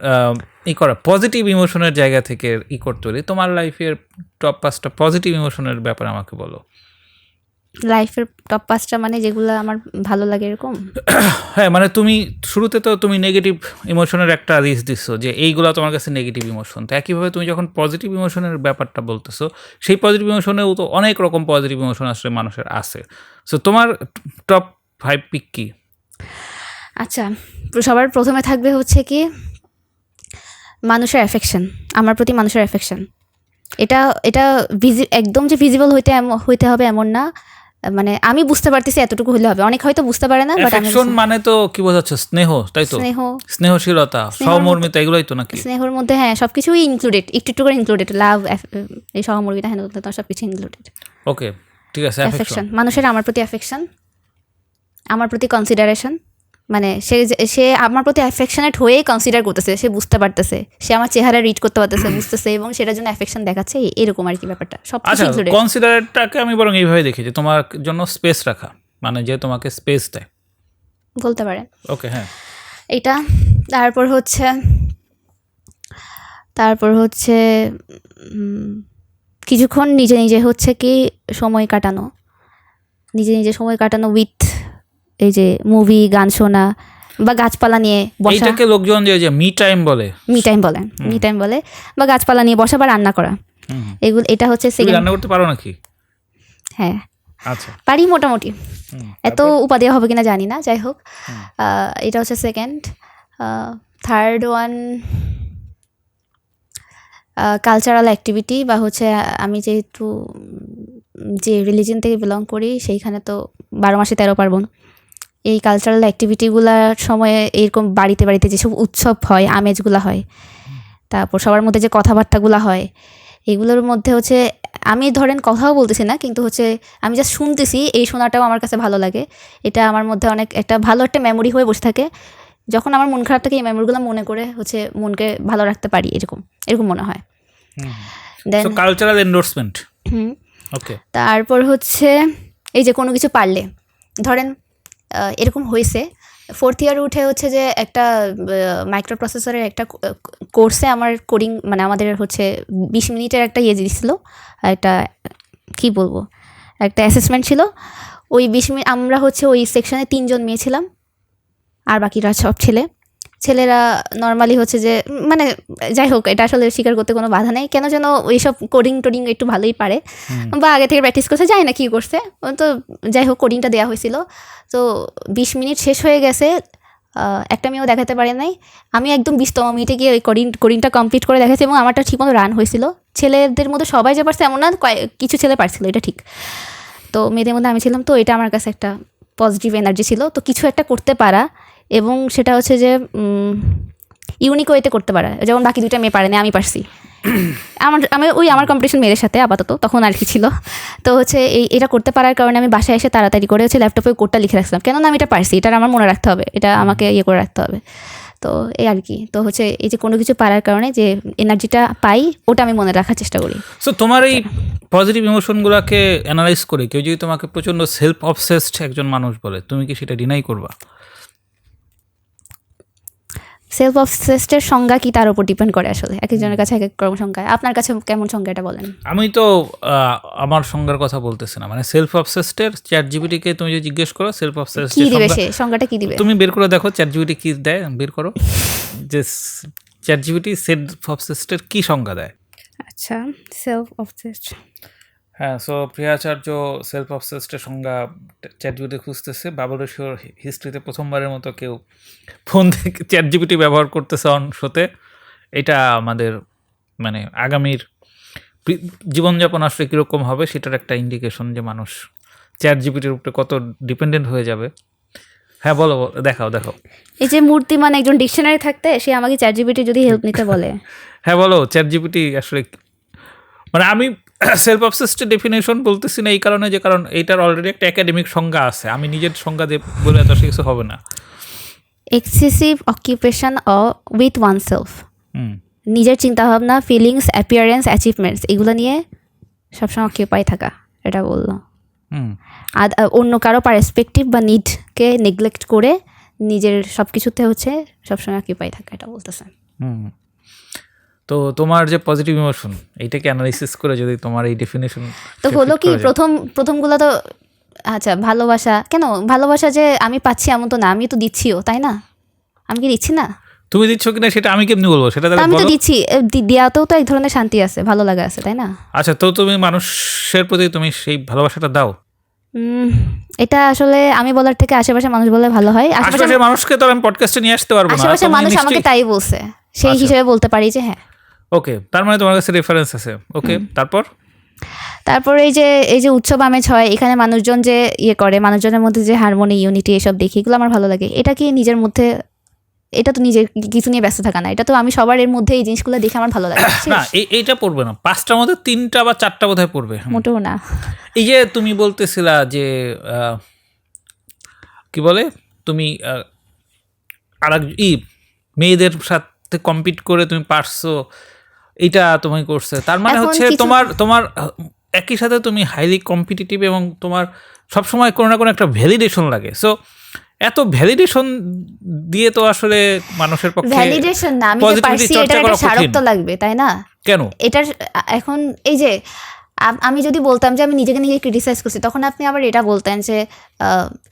পজিটিভ ইমোশনের জায়গা থেকে করতে বলি, তোমার লাইফের টপ 5টা পজিটিভ ইমোশনের ব্যাপারে আমাকে বলো।
লাইফের টপ 5টা মানে যেগুলো আমার ভালো লাগে এরকম।
হ্যাঁ, মানে তুমি শুরুতে তো তুমি নেগেটিভ ইমোশনের একটা লিস্ট দিচ্ছ যে এইগুলো তোমার কাছে নেগেটিভ ইমোশন। তো একইভাবে তুমি যখন পজিটিভ ইমোশনের ব্যাপারটা বলতেছো, সেই পজিটিভ ইমোশনেও তো অনেক রকম পজিটিভ ইমোশন আসলে মানুষের আছে। সো তোমার টপ 5 পিক কি?
আচ্ছা, সবার প্রথমে থাকবে হচ্ছে কি মানুষের অ্যাফেকশন, আমার প্রতি মানুষের অ্যাফেকশন। এটা এটা একদম যে ভিজিবল হইতে হবে এমন না, মানে আমি বুঝতে পারতেছি এতটুকু হলে হবে, অনেক হয়তো বুঝতে পারে না, বাট আমি
অ্যাফেকশন মানে তো কি বোঝাচ্ছে? স্নেহ, তাই তো?
স্নেহ,
স্নেহশীলতা, সহমর্মিতা, এগুলোই তো নাকি?
স্নেহর মধ্যে হ্যাঁ সব কিছুই ইনক্লুডেড, একটু একটু করে ইনক্লুডেড, লাভ, এই সহমর্মিতা, হ্যাঁ সব কিছু ইনক্লুডেড।
ওকে, ঠিক আছে।
অ্যাফেকশন, মানুষের আমার প্রতি অ্যাফেকশন, আমার প্রতি কনসিডারেশন, মানে সে আমার প্রতি অ্যাফেকশনেট হয়ে কনসিডার করতেছে, সে বুঝতে পারতেছে, সে আমার চেহারা রিড করতে পারতেছে, বুঝতেছে, এবং সেটার জন্য অ্যাফেকশন দেখাচ্ছে, এরকম আর কি ব্যাপারটা সব কিছু
আচ্ছা,
ইনক্লুডেড।
কনসিডারেটটাকে আমি বরং এইভাবে দেখি যে তোমার জন্য স্পেস রাখা, মানে যে তোমাকে স্পেস দেয়,
বলতে পারেন।
ওকে, হ্যাঁ।
এটা তারপর হচ্ছে কিছুক্ষণ নিজে নিজে হচ্ছে কি সময় কাটানো, নিজে সময় কাটানো উইথ এই যে মুভি, গান শোনা বা গাছপালা নিয়ে বসা।
এইটাকে লোকজন যে মি টাইম বলে,
মি টাইম বলে, বা গাছপালা নিয়ে বসা বা রান্না করা, এগুলো, এটা হচ্ছে
তুমি রান্না করতে পারো নাকি?
হ্যাঁ,
আচ্ছা,
পারি মোটামুটি, এত উপাদেয় হবে কিনা জানি না, যাই হোক। এটা হচ্ছে second. Third one cultural activity, বা হচ্ছে আমি যেহেতু যে রিলিজন থেকে বিলং করি সেইখানে তো 12 মাসে 13 পার্বণ। এই কালচারাল অ্যাক্টিভিটিগুলার সময়ে এরকম বাড়িতে বাড়িতে যেসব উৎসব হয়, আমেজগুলো হয়, তারপর সবার মধ্যে যে কথাবার্তাগুলো হয়, এগুলোর মধ্যে হচ্ছে আমি ধরেন কথাও বলতেছি না, কিন্তু হচ্ছে আমি জাস্ট শুনতেছি, এই শোনাটাও আমার কাছে ভালো লাগে। এটা আমার মধ্যে অনেক একটা ভালো একটা মেমোরি হয়ে বসে থাকে। যখন আমার মন খারাপ থাকে এই মেমোরিগুলো মনে করে হচ্ছে মনকে ভালো রাখতে পারি, এরকম মনে হয়। দেন
কালচারাল এন্ডোর্সমেন্ট। ওকে,
তারপর হচ্ছে এই যে কোনো কিছু পারলে, ধরেন এরকম হয়েছে 4th ইয়ারে উঠে হচ্ছে যে একটা মাইক্রো প্রসেসরের একটা কোর্সে আমার কোডিং, মানে আমাদের হচ্ছে 20 মিনিটের একটা ইয়ে দিয়েছিল, একটা কী বলবো, একটা অ্যাসেসমেন্ট ছিল। ওই 20 মিনিট আমরা হচ্ছে ওই সেকশনে 3 জন মেয়ে ছিলাম, আর বাকিরা সব ছেলেরা নর্মালি হচ্ছে যে, মানে যাই হোক, এটা আসলে স্বীকার করতে কোনো বাধা নেই, কেন যেন ওইসব কোডিং একটু ভালোই পারে, বা আগে থেকে প্র্যাকটিস করছে, যায় না কী করছে, তো যাই হোক কোডিংটা দেওয়া হয়েছিল। তো 20 মিনিট শেষ হয়ে গেছে, একটা মেয়েও দেখাতে পারে নাই, আমি একদম 20তম মিনিটে গিয়ে ওই কোডিংটা কমপ্লিট করে দেখাচ্ছি, এবং আমারটা ঠিকমতো রান হয়েছিল। ছেলেদের মধ্যে সবাই যে পারছে এমন না, কিছু ছেলে পারছিল, এটা ঠিক। তো মেয়েদের মধ্যে আমি ছিলাম, তো এটা আমার কাছে একটা পজিটিভ এনার্জি ছিল। তো কিছু একটা করতে পারা, এবং সেটা হচ্ছে যে ইউনিক ওয়েতে করতে পারা, যেমন বাকি 2টা মেয়ে পারেনি, আমি পারছি। আমার কম্পিটিশন মেয়েদের সাথে আপাতত তখন আর কি ছিল। তো হচ্ছে এটা করতে পারার কারণে আমি বাসায় এসে তাড়াতাড়ি করে হচ্ছে ল্যাপটপে কোডটা লিখে রাখছিলাম, কেননা আমি এটা পারছি, এটা আমার মনে রাখতে হবে, এটা আমাকে ইয়ে করে রাখতে হবে। তো এই আর কি। তো হচ্ছে এই যে কোনো কিছু পারার কারণে যে এনার্জিটা পাই, ওটা আমি মনে রাখার চেষ্টা করি।
সো তোমার এই পজিটিভ ইমোশনগুলোকে অ্যানালাইজ করে কেউ যদি তোমাকে প্রচণ্ড সেলফ অবসেসড একজন মানুষ বলে, তুমি কি সেটা ডিনাই করবা?
সেলফ অবসেসডের সংজ্ঞা কি তার উপর ডিপেন্ড করে, আসলে এক একজনের কাছে এক এক রকম সংজ্ঞা। আপনার কাছে কেমন সংজ্ঞা, এটা বলেন।
আমি তো আমার সংজ্ঞার কথা বলতেছি না, মানে সেলফ অবসেসডের চ্যাটজিপিটিকে তুমি যদি জিজ্ঞেস করো সেলফ অবসেসড
কি দিবে, সে সংজ্ঞাটা কি দিবে?
তুমি বের করে দেখো চ্যাটজিপিটি কি দেয়, বের করো যে চ্যাটজিপিটি সেলফ অবসেসডের কি সংজ্ঞা দেয়।
আচ্ছা, সেলফ অবসেসড,
হ্যাঁ। সো প্রিয়াচার্য সেলফ অবসেসডের সংজ্ঞা চ্যাটজিপিটি খুঁজতেছে। বাবুল রশিওর হিস্ট্রিতে প্রথমবারের মতো কেউ ফোন থেকে চ্যাটজিপিটি ব্যবহার করতেছে অন শোতে। এটা আমাদের মানে আগামীর জীবনযাপন আসলে কীরকম হবে সেটার একটা ইন্ডিকেশন, যে মানুষ চ্যাটজিপিটির উপরে কত ডিপেন্ডেন্ট হয়ে যাবে। হ্যাঁ, বলো, দেখাও।
এই যে মূর্তিমান একজন ডিকশনারি থাকতে, সে আমাকে চ্যাটজিপিটি যদি হেল্প নিতে বলে।
হ্যাঁ, বলো চ্যাটজিপিটি আসলে, মানে আমি সেলফ অবসেসডের ডেফিনেশন বলতেছি না এই কারণে, যে কারণ এইটার অলরেডি একটা একাডেমিক সংজ্ঞা আছে, আমি নিজের সংজ্ঞা দিয়ে বলে এত কিছু হবে না।
Excessive occupation with one self, নিজের চিন্তাভাবনা, ফিলিংস, অ্যাপিয়ারেন্স, অ্যাচিভমেন্টস, এগুলো নিয়ে সবসময় অকিউপাই থাকা, এটা বললো। আর অন্য কারো পারস্পেক্টিভ বা নিডকে নেগলেক্ট করে নিজের সব কিছুতে হচ্ছে সবসময় অকিউপাই থাকা, এটা বলতেছে।
তো তোমার যে পজিটিভ ইমোশন, এইটাকে অ্যানালাইসিস করে যদি তোমার এই ডেফিনেশন,
তো হলো কি, প্রথমগুলো তো আচ্ছা ভালোবাসা কেন, ভালোবাসা যে আমি পাচ্ছি এমন তো না, আমি তো দিচ্ছিও, তাই না? আমি কি দিচ্ছি না?
তুমি দিচ্ছ কিনা সেটা আমি কেমনি বলবো, সেটা
তা
তাহলে
আমি তো
বলো।
দিচ্ছি, দেওয়াতেও তো এক ধরনের শান্তি আছে, ভালো লাগা আছে, তাই না?
আচ্ছা, তো তুমি মানুষের প্রতি তুমি সেই ভালোবাসাটা দাও?
উম, এটা আসলে আমি বলার থেকে আশেপাশে মানুষ বলে ভালো হয়।
আশেপাশের মানুষকে তো আমি পডকাস্টে নিয়ে আসতে পারবো না,
আশেপাশের মানুষ আমাকে তাই বলছে, সেই
আচ্ছা।
হিসেবে বলতে পারি যে হ্যাঁ।
ওকে, তার মানে তোমার কাছে রেফারেন্স আছে। ওকে,
তারপর এই যে উৎসব আমেজ হয় এখানে, মানুষজন যে ইয়ে করে, মানুষজনের মধ্যে যে হারমোনি, ইউনিটি, এসব দেখি, এগুলো আমার ভালো লাগে। এটা কি নিজের মধ্যে, এটা তো নিজের কিছু নিয়ে ব্যস্ত থাকা না, এটা তো আমি সবার এর মধ্যে এই জিনিসগুলো দেখে আমার ভালো লাগে।
না এইটা পড়বে না, 5টার মধ্যে 3টা বা 4টা বোধহয় পড়বে।
মোটেও না।
এই যে তুমি বলতেছিলা যে কি বলে, তুমি আর মেয়েদের সাথে কম্পিট করে তুমি পারছো, এটা তুমি করছে, তার মানে
এখন
হচ্ছে
কিছু-
তোমার একই সাথে তুমি হাইলি কম্পিটিটিভ এবং তোমার সবসময় কোনো না কোনো একটা ভ্যালিডেশন লাগে। সো এত ভ্যালিডেশন দিয়ে তো আসলে মানুষের পক্ষে
ভ্যালিডেশন না, আমি যে
positivity
পারছি
চর্চা
এটার
করা
একটা স্মারক
কঠিন।
তো লাগবে, তাই না?
কেন?
এটার এখন এই যে আমি যদি বলতাম যে আমি নিজেকে নিজে ক্রিটিসাইজ করছি, তখন আপনি আবার এটা বলতেন যে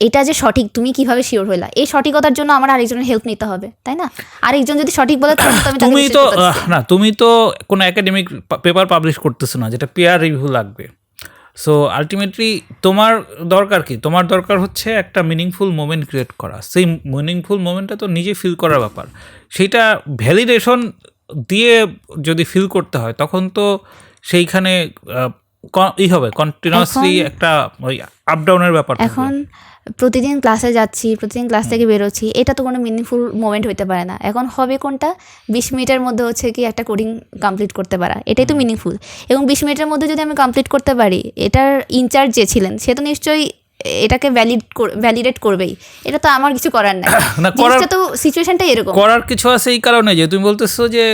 এটা যে সঠিক, তুমি কিভাবে শিওর হইলা? এই সঠিকতার জন্য আমার আরেকজনের হেল্প নিতে হবে, তাই না? আরেকজন যদি সঠিক বলে তখন তো আমি তাকে
তুমি
বিশ্বাস
তো
করতে পারছি।
না, তুমি তো কোনো একাডেমিক পেপার পাবলিশ করতেছো না যেটা পিয়ার রিভিউ লাগবে। সো আলটিমেটলি তোমার দরকার কি? তোমার দরকার হচ্ছে একটা মিনিংফুল মোমেন্ট ক্রিয়েট করা। সেই মিনিংফুল মোমেন্টটা তো নিজে ফিল করার ব্যাপার। সেইটা ভ্যালিডেশন দিয়ে যদি ফিল করতে হয় তখন তো সেইখানে হবে কন্টিনিউয়াসলি একটা ওই আপ ডাউনের ব্যাপার থাকবে।
এখন প্রতিদিন ক্লাসে যাচ্ছি, প্রতিদিন ক্লাস থেকে বেরোচ্ছি, এটা তো কোনো মিনিংফুল মোমেন্ট হইতে পারে না। এখন হবে কোনটা? 20 মিনিটের মধ্যে হচ্ছে কি একটা কোডিং কমপ্লিট করতে পারা, এটাই তো মিনিংফুল। এবং 20 মিনিটের মধ্যে যদি আমি কমপ্লিট করতে পারি, এটার ইনচার্জ যে ছিলেন সে তো নিশ্চয়ই এটাকে ভ্যালিডেট করবেই। এটা তো আমার কিছু করার নাই।
না,
জিনিসটা তো সিচুয়েশনটা এরকম।
করার কিছু আছে এই কারণে যে তুমি বলতেছো যে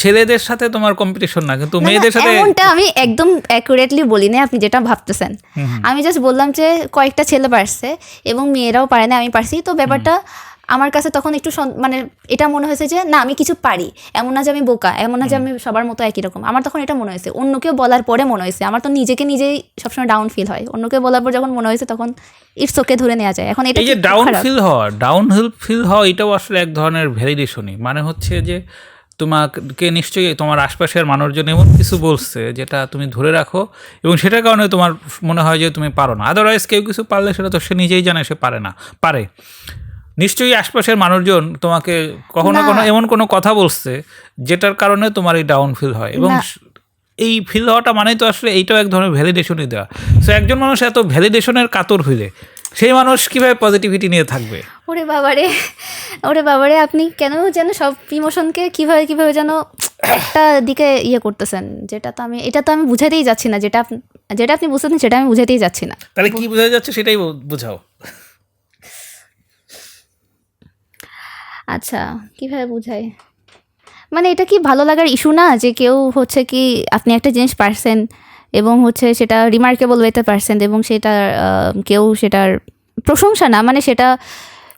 ছেলেদের সাথে তোমার কম্পিটিশন না, কিন্তু
না, না,
মেয়েদের সাথে।
এমনটা আমি একদম অ্যাকুরেটলি বলি না, আপনি যেটা ভাবতেছেন। আমি জাস্ট বললাম যে কয়েকটা ছেলে পারছে এবং মেয়েরাও পারে না, আমি পারছি। তো ব্যাপারটা আমার কাছে তখন একটু মানে এটা মনে হয়েছে যে না, আমি কিছু পারি, এমন না যে আমি বোকা, এমন না যে আমি সবার মতো একই রকম। আমার তখন এটা মনে হয়েছে, অন্য কেউ বলার পরে মনে হয়েছে। আমার তো নিজেকে নিজেই সবসময় ডাউন ফিল হয়, অন্য কেউ বলার পর যখন মনে হয়েছে তখন ইটস ওকে ধরে নেওয়া যায়। এখন এটা
এই যে ডাউন ফিল হওয়া এটাও আসলে এক ধরনের ভ্যালিডেশনই। মানে হচ্ছে যে তোমাকে নিশ্চয়ই তোমার আশপাশের মানুষজন এমন কিছু বলছে যেটা তুমি ধরে রাখো এবং সেটার কারণে তোমার মনে হয় যে তুমি পারো না। আদারওয়াইজ কেউ কিছু পারলে সেটা তো সে নিজেই জানে সে পারে। নিশ্চয়ই আশপাশের মানুষজন তোমাকে কখনো
না।
কোনো এমন কোনো কথা বলছে যেটার কারণে তোমার এই ডাউন ফিল হয়, এবং
না।
এই ফিল হওয়াটা মানেই তো আসলে এইটাও এক ধরনের ভ্যালিডেশনই দেওয়া। সো একজন মানুষ এত ভ্যালিডেশনের কাতর হইলে সেই মানুষ কীভাবে পজিটিভিটি নিয়ে থাকবে?
ওরে বাবারে, আপনি কেন যেন সব ইমোশনকে কিভাবে যেন একটা দিকে ইয়ে করতেছেন, এটা তো আমি বুঝাতেই যাচ্ছি না। যেটা আপনি বুঝতেছেন সেটা আমি বুঝাতেই যাচ্ছি না।
তাহলে কি বোঝা যাচ্ছে সেটাই বুঝাও।
আচ্ছা, কিভাবে বুঝাই? মানে এটা কি ভালো লাগার ইস্যু না যে কেউ হচ্ছে কি, আপনি একটা জিনিস পারছেন এবং হচ্ছে সেটা রিমার্কেবল ওয়েতে পারছেন এবং সেটা কেউ সেটার প্রশংসা না, মানে সেটা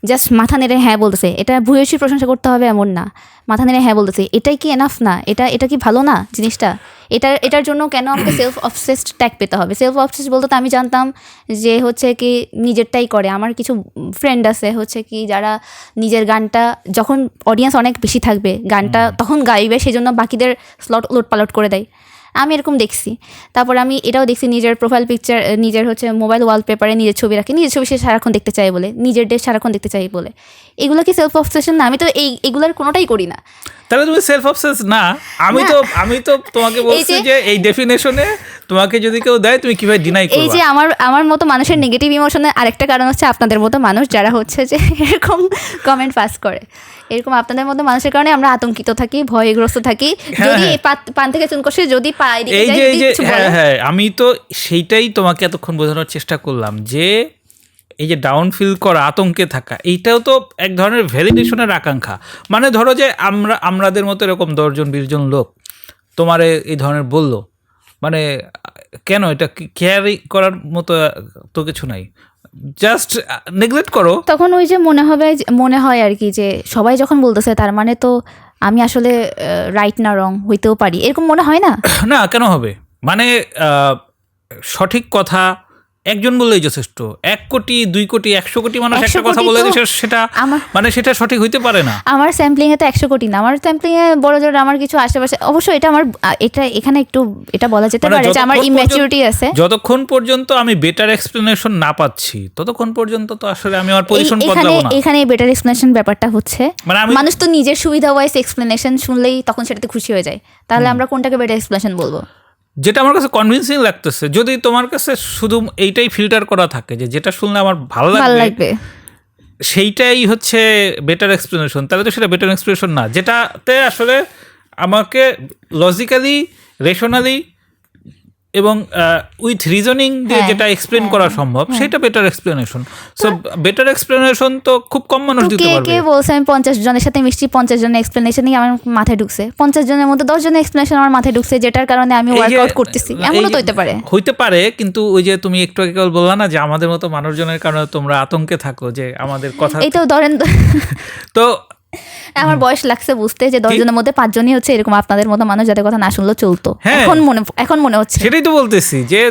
জাস্ট মাথা নেড়ে হ্যাঁ বলতেছে। এটা ভূয়সী প্রশংসা করতে হবে এমন না, মাথা নেড়ে হ্যাঁ বলতেছে, এটাই কি এনাফ না? এটা কি ভালো না জিনিসটা? এটার জন্য কেন আমাকে সেলফ অবসেসড ট্যাগ পেতে হবে? সেলফ অবসেসড বলতে তো আমি জানতাম যে হচ্ছে কি নিজেরটাই করে। আমার কিছু ফ্রেন্ড আছে হচ্ছে কি যারা নিজের গানটা, যখন অডিয়েন্স অনেক বেশি থাকবে গানটা তখন গাইবে, সেই জন্য বাকিদের স্লট উলট পালট করে দেয়। আমি এরকম দেখছি। তারপর আমি এটাও দেখছি, নিজের প্রোফাইল পিকচার, নিজের হচ্ছে মোবাইল ওয়ালপেপারে নিজের ছবি রাখে, নিজের ছবি সে সারাক্ষণ দেখতে চাই বলে, নিজের ড্রেস সারাক্ষণ দেখতে চাই বলে। এগুলো কি সেলফ অবসেশন না? আমি তো এগুলোর কোনোটাই করি না।
তাহলে তুমি সেলফ অবসেস না। আমি তো তোমাকে বলছি যে এই ডেফিনেশনে তোমাকে যদি কেউ দেয় তুমি কিভাবে ডিনাই করবে?
এই যে আমার মতো মানুষের নেগেটিভ ইমোশনের আরেকটা কারণ হচ্ছে আপনাদের মতো মানুষ যারা হচ্ছে যে এরকম কমেন্ট পাস করে। এরকম আপনাদের মতো মানুষের কারণে আমরা আতঙ্কিত থাকি, ভয়গ্রস্ত থাকি। যদি পান থেকে চুন কষে যদি পায়ে দিকে
এই
যায়,
যে
যদি কিছু বলে।
হ্যাঁ, আমি তো সেইটাই তোমাকে এতক্ষণ বোঝানোর চেষ্টা করলাম যে এই যে ডাউন ফিল করা, আতঙ্কে থাকা, এইটাও তো এক ধরনের ভ্যালিডেশনের আকাঙ্ক্ষা। মানে ধরো যে আমাদের মতো এরকম 10-20 জন লোক তোমারে এই ধরনের বললো, মানে কেন এটা কেয়ারি করার মতো তো কিছু নাই, জাস্ট নেগলেক্ট করো।
তখন ওই যে মনে হয় আর কি যে সবাই যখন বলতেছে তার মানে তো আমি আসলে রাইট না রং হইতেও পারি, এরকম মনে হয় না?
না, কেন হবে? মানে সঠিক কথা একজন বললেই যথেষ্ট। 1 কোটি 2 কোটি 100 কোটি মানুষ
100
একটা কথা
কোটি
বলে
তো
যে সেটা মানে সেটা সঠিক হইতে পারে না।
আমার স্যাম্পলিংয়ে তো 100 কোটি না, আমার স্যাম্পলিংয়ে বড় জোর আমার কিছু আশেপাশে, অবশ্যই এটা আমার এটা এখানে একটু এটা বলা যেতে
মানে
পারে যে আমার ইম্যাচুরিটি আছে।
যতক্ষণ পর্যন্ত আমি বেটার এক্সপ্লেনেশন না পাচ্ছি ততক্ষণ পর্যন্ত তো আসলে আমি আমার পজিশন বদলাবো না।
এখানে বেটার এক্সপ্লেনেশন ব্যাপারটা হচ্ছে
মানে
মানুষ তো নিজের সুবিধা ওয়াইজ এক্সপ্লেনেশন শুনলেই তখন সেটাতে খুশি হয়ে যায়। তাহলে আমরা কোনটাকে বেটার এক্সপ্লেনেশন বলবো?
যেটা আমার কাছে কনভিন্সিং লাগতেছে। যদি তোমার কাছে শুধু এইটাই ফিল্টার করা থাকে যে যেটা শুনলে আমার ভালো লাগবে সেইটাই হচ্ছে বেটার এক্সপ্লেনেশন, তাহলে তো সেটা বেটার এক্সপ্লেনেশন না। যেটাতে আসলে আমাকে লজিক্যালি, রেশনালি এবং উইথ রিজনিং দিয়ে যেটা এক্সপ্লেন করা সম্ভব সেটা better explanation. So better explanation তো খুব কম মানুষ দিতে পারবে।
কে বলছে আমি 50 জনের সাথে মিশছি, 50 জনের এক্সপ্লেনেশনই আমার মাথায় ঢুকছে, 50 জনের মধ্যে 10 জনের এক্সপ্লেনেশন আমার মাথায় ঢুকছে, যেটার কারণে আমি ওয়ার্কআউট করতেছি, এমনও তো হইতে পারে।
কিন্তু ওই যে তুমি একটু আগে কেবল বললা না যে আমাদের মতো মানুষজনের কারণে তোমরা আতঙ্কে থাকো যে আমাদের কথা,
এই তো ধরেন
তো
আমার বয়স লাগছে বুঝতে যে 10 জনের মধ্যে 5 জনই হচ্ছে এরকম আপনাদের মতো মানুষ যাদের কথা না শুনলেও চলতো। এখন মনে হচ্ছে
সেটাই তো বলতেছি যে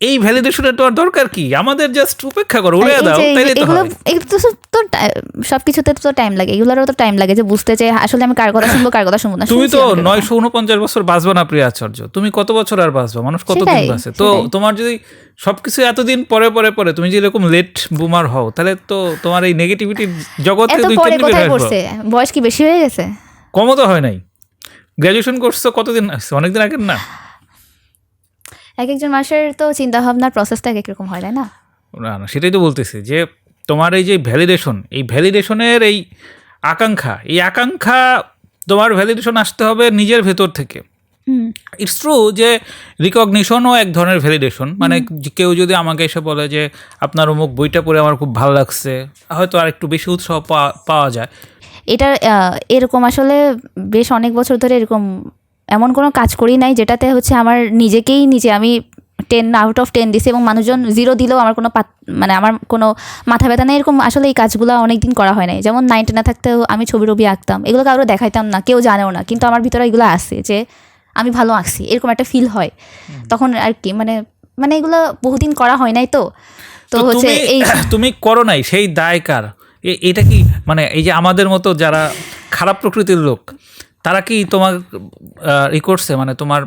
এই ভ্যালিডেশনের তো আর দরকার কি, আমাদের জাস্ট উপেক্ষা করো, উড়ে দাও, তাইলে তো হয়।
এগুলো তো সবকিছুতে তো টাইম লাগে, এগুলোরও তো টাইম লাগে যে বুঝতে যে আসলে আমি কার কথা শুনবো কার কথা শুনবো না।
তুমি তো 949 বছর বাঁচবা না প্রিয় আচার্য, তুমি কত বছর আর বাঁচবা, মানুষ কতদিন বাঁচে। তো তোমার যদি সবকিছু এতদিন পরে পরে পরে তুমি যদি এরকম লেট বুমার হও তাহলে তো তোমার এই নেগেটিভিটির জগতে
বয়স কি বেশি হয়ে গেছে?
কমও তো হয় নাই। গ্র্যাজুয়েশন করছো কতদিন, অনেকদিন আগের না?
একজন মানুষের তো চিন্তা ভাবনার প্রসেসটা এক রকম হয়, তাই না?
না, সেটাই তো বলতেছি যে তোমার এই যে ভ্যালিডেশন, এই ভ্যালিডেশনের এই আকাঙ্ক্ষা তোমার ভ্যালিডেশন আসতে হবে নিজের ভেতর থেকে। ইটস ট্রু যে রিকগনিশনও এক ধরনের ভ্যালিডেশন। মানে কেউ যদি আমাকে এসে বলে যে আপনার অমুক বইটা পড়ে আমার খুব ভালো লাগছে, হয়তো আর একটু বেশি উৎসাহ পাওয়া যায়।
এটা এরকম আসলে বেশ অনেক বছর ধরে এরকম এমন কোনো কাজ করি নাই যেটাতে হচ্ছে আমার নিজে আমি 10 আউট অফ 10 দিছি এবং মানুষজন 0 দিলেও আমার কোনো মানে আমার কোনো মাথা ব্যথা নেই। এরকম আসলে এই কাজগুলো অনেক দিন করা হয় নাই। যেমন 9 না থাকতেও আমি ছবি আঁকতাম, এগুলো কারো দেখাইতাম না, কেউ জানেও না, কিন্তু আমার ভিতরে এগুলো আসে যে আমি ভালো আঁকছি, এরকম একটা ফিল হয় তখন আর কি। মানে এগুলো বহুদিন করা হয় নাই, তো হচ্ছে এই
তুমি করো নাই সেই দায় কার? এটা কি মানে এই যে আমাদের মতো যারা খারাপ প্রকৃতির লোক তারা কি তোমার করছে, মানে তোমার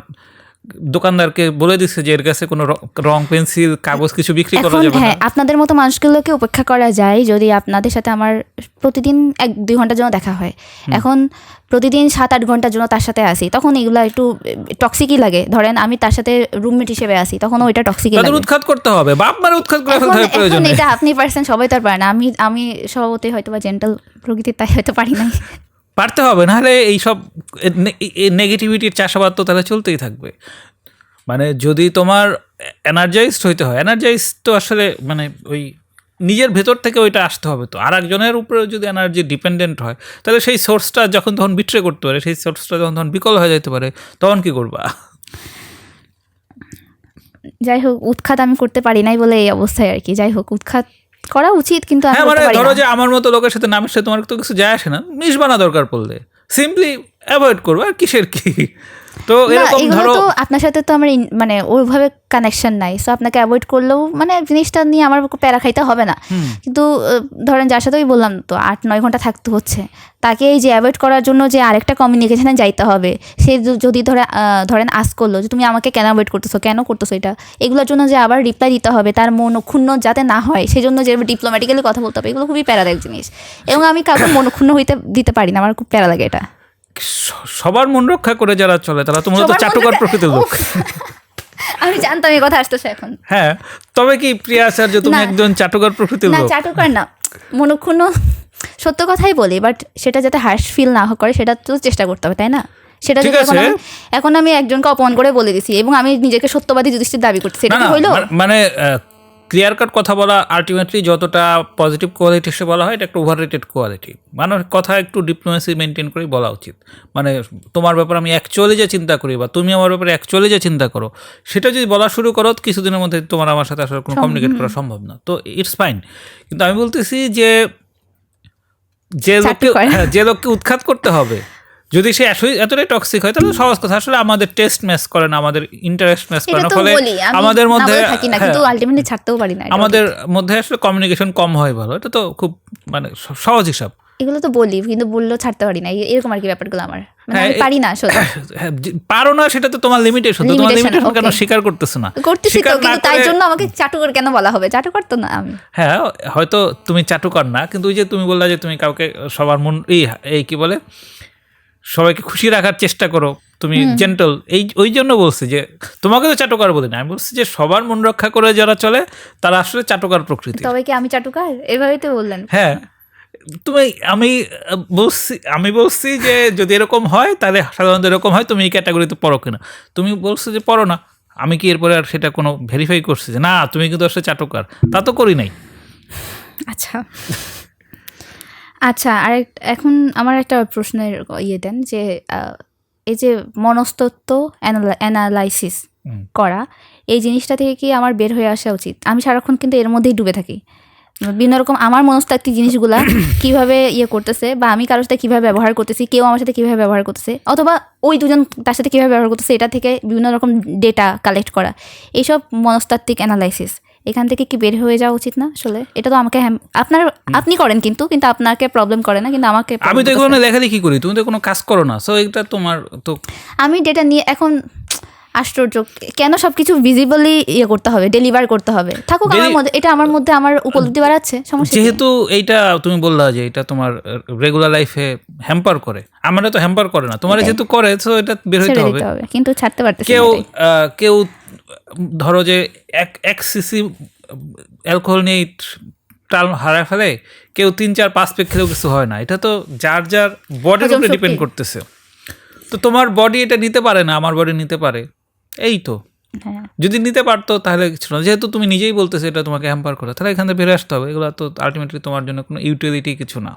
দোকানদারকে বলে দিচ্ছে যে এর কাছে কোনো রং পেন্সিল কাগজ কিছু বিক্রি করা যাবে না?
হ্যাঁ, আপনাদের মতো মানুষগুলোকে উপেক্ষা করা যায় যদি আপনাদের সাথে আমার প্রতিদিন 1-2 ঘন্টার জন্য দেখা হয়। এখন প্রতিদিন 7-8 ঘন্টার জন্য তার সাথে আসি, তখন এগুলো একটু টক্সিকই লাগে। ধরেন আমি তার সাথে রুমমেট হিসেবে আসি, তখন ওইটা টক্সিকই লাগে।
উৎখাত করতে হবে, বাপ মারে উৎখাত করে ফেলতে হবে প্রয়োজন।
এটা আপনি পারছেন, সবাই তো আর পারে না। আমি স্বভাবতই হয়তো বা জেন্টাল প্রকৃতির, তাই হয়তো পারি না।
পারতে হবে, নাহলে এইসব নেগেটিভিটির চাষাবাদ তো তাহলে চলতেই থাকবে। মানে যদি তোমার এনার্জাইজড হইতে হয়, এনার্জাইজ তো আসলে মানে ওই নিজের ভেতর থেকে ওইটা আসতে হবে। তো আর একজনের উপরে যদি এনার্জি ডিপেন্ডেন্ট হয় তাহলে সেই সোর্সটা যখন তখন বিট্রে করতে পারে, সেই সোর্সটা যখন তখন বিকল হয়ে যেতে পারে, তখন কি করবা?
যাই হোক, উৎখাত আমি করতে পারি নাই বলে এই অবস্থায় আর কি। যাই হোক, উৎখাত করা উচিত, কিন্তু
হ্যাঁ, মানে ধরো যে আমার মতো লোকের সাথে নামের সাথে তোমার তো কিছু যায় আসে না, মিশবা না, দরকার পড়লে সিম্পলি অ্যাভয়েড করবো, আর কিসের কি। তো এরকম ধরো
আপনার সাথে তো আমার মানে ওইভাবে কানেকশন নাই, সো আপনাকে অ্যাভয়েড করলেও মানে জিনিসটা নিয়ে আমার প্যারা খাইতে হবে না। কিন্তু ধরেন যার সাথে বললাম তো 8-9 ঘন্টা থাকতে হচ্ছে, তাকে এই যে অ্যাভয়েড করার জন্য যে আরেকটা কমিউনিকেশনে যাইতে হবে, সে যদি ধরেন আস্ক করলো যে তুমি আমাকে কেন অ্যাভয়েড করতেছো, কেন করতেছো এটা, এগুলোর জন্য যে আবার রিপ্লাই দিতে হবে, তার মন ক্ষুণ্ণ যাতে না হয় সেজন্য যে ডিপ্লোম্যাটিক্যালি কথা বলতে হবে, এগুলো খুবই প্যারাদায়ক জিনিস। এবং আমি কাউকে মনক্ষুণ্ণ দিতে পারি না, আমার খুব প্যারা লাগে এটা।
সবার মন রক্ষা করে যারা চলে তারা তো মূলত চাটুকার প্রকৃতির লোক।
আমি জানতাম এই কথা আসতেছে এখন।
হ্যাঁ, তবে কি প্রিয়া আচার্য তুমি একজন চাটুকার প্রকৃতির লোক?
না, চাটুকার না, মনক্ষুণ্ণ সত্য কথাই বলি, বাট সেটা যাতে হার্শ ফিল না করে সেটা তো চেষ্টা করতে হবে, তাই না? সেটা যদি এখন আমি একজনকে অপমান করে বলে দিছি এবং আমি নিজেকে সত্যবাদী যুধিষ্ঠির দাবি করছি, এটা কি হইলো?
মানে ক্লিয়ার কাট কথা বলা আলটিমেটলি যতটা পজিটিভ কোয়ালিটি হিসেবে বলা হয়, এটা একটা ওভাররেটেড কোয়ালিটি। মানে কথা একটু ডিপ্লোমেসি মেনটেন করেই বলা উচিত। মানে তোমার ব্যাপারে আমি অ্যাকচুয়ালি যে চিন্তা করি বা তুমি আমার ব্যাপারে অ্যাকচুয়ালি যে চিন্তা করো, সেটা যদি বলা শুরু করো কিছুদিনের মধ্যে তোমার আমার সাথে আসলে কোনো কমিউনিকেট করা সম্ভব না। তো ইটস ফাইন। কিন্তু আমি বলতেছি যে যে লোককে উৎখাত করতে হবে, যদি সে এতটাই টক্সিক হয় তাহলে সহজ কথা, আসলে আমাদের টেস্ট ম্যাচ করে না, আমাদের ইন্টারেস্ট ম্যাচ করে
এটা
না,
তো
ফলে
বলি আমি
আমাদের
না
মধ্যে
বলে থাকি না, কিন্তু আলটিমেটলি ছাড়তেও পারি না, এটা
আমাদের মধ্যে আসলে কমিউনিকেশন কম হয় ভালো, এটা তো খুব মানে সহজ হিসাব।
এগুলো তো বলি কিন্তু বললেও ছাড়তে পারি না, এরকম আর কি ব্যাপারগুলো আমার, মানে আমি পারি না আসলে।
হ্যাঁ, পারো না সেটা তো তোমার লিমিটেশন, তোমার লিমিটেশন কেন স্বীকার করতেছো না?
করতেছি তো, কিন্তু তাই জন্য আমাকে চাটুকর কেন বলা হবে? চাটুকর তো না আমি।
হ্যাঁ হয়তো তুমি চাটুকর না, কিন্তু ওই যে তুমি বললা যে তুমি কাউকে সবার মন এই কি বলে সবাইকে খুশি রাখার চেষ্টা করো, তুমি জেন্টল, ওই জন্য বলছি যে তোমাকে তো চাটুকার বলি না, আমি বলছি যে সবার মন রক্ষা করে যারা চলে তারা আসলে চাটুকার প্রকৃতি।
তবে কি আমি চাটুকার? এভাবেই তো বললেন।
হ্যাঁ তুমি আমি বলছি যে যদি এরকম হয় তাহলে সাধারণত এরকম হয়, তুমি এই ক্যাটাগরিতে পড়ো কিনা। তুমি বলছো যে পড়ো না, আমি কি এরপরে আর সেটা কোনো ভেরিফাই করছি যে না তুমি কিন্তু আসলে চাটুকার? তা তো করি নাই।
আচ্ছা আচ্ছা, এখন আমার একটা প্রশ্নের ইয়ে দেন যে এই যে মনস্তত্ত্ব অ্যানালাইসিস করা, এই জিনিসটা থেকে কি আমার বের হয়ে আসা উচিত? আমি সারাক্ষণ কিন্তু এর মধ্যেই ডুবে থাকি, বিভিন্ন রকম আমার মনস্তাত্ত্বিক জিনিসগুলা কিভাবে ইয়ে করতেছে, বা আমি কারোর সাথে কীভাবে ব্যবহার করতেছি, কেউ আমার সাথে কীভাবে ব্যবহার করতেছে, অথবা ওই দুজন তার সাথে কীভাবে ব্যবহার করতেছে, এটা থেকে বিভিন্ন রকম ডেটা কালেক্ট করা, এইসব মনস্তাত্ত্বিক অ্যানালাইসিস, এখান থেকে কি বের হয়ে যাওয়া উচিত না আসলে? এটা তো আমাকে আপনি করেন কিন্তু আপনাকে প্রবলেম করে না, কিন্তু আমাকে
আমি তো এগুলো লেখালেখি করি, তুমি তো কোনো কাজ করো না, সো এটা তোমার তো।
আমি ডেটা নিয়ে এখন আশ্চর্য কেন সবকিছু ভিজিবলি ইয়ে করতে হবে, ডেলিভার করতে হবে? থাকুক আমার মধ্যে, এটা আমার মধ্যে আমার উপলব্ধি বাড়াচ্ছে, সমস্যা
যেহেতু এইটা তুমি বললা যে এটা তোমার রেগুলার লাইফে হ্যাম্পার করে, আমারও তো হ্যাম্পার করে না, তোমার যেহেতু করে, তো এটা বের হইতে হবে,
কিন্তু ছাড়তে পারতেছি।
কেউ ধরো যে এক সিসি অ্যালকোহল নিয়ে টাল হারায় ফেলে, কেউ 3-4-5 পেক খেলেও কিছু হয় না, এটা তো যার যার বডির উপরে ডিপেন্ড করতেছে। তো তোমার বডি এটা নিতে পারে না, আমার বডি নিতে পারে, এই তো। যদি নিতে পারতো তাহলে কিছু না, যেহেতু তুমি নিজেই বলতেছো এটা তোমাকে হ্যাম্পার করে, তাহলে এখান থেকে বেরিয়ে আসতে হবে। এগুলো তো আলটিমেটলি তোমার জন্য কোনো ইউটিলিটি কিছু না।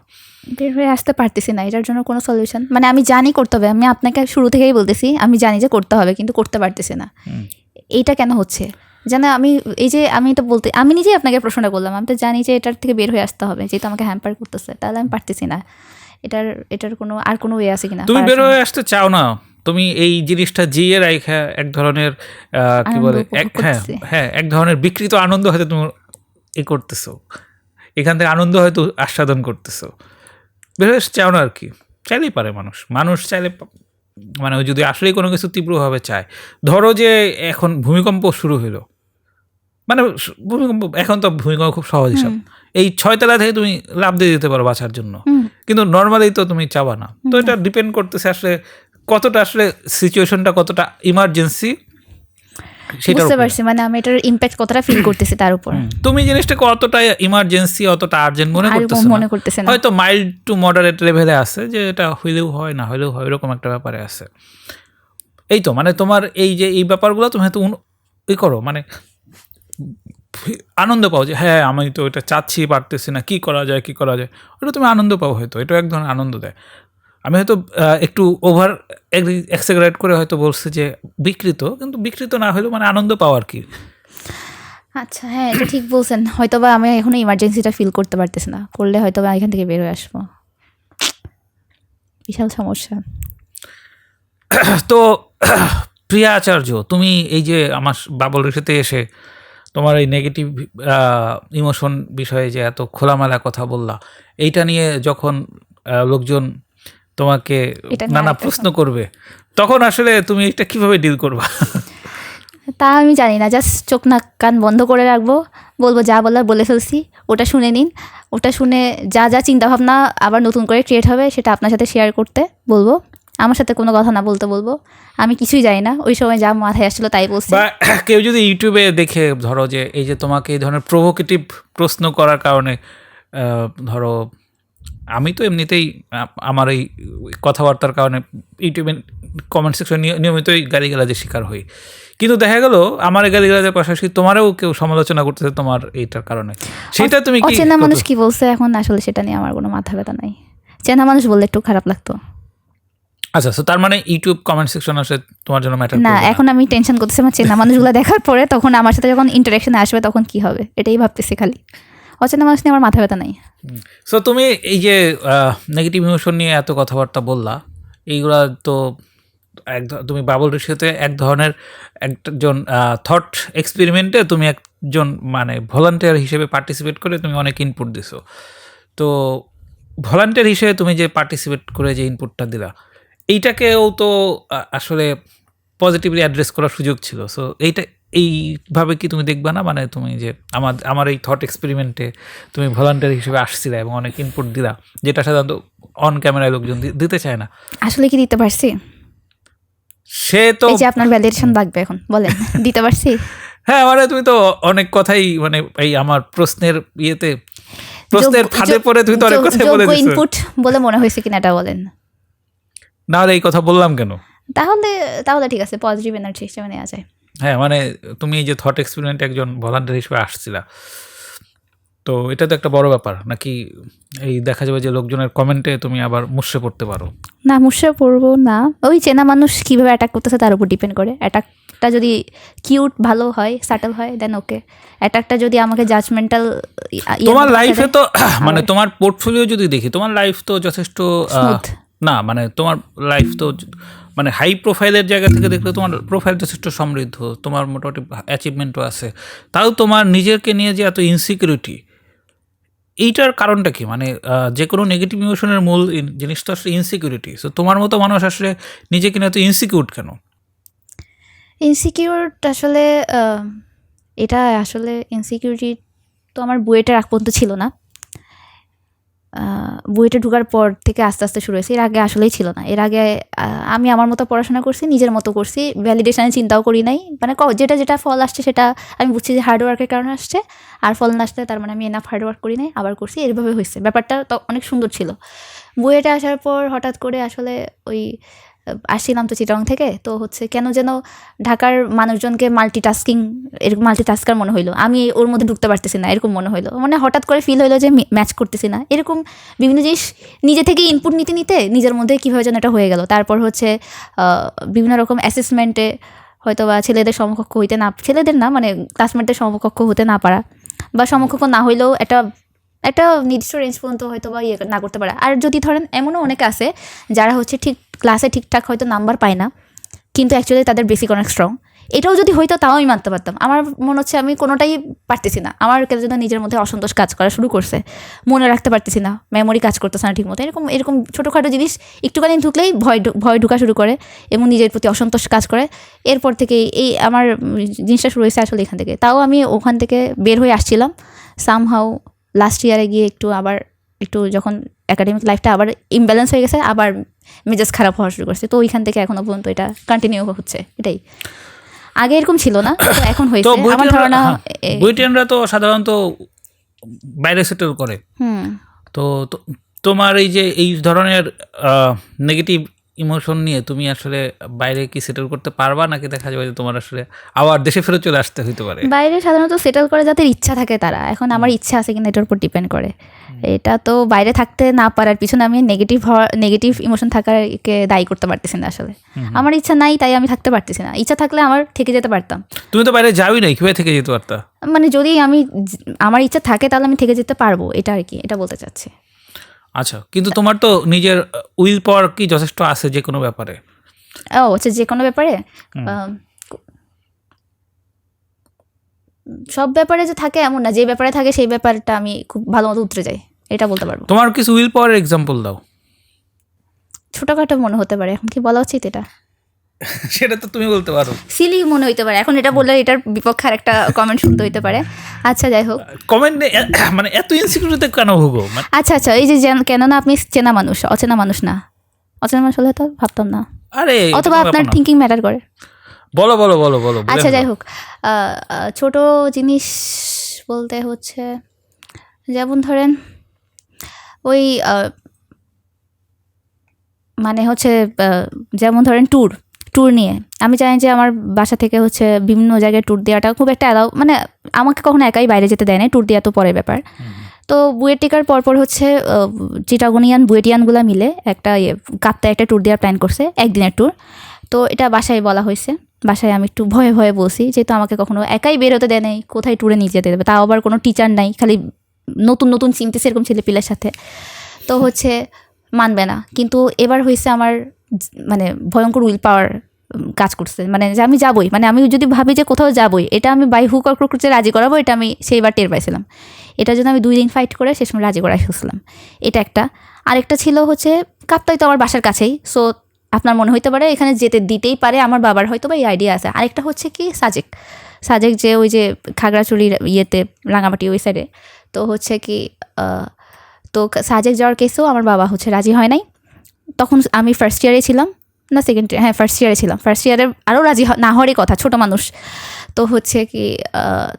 বের হয়ে আসতে পারতেছি না, এটার জন্য কোনো সলিউশন, মানে আমি জানি করতে হবে, আমি আপনাকে শুরু থেকেই বলতেছি আমি জানি যে করতে হবে, কিন্তু করতে পারতেছি না। এইটা কেন হচ্ছে যেন আমি তো আমি নিজেই আপনাকে প্রশ্নটা করলাম, আমি তো জানি যে এটার থেকে বের হয়ে আসতে হবে, যেহেতু আমাকে হ্যাম্পার করতেছে, তাহলে আমি পারতেছি না। এটার কোনো ওয়ে আছে কিনা?
তুমি বের হয়ে আসতে চাও না, তুমি এই জিনিসটা জিয়ে রাখা এক ধরনের কি বলে, হ্যাঁ এক ধরনের বিকৃত আনন্দ হয়তো তুমি করতেছো, এখান থেকে আনন্দ হয়তো আস্বাদন করতেছো, বের হয়ে চাও না আর কি। চাইলেই পারে মানুষ চাইলে, মানে যদি আসলেই কোনো কিছু তীব্রভাবে চায়, ধরো যে এখন ভূমিকম্প শুরু হইলো, মানে ভূমিকম্প, এখন তো ভূমিকম্প খুব সহজ হিসাব, এই 6 তলা থেকে তুমি লাফ দিয়ে দিতে পারো বাঁচার জন্য, কিন্তু নর্মালি তো তুমি চাবা না। তো এটা ডিপেন্ড করতেছে আসলে কতটা আসলে সিচুয়েশনটা কতটা ইমার্জেন্সি, সেটা
বুঝতে পারছি, মানে আমি এটার ইমপ্যাক্ট কতটা ফিল করতেছি তার উপর।
তুমি জিনিসটাকে অতটা ইমার্জেন্সি, অতটা আর্জেন্ট মনে করতেছো না, হয়তো মাইল্ড টু মডারেট লেভেলে আছে, যে এটা হইলেও হয় না হইলেও হয়, এরকম একটা ব্যাপারে আছে। এই তো মানে তোমার এই যে এই ব্যাপারগুলো তুমি হয়তো করো, মানে আনন্দ পাও যে হ্যাঁ আমি তো এটা চাচ্ছি, পারতেছি না, কি করা যায় ওটা তুমি আনন্দ পাও, হয়তো এটা এক ধরনের আনন্দ দেয়। আমি হয়তো একটু ওভার এক্সাজারেট করে হয়তো বলছি যে বিকৃত, কিন্তু বিকৃত না হলেও মানে আনন্দ পাও আর কি।
আচ্ছা হ্যাঁ, এটা ঠিক বলছেন, হয়তো বা আমি এখনো ইমার্জেন্সিটা ফিল করতে পারতেছি না, করলে হয়তো বা এখান থেকে বের হয়ে আসবো, বিশাল সমস্যা।
তো প্রিয়া আচার্য, তুমি এই যে আমার বাবল ঋষিতে এসে তোমার এই নেগেটিভ ইমোশন বিষয়ে যে এত খোলামেলা কথা বললা, এইটা নিয়ে যখন লোকজন তোমাকে নানা প্রশ্ন করবে, তখন আসলে তুমি এটা কিভাবে ডিল করবা?
তা আমি জানি না, জাস্ট চোখ নাক কান বন্ধ করে রাখবো, বলবো যা বলার বলে ফেলছি, ওটা শুনে নিন, ওটা শুনে যা যা চিন্তাভাবনা আবার নতুন করে ক্রিয়েট হবে সেটা আপনার সাথে শেয়ার করতে বলবো, আমার সাথে কোনো কথা না বলতে বলবো, আমি কিছুই জানি না, ওই সময় যা মাথায় আসছিলো তাই বলছি।
বা কেউ যদি ইউটিউবে দেখে, ধরো যে এই যে তোমাকে এই ধরনের প্রভোকেটিভ প্রশ্ন করার কারণে, ধরো আমি তো এমনিতেই আমার এই কথাবার্তার কারণে ইউটিউবে কমেন্ট সেকশন নিয়মিতই গালিগালাজের শিকার হই, কিন্তু দেখা গেল আমার গালিগালাজের পাশাপাশি তোমারও কেউ সমালোচনা করতেছে তোমার এইটার কারণে, সেটা তুমি কি?
অচেনা মানুষ কি বলছে এখন আসলে সেটা নিয়ে আমার কোনো মাথা ব্যথা নাই, চেনা মানুষ বললে একটু খারাপ লাগতো।
আচ্ছা, তার মানে ইউটিউব কমেন্ট সেকশন আসলে তোমার জন্য ম্যাটার
না, এখন আমি টেনশন করতেছি আমার চেনা মানুষগুলো দেখার পরে, তখন আমার সাথে যখন ইন্টারাকশনে আসবে তখন কি হবে এটাই ভাবতেছি খালি, অচেনা মানুষ নিয়ে আমার মাথা ব্যথা নাই।
সো তুমি এই যে নেগেটিভ ইমোশন নিয়ে এত কথাবার্তা বললা, এইগুলা তো তুমি বাবুল রেশিওতে এক ধরনের একজন থট এক্সপেরিমেন্টে তুমি একজন মানে ভলান্টিয়ার হিসেবে পার্টিসিপেট করে তুমি অনেক ইনপুট দিছো। তো ভলান্টিয়ার হিসেবে তুমি যে পার্টিসিপেট করে যে ইনপুটটা দিলা, এইটাকেও তো আসলে পজিটিভলি অ্যাড্রেস করার সুযোগ ছিল। সো এইভাবে কি তুমি দেখবা না, মানে তুমি যে আমার এই থট এক্সপেরিমেন্টে তুমি ভলান্টিয়ার হিসেবে আসছিলে এবং অনেক ইনপুট দিলা, যেটা সাধারণত অন ক্যামেরায় লোকজন দিতে চায় না।
আসলে কি দিতে পারছি?
সে তো
এই যে আপনার ভ্যালিডেশন লাগবে এখন, বলেন দিতে পারছি?
হ্যাঁ, মানে তুমি তো অনেক কথাই মানে এই আমার প্রশ্নের ফাঁদে পড়ে তুমি তো অনেক কথাই বলে দিছো।
ইনপুট বলে মনে হয়েছে কিনা এটা বলেন।
না হলে এই কথা বললাম কেন?
তাহলে ঠিক আছে, পজিটিভ এনার্জি হিসেবে নেওয়া যায়।
হ্যাঁ, মানে তুমি এই যে থট এক্সপেরিমেন্টে একজন ভলান্টিয়ার হিসেবে আসছিলা, তো এটা তো একটা বড় ব্যাপার নাকি? এই দেখা যাবে যে লোকজনের কমেন্টে তুমি আবার মুষড়ে পড়তে পারো।
না, মুষড়ে পড়বো না, ওই চেনা মানুষ কীভাবে অ্যাটাক করতেছে তার উপর ডিপেন্ড করে। অ্যাটাকটা যদি কিউট ভালো হয়, সাটল হয়, দেন ওকে। অ্যাটাকটা যদি আমাকে জাজমেন্টাল,
তোমার লাইফে তো মানে তোমার পোর্টফোলিও যদি দেখি, তোমার লাইফ তো যথেষ্ট না, মানে তোমার লাইফ তো মানে হাই প্রোফাইলের জায়গা থেকে দেখলে তোমার প্রোফাইল যথেষ্ট সমৃদ্ধ, তোমার মোটামুটি অ্যাচিভমেন্টও আছে, তাও তোমার নিজেকে নিয়ে যে এত ইনসিকিউরিটি, এইটার কারণটা কি? মানে যে কোনো নেগেটিভ ইমোশনের মূল জিনিস তো আসলে ইনসিকিউরিটি। সো তোমার মতো মানুষ আসলে নিজেকে নিয়ে এত ইনসিকিউর কেন?
ইনসিকিউর আসলে এটা আসলে ইনসিকিউরিটি তো আমার বুয়েটের আগ পর্যন্ত ছিল না। বুয়েটে ঢোকার পর থেকে আস্তে আস্তে শুরু হয়েছে। এর আগে আসলেই ছিল না। এর আগে আমি আমার মতো পড়াশোনা করছি, নিজের মতো করছি, ভ্যালিডেশনে চিন্তাও করি নাই। মানে যেটা ফল আসছে সেটা আমি বুঝছি যে হার্ডওয়ার্কের কারণে আসছে, আর ফল না আসলে তার মানে আমি এনাফ হার্ডওয়ার্ক করি নাই, আবার করছি, এরভাবে হয়েছে। ব্যাপারটা তো অনেক সুন্দর ছিল। বুয়েটে আসার পর হঠাৎ করে আসলে ওই আসছিলাম তো চিটাগং থেকে, তো হচ্ছে কেন যেন ঢাকার মানুষজনকে এরকম মাল্টিটাস্কার মনে হইলো, আমি ওর মধ্যে ঢুকতে পারতেছি না এরকম মনে হইলো। মানে হঠাৎ করে ফিল হইলো যে ম্যাচ করতেছি না, এরকম বিভিন্ন জিনিস নিজে থেকে ইনপুট নিতে নিতে নিজের মধ্যে কীভাবে যেন এটা হয়ে গেল। তারপর হচ্ছে বিভিন্ন রকম অ্যাসেসমেন্টে হয়তো বা ছেলেদের সমকক্ষ ছেলেদের না মানে ক্লাসমেটদের সমকক্ষ হতে না পারা, বা সমকক্ষ না হইলেও একটা নির্দিষ্ট রেঞ্জ পর্যন্ত হয়তো বা না করতে পারে। আর যদি ধরেন এমনও অনেকে আছে যারা হচ্ছে ঠিক ক্লাসে ঠিকঠাক হয়তো নাম্বার পায় না, কিন্তু অ্যাকচুয়ালি তাদের বেসিক অনেক স্ট্রং, এটাও যদি হয়তো তাও আমি মানতে পারতাম। আমার মনে হচ্ছে আমি কোনোটাই পারতেছি না, আমার কেন যেন নিজের মধ্যে অসন্তোষ কাজ করা শুরু করছে, মনে রাখতে পারতেছি না, মেমোরি কাজ করতেছে না ঠিক মতো, এরকম ছোটোখাটো জিনিস একটুখানি ঢুকলেই ভয় ঢুকা শুরু করে এবং নিজের প্রতি অসন্তোষ কাজ করে। এরপর থেকে এই আমার জিনিসটা শুরু হয়েছে আসলে এখান থেকে। তাও আমি ওখান থেকে বের হয়ে আসছিলাম সামহাউ। লাস্ট ইয়ারে গিয়ে একটু যখন একাডেমিক লাইফটা আবার ইমব্যালেন্স হয়ে গেছে, আবার মেজাজ খারাপ হওয়া শুরু করছে। তো ওইখান থেকে এখনো পর্যন্ত এটা কন্টিনিউ হচ্ছে। এটাই, আগে এরকম ছিল না, তো এখন হয়েছে আমার ধারণা।
বুয়েটিয়ানরা তো সাধারণত বাইরে সেটেল করে। তো তোমার এই ধরনের নেগেটিভ ইমোশন নিয়ে তুমি আসলে বাইরে কি সেটেল করতে পারবা, নাকি দেখা যাবে যে তোমার আসলে আবার দেশে ফেরত চলে আসতে হইতে পারে?
বাইরে সাধারণত সেটেল করে যাদের ইচ্ছা থাকে তারা। এখন আমার ইচ্ছা আছে কিনা এটার উপর ডিপেন্ড করে। এটা তো বাইরে থাকতে না পারার পিছনে আমি নেগেটিভ ইমোশন থাকারকে দায়ী করতে পারতেছি না। আসলে আমার ইচ্ছা নাই, তাই আমি থাকতে পারতেছি না। ইচ্ছা থাকলে আমার থেকে যেতে পারতাম।
তুমি তো বাইরে যাওই নাই, কিভাবে থেকে যেতে পারতা?
মানে যদি আমার ইচ্ছা থাকে তাহলে আমি থেকে যেতে পারবো, এটা আর কি, এটা বলতে চাচ্ছি।
আচ্ছা, কিন্তু তোমার তো নিজের উইল পাওয়ার কি যথেষ্ট আছে যে কোনো ব্যাপারে?
আচ্ছা, যে কোনো ব্যাপারে সব ব্যাপারে যে থাকে এমন না, যে ব্যাপারে থাকে সেই ব্যাপারটা আমি খুব ভালো মতো উতরে যাই, এটা বলতে পারবো।
তোমার কিছু উইল পাওয়ারের এক্সাম্পল দাও।
ছোটখাটো মনে হতে পারে, এখন কি বলা উচিত এটা?
সেটা তো তুমি বলতে পারো।
সিলি মনে হইতে পারে, এখন এটা বললে এটার বিপক্ষে আর একটা কমেন্ট শুনতে হইতে পারে। আচ্ছা, যাই হোক,
কমেন্ট মানে এত ইনসিকিউরিটিতে কেন ভুগো?
আচ্ছা, এই যে কেননা আপনি চেনা মানুষ, অচেনা মানুষ না। অচেনা মানুষ হলে তো ভাবতাম না।
আরে,
অথবা আপনার থিঙ্কিং ম্যাটার করে।
বলো।
আচ্ছা, যাই হোক, ছোট জিনিস বলতে হচ্ছে যেমন ধরেন ওই মানে হচ্ছে যেমন ধরেন ট্যুর নিয়ে আমি জানি যে আমার বাসা থেকে হচ্ছে বিভিন্ন জায়গায় ট্যুর দেওয়াটা খুব একটা অ্যালাউ, মানে আমাকে কখনো একাই বাইরে যেতে দেয় না, ট্যুর দেওয়া তো পরের ব্যাপার। তো বুয়েট টিকার পরপর হচ্ছে বুয়েটিয়ানগুলো মিলে একটা কাপ্তায় একটা ট্যুর দেওয়ার প্ল্যান করছে, একদিনের ট্যুর। তো এটা বাসায় বলা হয়েছে, বাসায় আমি একটু ভয়ে বলছি, যেহেতু আমাকে কখনো একাই বের হতে দেয় নাই, কোথায় ট্যুরে নিয়ে যেতে দেবে, তাও আবার কোনো টিচার নাই, খালি নতুন চিনতেছে এরকম ছেলেপিলের সাথে। তো হচ্ছে মানবে না। কিন্তু এবার হয়েছে আমার মানে ভয়ঙ্কর উইল পাওয়ার কাজ করছে, মানে যে আমি যাবই, মানে আমি যদি ভাবি যে কোথাও যাবই, এটা আমি বাই হুক অর ক্রুক যে রাজি করাবো, এটা আমি সেইবার টের পাইছিলাম। এটার জন্য আমি 2 দিন ফাইট করে শেষ সময় রাজি করাই ফেলছিলাম। এটা একটা। আরেকটা ছিল হচ্ছে কাপ্তাই তো আমার বাসার কাছেই, সো আপনার মনে হইতে পারে এখানে যেতে দিতেই পারে, আমার বাবার হয়তো বা এই আইডিয়া আছে। আরেকটা হচ্ছে কি সাজেক যে ওই যে খাগড়াছড়ির ইয়েতে রাঙামাটি ওই সাইডে, তো হচ্ছে কি তো সাজেক যাওয়ার কেসেও আমার বাবা হচ্ছে রাজি হয় নাই। তখন আমি ফার্স্ট ইয়ারে ছিলাম, না সেকেন্ড, হ্যাঁ ফার্স্ট ইয়ারে ছিলাম। ফার্স্ট ইয়ারে আরও রাজি না হওয়ারই কথা, ছোটো মানুষ। তো হচ্ছে কি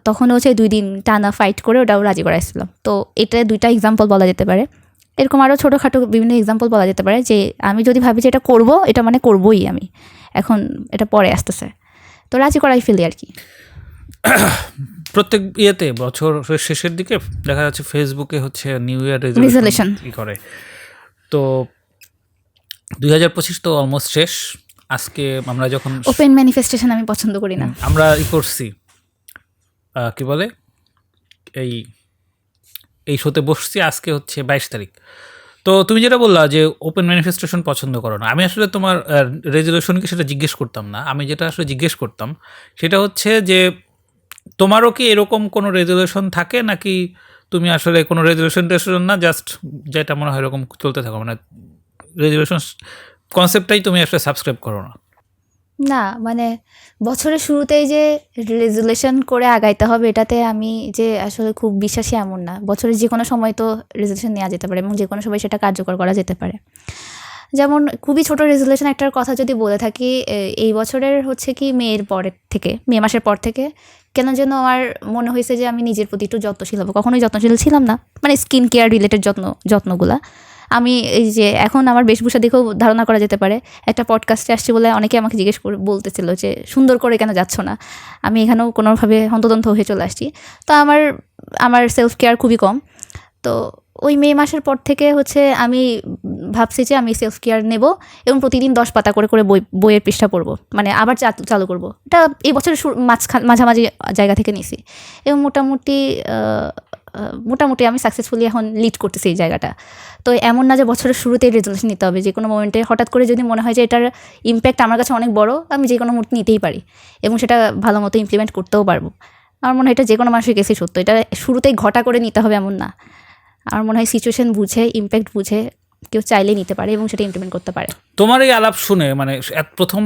তখন হচ্ছে 2 দিন টানা ফাইট করে ওটাও রাজি করাইছিলাম। তো এটা 2টা এক্সাম্পল বলা যেতে পারে। এরকম আরও ছোটোখাটো বিভিন্ন এক্সাম্পল বলা যেতে পারে যে আমি যদি ভাবি যে এটা করবো, এটা মানে করবোই আমি, এখন এটা পরে আসতেছে, তো রাজি করাই ফেলি আর কি।
প্রত্যেক ইয়েতে বছর শেষের দিকে দেখা যাচ্ছে ফেসবুকে হচ্ছে নিউ ইয়ার
রেজলিউশন
কি করে। তো 2025 তো অলমোস্ট শেষ। আজকে আমরা যখন
ওপেন ম্যানিফেস্টেশন আমি পছন্দ করি না।
আমরা করছি কি বলে এই শোতে বসছি, আজকে হচ্ছে 22 তারিখ। তো তুমি যেটা বললা যে ওপেন ম্যানিফেস্টেশন পছন্দ করো না, আমি আসলে তোমার রেজলিউশনকে সেটা জিজ্ঞেস করতাম না। আমি যেটা আসলে জিজ্ঞেস করতাম সেটা হচ্ছে যে তোমারও কি এরকম কোনো রেজলিউশন থাকে, নাকি তুমি আসলে কোনো রেজলিউশন না, জাস্ট যেটা মনে হয় এরকম চলতে থাকো, মানে রেজলিউশন কনসেপ্টটাই তুমি আসলে সাবস্ক্রাইব করো না?
না, মানে বছরের শুরুতেই যে রেজুলেশন করে আগাইতে হবে এটাতে আমি যে আসলে খুব বিশ্বাসী এমন না। বছরের যে কোনো সময় তো রেজুলেশন নেওয়া যেতে পারে এবং যে কোনো সময় সেটা কার্যকর করা যেতে পারে। যেমন খুবই ছোট রেজুলেশন একটার কথা যদি বলে থাকি, এই বছরের হচ্ছে কি মে মাসের পর থেকে কেন যেন আমার মনে হয়েছে যে আমি নিজের প্রতি একটু যত্নশীল হবো। কখনোই যত্নশীল ছিলাম না, মানে স্কিন কেয়ার রিলেটেড যত্নগুলা। আমি এই যে এখন আমার বেশভূষা দেখেও ধারণা করা যেতে পারে, একটা পডকাস্টে আসছি বলে অনেকে আমাকে জিজ্ঞেস করে বলতেছিল যে সুন্দর করে কেন যাচ্ছ না। আমি এখানেও কোনোভাবে হন্তদন্ত হয়ে চলে আসছি। তো আমার সেলফ কেয়ার খুবই কম। তো ওই মে মাসের পর থেকে হচ্ছে আমি ভাবছি যে আমি সেলফ কেয়ার নেব এবং প্রতিদিন 10 পাতা করে বইয়ের পৃষ্ঠা পড়বো, মানে আবার চালু করব। এটা এই বছরের মাঝামাঝি জায়গা থেকে নিছি এবং মোটামুটি আমি সাকসেসফুলি এখন লিড করতেছি এই জায়গাটা। তো এমন না যে বছরের শুরুতেই রেজলিউশন নিতে হবে, যে কোনো মোমেন্টে হঠাৎ করে যদি মনে হয় যে এটার ইম্প্যাক্ট আমার কাছে অনেক বড়, আমি যে কোনো মুহূর্তে নিতেই পারি এবং সেটা ভালো মতো ইমপ্লিমেন্ট করতেও পারবো। আমার মনে হয় এটা যে কোনো মানুষের কাছে সত্য। এটা শুরুতেই ঘটা করে নিতে হবে এমন না। আমার মনে হয় সিচুয়েশন বুঝে, ইম্প্যাক্ট বুঝে কেউ চাইলে নিতে পারে এবং সেটা ইমপ্লিমেন্ট করতে পারে।
তোমার এই আলাপ শুনে, মানে প্রথম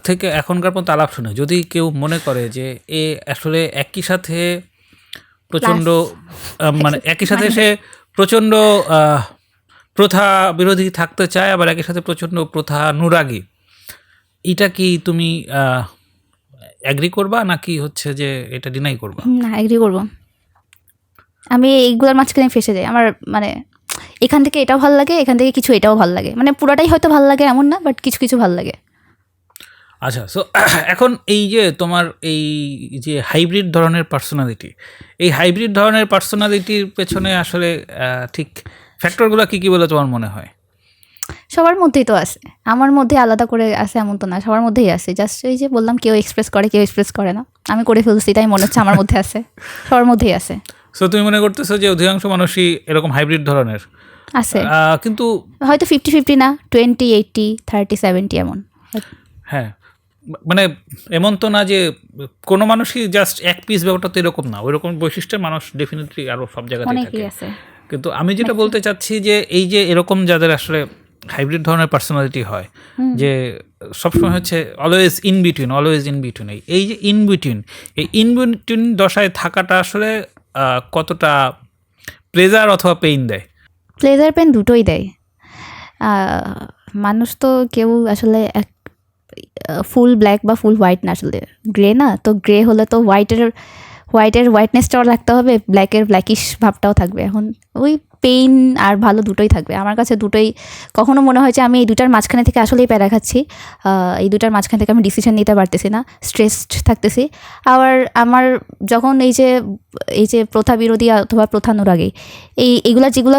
থেকে এখনকার পর্যন্ত আলাপ শুনে, যদি কেউ মনে করে যে এ আসলে একই সাথে প্রচণ্ড মানে একই সাথে সে প্রচণ্ড প্রথা বিরোধী থাকতে চায়, আবার একই সাথে প্রচণ্ড প্রথানুরাগী, এটা কি তুমি অ্যাগ্রি করবা নাকি হচ্ছে যে এটা ডিনাই করবা?
না, অ্যাগ্রি করবো। আমি এইগুলোর মাঝখানে ফেসে যাই। আমার মানে এখান থেকে এটাও ভালো লাগে, এখান থেকে কিছু এটাও ভালো লাগে, মানে পুরাটাই হয়তো ভালো লাগে এমন না, বাট কিছু কিছু ভালো লাগে।
আচ্ছা, সো এখন এই যে তোমার এই যে হাইব্রিড ধরনের পার্সোনালিটি, এই হাইব্রিড ধরনের পার্সোনালিটির পেছনে আসলে ঠিক ফ্যাক্টরগুলো কী কী বলে তোমার মনে হয়?
সবার মধ্যেই তো আছে, আমার মধ্যে আলাদা করে আছে এমন তো না, সবার মধ্যেই আছে। জাস্ট এই যে বললাম, কেউ এক্সপ্রেস করে, কেউ এক্সপ্রেস করে না। আমি করে ফেলছি, তাই মনে হচ্ছে আমার মধ্যে আছে, সবার মধ্যেই আছে।
সো তুমি মনে করতেছো যে অধিকাংশ মানুষই এরকম হাইব্রিড ধরনের
আছে,
কিন্তু
হয়তো 50-50 না, 20-80, 30-70 এমন।
হ্যাঁ, মানে এমন তো না যে কোনো মানুষই জাস্ট এক পিস, ব্যাপারটা তো এরকম না। ওই রকম বৈশিষ্ট্যের মানুষ ডেফিনেটলি আরও সব জায়গাতেই থাকে। কিন্তু আমি যেটা বলতে চাচ্ছি যে এই যে এরকম যাদের আসলে হাইব্রিড ধরনের পার্সোনালিটি হয়, যে সবসময় হচ্ছে অলওয়েজ ইন বিটুইন এই যে ইন বিটুইন দশায় থাকাটা আসলে কতটা প্লেজার অথবা পেইন দেয়?
প্লেজার পেন দুটোই দেয়। মানুষ তো কেউ আসলে ফুল ব্ল্যাক বা ফুল হোয়াইট না, আসলে গ্রে না। তো গ্রে হলে তো হোয়াইটের হোয়াইটনেসটাও রাখতে হবে, ব্ল্যাকের ব্ল্যাকিশ ভাবটাও থাকবে। এখন ওই পেইন আর ভালো দুটোই থাকবে আমার কাছে। দুটোই কখনো মনে হয় যে আমি এই দুটার মাঝখানে থেকে আসলেই প্যারা খাচ্ছি, এই দুটার মাঝখান থেকে আমি ডিসিশন নিতে পারতেছি না, স্ট্রেসড থাকতেছি। আবার আমার যখন এই যে প্রথা বিরোধী অথবা প্রথানুরাগী এইগুলা যেগুলো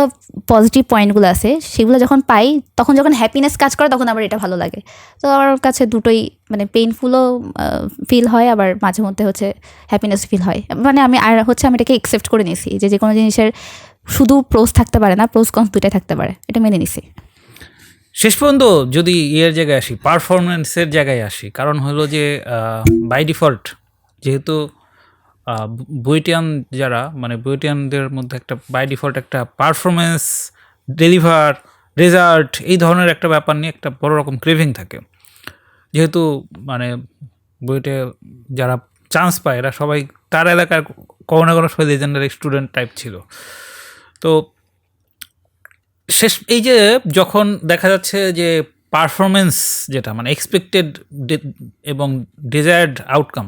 পজিটিভ পয়েন্টগুলো আছে সেগুলো যখন পাই, তখন যখন হ্যাপিনেস কাজ করে, তখন আবার এটা ভালো লাগে। তো আমার কাছে দুটোই মানে পেইনফুলও ফিল হয়, আবার মাঝে মধ্যে হচ্ছে হ্যাপিনেস ফিল হয়। মানে আমি এটাকে একসেপ্ট করে নিয়েছি যে কোনো জিনিসের শুধু প্রোস থাকতে পারে না, প্রোস কনস দুটাই থাকতে পারে, এটা মেনে নিছি।
শেষ পর্যন্ত যদি ইয়ের জায়গায় আসি, পারফরমেন্সের জায়গায় আসি, কারণ হলো যে বাই ডিফল্ট যেহেতু বুয়েটিয়ান যারা মানে বুয়েটিয়ানদের মধ্যে একটা বাই ডিফল্ট একটা পারফরমেন্স, ডেলিভার, রেজাল্ট এই ধরনের একটা ব্যাপার নিয়ে একটা বড় রকম ক্রেভিং থাকে। যেহেতু মানে বুয়েটে যারা চান্স পায় এরা সবাই তার এলাকার কোনো না কোনো সময় লেজেন্ডারি স্টুডেন্ট টাইপ ছিল। তো শেষ এই যে যখন দেখা যাচ্ছে যে পারফরমেন্স যেটা মানে এক্সপেক্টেড এবং ডিজায়ার্ড আউটকাম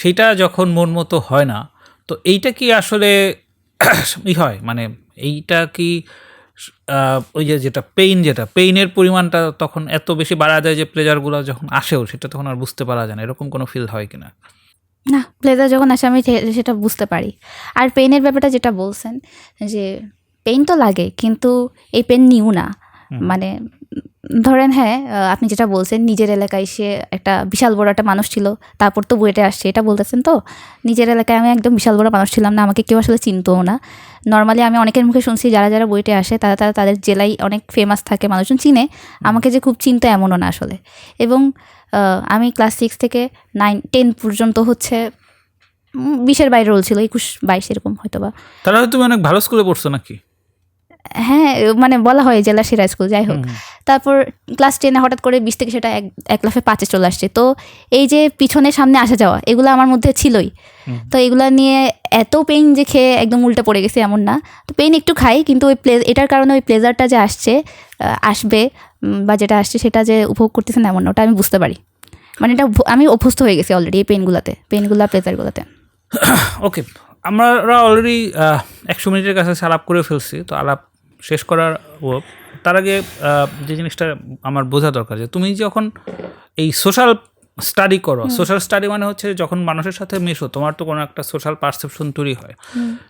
সেইটা যখন মন মতো হয় না, তো এইটা কি আসলে হয় মানে এইটা কি ওই যে যেটা পেইনের পরিমাণটা তখন এত বেশি বাড়া যায় যে প্লেজারগুলো যখন আসেও সেটা তখন আর বুঝতে পারা যায় না, এরকম কোনো ফিল হয় কিনা?
না, প্লেজার যখন আসে আমি সেটা বুঝতে পারি। আর পেইনের ব্যাপারটা যেটা বলছেন যে পেইন তো লাগে, কিন্তু এই পেইন নিউ না। মানে ধরেন হ্যাঁ, আপনি যেটা বলছেন নিজের এলাকায় সে একটা বিশাল বড় একটা মানুষ ছিল, তারপর তো বুয়েটে আসছে, এটা বলতেছেন তো। নিজের এলাকায় আমি একদম বিশাল বড় মানুষ ছিলাম না, আমাকে কেউ আসলে চিনতও না। নর্মালি আমি অনেকের মুখে শুনছি যারা যারা বুয়েটে আসে তারা তাদের জেলায় অনেক ফেমাস থাকে, মানুষজন চিনে। আমাকে যে খুব চিনতো এমনও না আসলে। এবং আমি ক্লাস 6 থেকে 9-10 পর্যন্ত হচ্ছে 20-এর বাইরে রোল ছিল, 21-22 এরকম হয়তো বা।
তাহলে তুমি অনেক ভালো স্কুলে পড়ছো নাকি?
হ্যাঁ, মানে বলা হয় জেলা সেরা স্কুল, যাই হোক। তারপর ক্লাস 10-এ হঠাৎ করে 20 থেকে সেটা এক লাফে 5-এ চলে আসছে। তো এই যে পিছনে সামনে আসা যাওয়া এগুলো আমার মধ্যে ছিলই। তো এগুলা নিয়ে এত পেইন যে খেয়ে একদম উল্টে পড়ে গেছে এমন না। তো পেইন একটু খাই, কিন্তু ওই এটার কারণে ওই প্লেজারটা যে আসবে বা যেটা আসছে সেটা যে উপভোগ করতেছেন এমন না, ওটা আমি বুঝতে পারি। মানে এটা আমি অভ্যস্ত হয়ে গেছি অলরেডি এই পেইনগুলো প্লেজারগুলোতে।
ওকে, আমরা অলরেডি 100 মিনিটের কাছে আলাপ করে ফেলছি। তো আলাপ শেষ করার তার আগে যে জিনিসটা আমার বোঝা দরকার যে তুমি যখন এই সোশ্যাল স্টাডি করো, সোশ্যাল স্টাডি মানে হচ্ছে যখন মানুষের সাথে মেশো তোমার তো কোনো একটা সোশ্যাল পারসেপশন তৈরি হয়।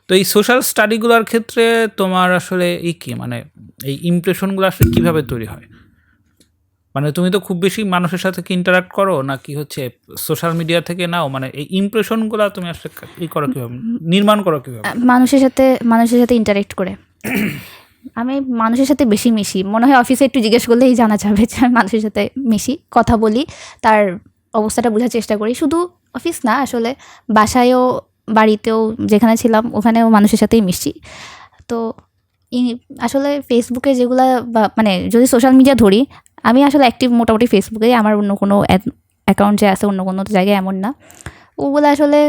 তো এই সোশ্যাল স্টাডিগুলোর ক্ষেত্রে তোমার আসলে কি মানে এই ইমপ্রেশনগুলো আসলে কীভাবে তৈরি হয়? মানে তুমি তো খুব বেশি মানুষের সাথে কি ইন্টারাক্ট করো নাকি হচ্ছে সোশ্যাল মিডিয়া থেকে নাও, মানে এই ইমপ্রেশনগুলো তুমি আসলে করো কীভাবে, নির্মাণ করো কীভাবে?
মানুষের সাথে ইন্টারেক্ট করে। আমি মানুষের সাথে বেশি মিশি, মনে হয় অফিসে একটু জিজ্ঞেস করলেই জানা যাবে যে আমি মানুষের সাথে মিশি, কথা বলি, তার অবস্থাটা বোঝার চেষ্টা করি। শুধু অফিস না, আসলে বাসায়ও বাড়িতেও যেখানে ছিলাম ওখানেও মানুষের সাথেই মিশি। তো আসলে ফেসবুকে যেগুলা মানে যদি সোশ্যাল মিডিয়া ধরি, আমি আসলে অ্যাক্টিভ মোটামুটি ফেসবুকেই, আমার অন্য কোনো অ্যাকাউন্ট যে আছে অন্য কোনো জায়গায় এমন না। ওগুলো আসলে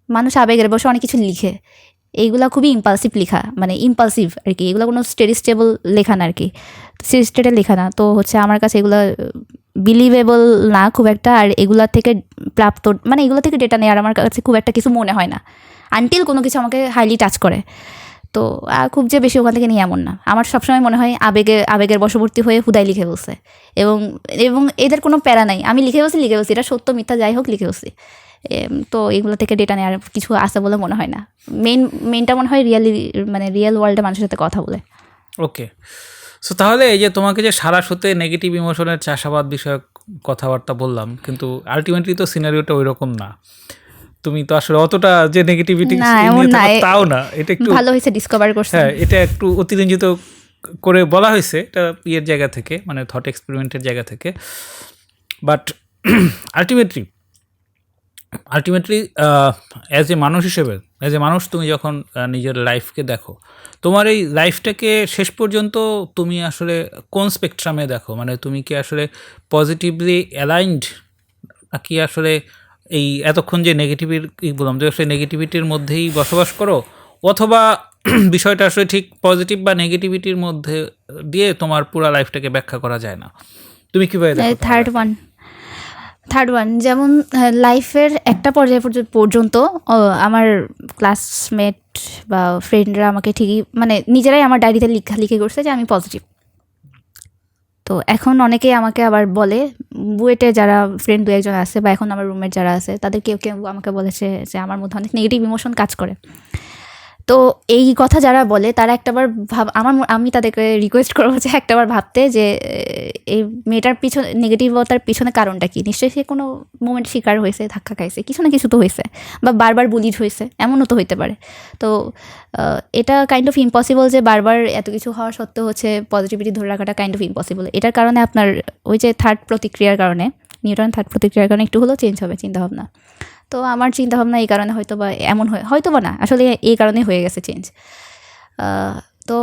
মানুষ আবেগের বসে অনেক কিছু লিখে, এইগুলা খুবই ইম্পালসিভ লেখা, মানে ইম্পালসিভ আর কি। এগুলো কোনো স্টেবল লেখা না আর কি, স্টেটের লেখা না। তো হচ্ছে আমার কাছে এগুলো বিলিভেবল না খুব একটা। আর এগুলা থেকে প্রাপ্ত মানে এগুলো থেকে ডেটা নেওয়ার আমার কাছে খুব একটা কিছু মনে হয় না, আনটিল কোনো কিছু আমাকে হাইলি টাচ করে। তো খুব যে বেশি ওখান থেকে নিয়ে এমন না। আমার সবসময় মনে হয় আবেগের বশবর্তী হয়ে হুদাই লিখে বলছে, এবং এদের কোনো প্যারা নাই। আমি লিখে বলছি, এটা সত্য মিথ্যা যাই হোক লিখে বলছি। তো এগুলো থেকে ডেটা নেওয়ার কিছু আছে বলে মনে হয় না। মেইনটা মনে হয় রিয়েল ওয়ার্ল্ডে মানুষের সাথে কথা বলে।
ওকে, সো তাহলে এই যে তোমাকে যে সারা শোতে নেগেটিভ ইমোশনের চাষাবাদ বিষয়ক কথাবার্তা বললাম, কিন্তু আলটিমেটলি তো সিনারিওটা ওই রকম না। তুমি তো আসলে অতটা যে নেগেটিভিটি তাও না, এটা একটু
ভালো হয়েছে ডিসকভার করছে।
হ্যাঁ, এটা একটু অতিরঞ্জিত করে বলা হয়েছে, এটা ইয়ের জায়গা থেকে, মানে থট এক্সপেরিমেন্টের জায়গা থেকে। বাট আলটিমেটলি অ্যাজ এ মানুষ হিসেবে, তুমি যখন নিজের লাইফকে দেখো, তোমার এই লাইফটাকে শেষ পর্যন্ত তুমি আসলে কোন স্পেকট্রামে দেখো? মানে তুমি কি আসলে পজিটিভলি অ্যালাইনড, নাকি আসলে এই এতক্ষণ যে বললাম যে আসলে নেগেটিভিটির মধ্যেই বসবাস করো, অথবা বিষয়টা আসলে ঠিক পজিটিভ বা নেগেটিভিটির মধ্যে দিয়ে তোমার পুরো লাইফটাকে ব্যাখ্যা করা যায় না? তুমি কীভাবে দেখো?
থার্ড ওয়ান, যেমন লাইফের একটা পর্যায় পর্যন্ত আমার ক্লাসমেট বা ফ্রেন্ডরা আমাকে ঠিকই মানে নিজেরাই আমার ডায়েরিতে লিখে করছে যে আমি পজিটিভ। তো এখন অনেকেই আমাকে আবার বলে, বুয়েটে যারা ফ্রেন্ড 2-1 আছে বা এখন আমার রুমমেট যারা আছে তাদের কেউ কেউ আমাকে বলেছে যে আমার মধ্যে অনেক নেগেটিভ ইমোশন কাজ করে। তো এই কথা যারা বলে তারা একটাবার আমি তাদেরকে রিকোয়েস্ট করবো যে একটাবার ভাবতে যে এই মেয়েটার পিছনে নেগেটিভতার পিছনে কারণটা কি। নিশ্চয়ই সে কোনো মোমেন্ট শিকার হয়েছে, ধাক্কা খাইছে, কিছু না কিছু তো হয়েছে, বা বারবার বুলিড হয়েছে, এমনও তো হইতে পারে। তো এটা কাইন্ড অফ ইম্পসিবল যে বারবার এত কিছু হওয়া সত্ত্বেও হচ্ছে পজিটিভিটি ধরে রাখাটা কাইন্ড অফ ইম্পসিবল। এটার কারণে আপনার ওই যে থার্ড প্রতিক্রিয়ার কারণে, নিউটন থার্ড প্রতিক্রিয়ার কারণে একটু হলেও চেঞ্জ হবে চিন্তাভাবনা। তো আমার চিন্তাভাবনা এই কারণে হয়তো বা এমন হয়তো বা না, আসলে এই কারণে হয়ে গেছে চেঞ্জ। তো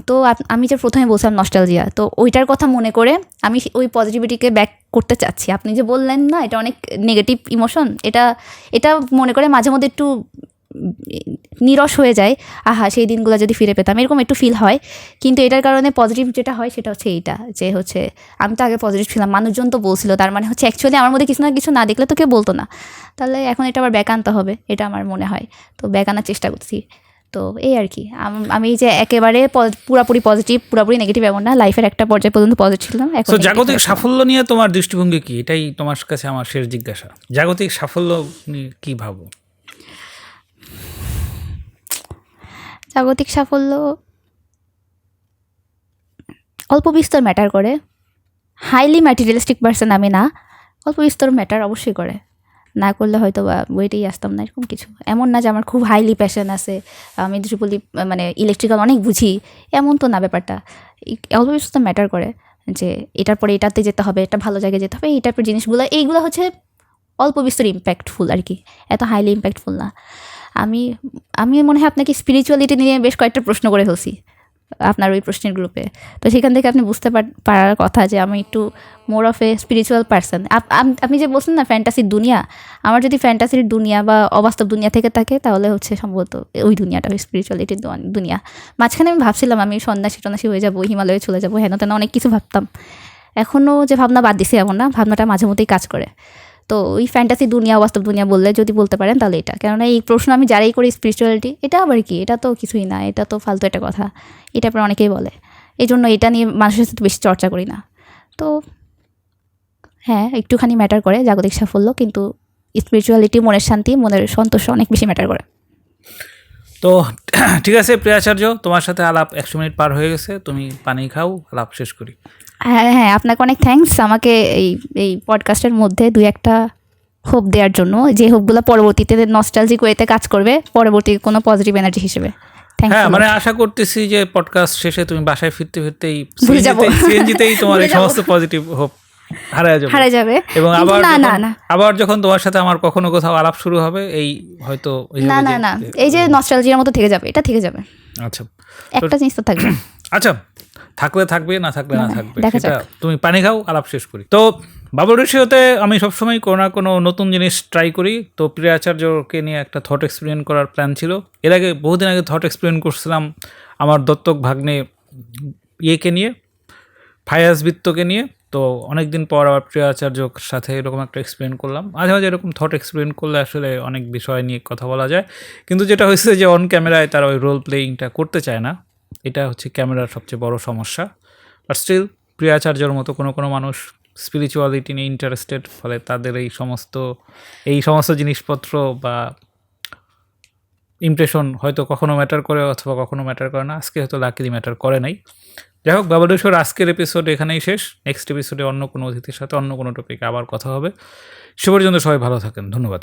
তো আমি যে প্রথমে বলছিলাম নস্টালজিয়া, তো ওইটার কথা মনে করে আমি ওই পজিটিভিটিকে ব্যাক করতে চাচ্ছি। আপনি যে বললেন না এটা অনেক নেগেটিভ ইমোশন, এটা মনে করে মাঝে মধ্যে একটু নিরস হয়ে যায়, আহা সেই দিনগুলো যদি ফিরে পেতাম, এরকম একটু ফিল হয়। কিন্তু এটার কারণে পজিটিভ যেটা হয় সেটা হচ্ছে এইটা, যে হচ্ছে আমি তো আগে পজিটিভ ছিলাম, মানুষজন তো বলছিল, তার মানে হচ্ছে অ্যাকচুয়ালি আমার মধ্যে কিছু না দেখলে তো কেউ বলতো না, তাহলে এখন এটা আবার ব্যাক আনতে হবে, এটা আমার মনে হয়। তো ব্যাক আনার চেষ্টা করছি। তো এই আর কি, আমি যে একেবারে পুরাপুরি পজিটিভ পুরাপুরি নেগেটিভ এমন না, লাইফের একটা পর্যায় পর্যন্ত পজিটিভ ছিলাম। এখন
জাগতিক সাফল্য নিয়ে তোমার দৃষ্টিভঙ্গি কি, এটাই তোমার কাছে আমার শেষ জিজ্ঞাসা। জাগতিক সাফল্য নিয়ে কি ভাবো?
জাগতিক সাফল্য অল্প বিস্তর ম্যাটার করে। হাইলি ম্যাটেরিয়ালিস্টিক পার্সন আমি না, অল্প বিস্তর ম্যাটার অবশ্যই করে। না করলে হয়তো বা বইটাই আসতাম না, এরকম কিছু এমন না যে আমার খুব হাইলি প্যাশন আছে, আমি ট্রিপলি মানে ইলেকট্রিক্যাল অনেক বুঝি, এমন তো না ব্যাপারটা। অল্প বিস্তর ম্যাটার করে যে এটার পরে এটাতে যেতে হবে, এটা ভালো জায়গায় যেতে হবে, এই টাইপের জিনিসগুলো, এইগুলো হচ্ছে অল্প বিস্তর ইম্প্যাক্টফুল আর কি, এত হাইলি ইম্প্যাক্টফুল না। আমি মনে হয় আপনাকে স্পিরিচুয়ালিটি নিয়ে বেশ কয়েকটা প্রশ্ন করে ফেলছি আপনার ওই প্রশ্নের গ্রুপে। তো সেখান থেকে আপনি বুঝতে পারার কথা যে আমি একটু more of A spiritual person. আপনি যে বলছেন না ফ্যান্টাসির দুনিয়া, আমার যদি ফ্যান্টাসির দুনিয়া বা অবাস্তব দুনিয়া থেকে থাকে তাহলে হচ্ছে সম্ভবত ওই দুনিয়াটা, ওই স্পিরিচুয়ালিটির দুনিয়া। মাঝখানে আমি ভাবছিলাম আমি সন্ন্যাসী হয়ে যাবো, হিমালয়ে চলে যাবো, হেন তেন অনেক কিছু ভাবতাম। এখনও যে ভাবনা বাদ দিছি এমন না, ভাবনাটা মাঝে মধ্যেই কাজ করে। তো ওই ফ্যান্টাসি দুনিয়া বাস্তব দুনিয়া বললে যদি বলতে পারেন তাহলে এটা, কেননা এই প্রশ্ন আমি যারাই করি স্পিরিচুয়ালিটি, এটা আবার কি, এটা তো কিছুই না, এটা তো ফালতু একটা কথা, এটা আপনার অনেকেই বলে, এই জন্য এটা নিয়ে মানুষের সাথে বেশি চর্চা করি না। তো হ্যাঁ, একটুখানি ম্যাটার করে জাগতিক সাফল্য, কিন্তু স্পিরিচুয়ালিটি, মনের শান্তি, মনের সন্তোষ অনেক বেশি ম্যাটার করে।
তো ঠিক আছে প্রিয়াচার্য, তোমার সাথে আলাপ 100 মিনিট পার হয়ে গেছে, তুমি পানি খাও, আলাপ শেষ করি।
হ্যাঁ, আপনাকে অনেক থ্যাঙ্কস আমাকে এই পডকাস্টের মধ্যে দুই একটা হোপ দেওয়ার জন্য, যে হোপগুলো পরবর্তীতে নস্টালজিক ওয়েতে কাজ করবে, পরবর্তী কোনো পজিটিভ এনার্জি হিসেবে।
হ্যাঁ, মানে আশা করতেছি যে পডকাস্ট শেষে তুমি বাসায় ফিরতেই সিএনজিতেই তোমার এই সমস্ত পজিটিভ হোপ হারায় যাবে। এবং আবার যখন তোমার সাথে আমার কখনো কোথাও আলাপ শুরু হবে, এই হয়তো
না এই যে নস্টালজিয়ার মতো থেকে যাবে, এটা থেকে যাবে।
আচ্ছা,
একটা জিনিস তো থাকবে।
আচ্ছা, থাকবে, না থাকবে সেটা তুমি পানি খাও, আলাপ শেষ করি। তো বাবুল রেশিওতে আমি সবসময় কোনো না কোনো নতুন জিনিস ট্রাই করি। তো প্রিয়াচার্যকে নিয়ে একটা থট এক্সপেরিমেন্ট করার প্ল্যান ছিল। এর আগে বহুদিন আগে থট এক্সপেরিমেন্ট করছিলাম আমার দত্তক ভাগ্নে ইয়েকে নিয়ে, ফায়াজ বিত্তকে নিয়ে। তো অনেকদিন পর আবার প্রিয়াচার্যর সাথে এরকম একটা এক্সপেরিমেন্ট করলাম। মাঝে মাঝে এরকম থট এক্সপেরিমেন্ট করলে আসলে অনেক বিষয় নিয়ে কথা বলা যায়, কিন্তু যেটা হয়েছে যে অন ক্যামেরায় তারা ওই রোল প্লেয়িংটা করতে চায় না, এটা হচ্ছে ক্যামেরার সবচেয়ে বড় সমস্যা। বাট স্টিল প্রিয়াচার্যর মতো কোনো মানুষ স্পিরিচুয়ালিটি নিয়ে ইন্টারেস্টেড, ফলে তাদের এই সমস্ত জিনিসপত্র বা ইমপ্রেশন হয়তো কখনো ম্যাটার করে অথবা কখনো ম্যাটার করে না। আজকে হয়তো লাকিলি ম্যাটার করে নাই। যাই হোক, বাবাডুশোর আজকের এপিসোড এখানেই শেষ। নেক্সট এপিসোডে অন্য কোনো অতিথির সাথে অন্য কোনো টপিকে আবার কথা হবে। সে পর্যন্ত সবাই ভালো থাকেন, ধন্যবাদ।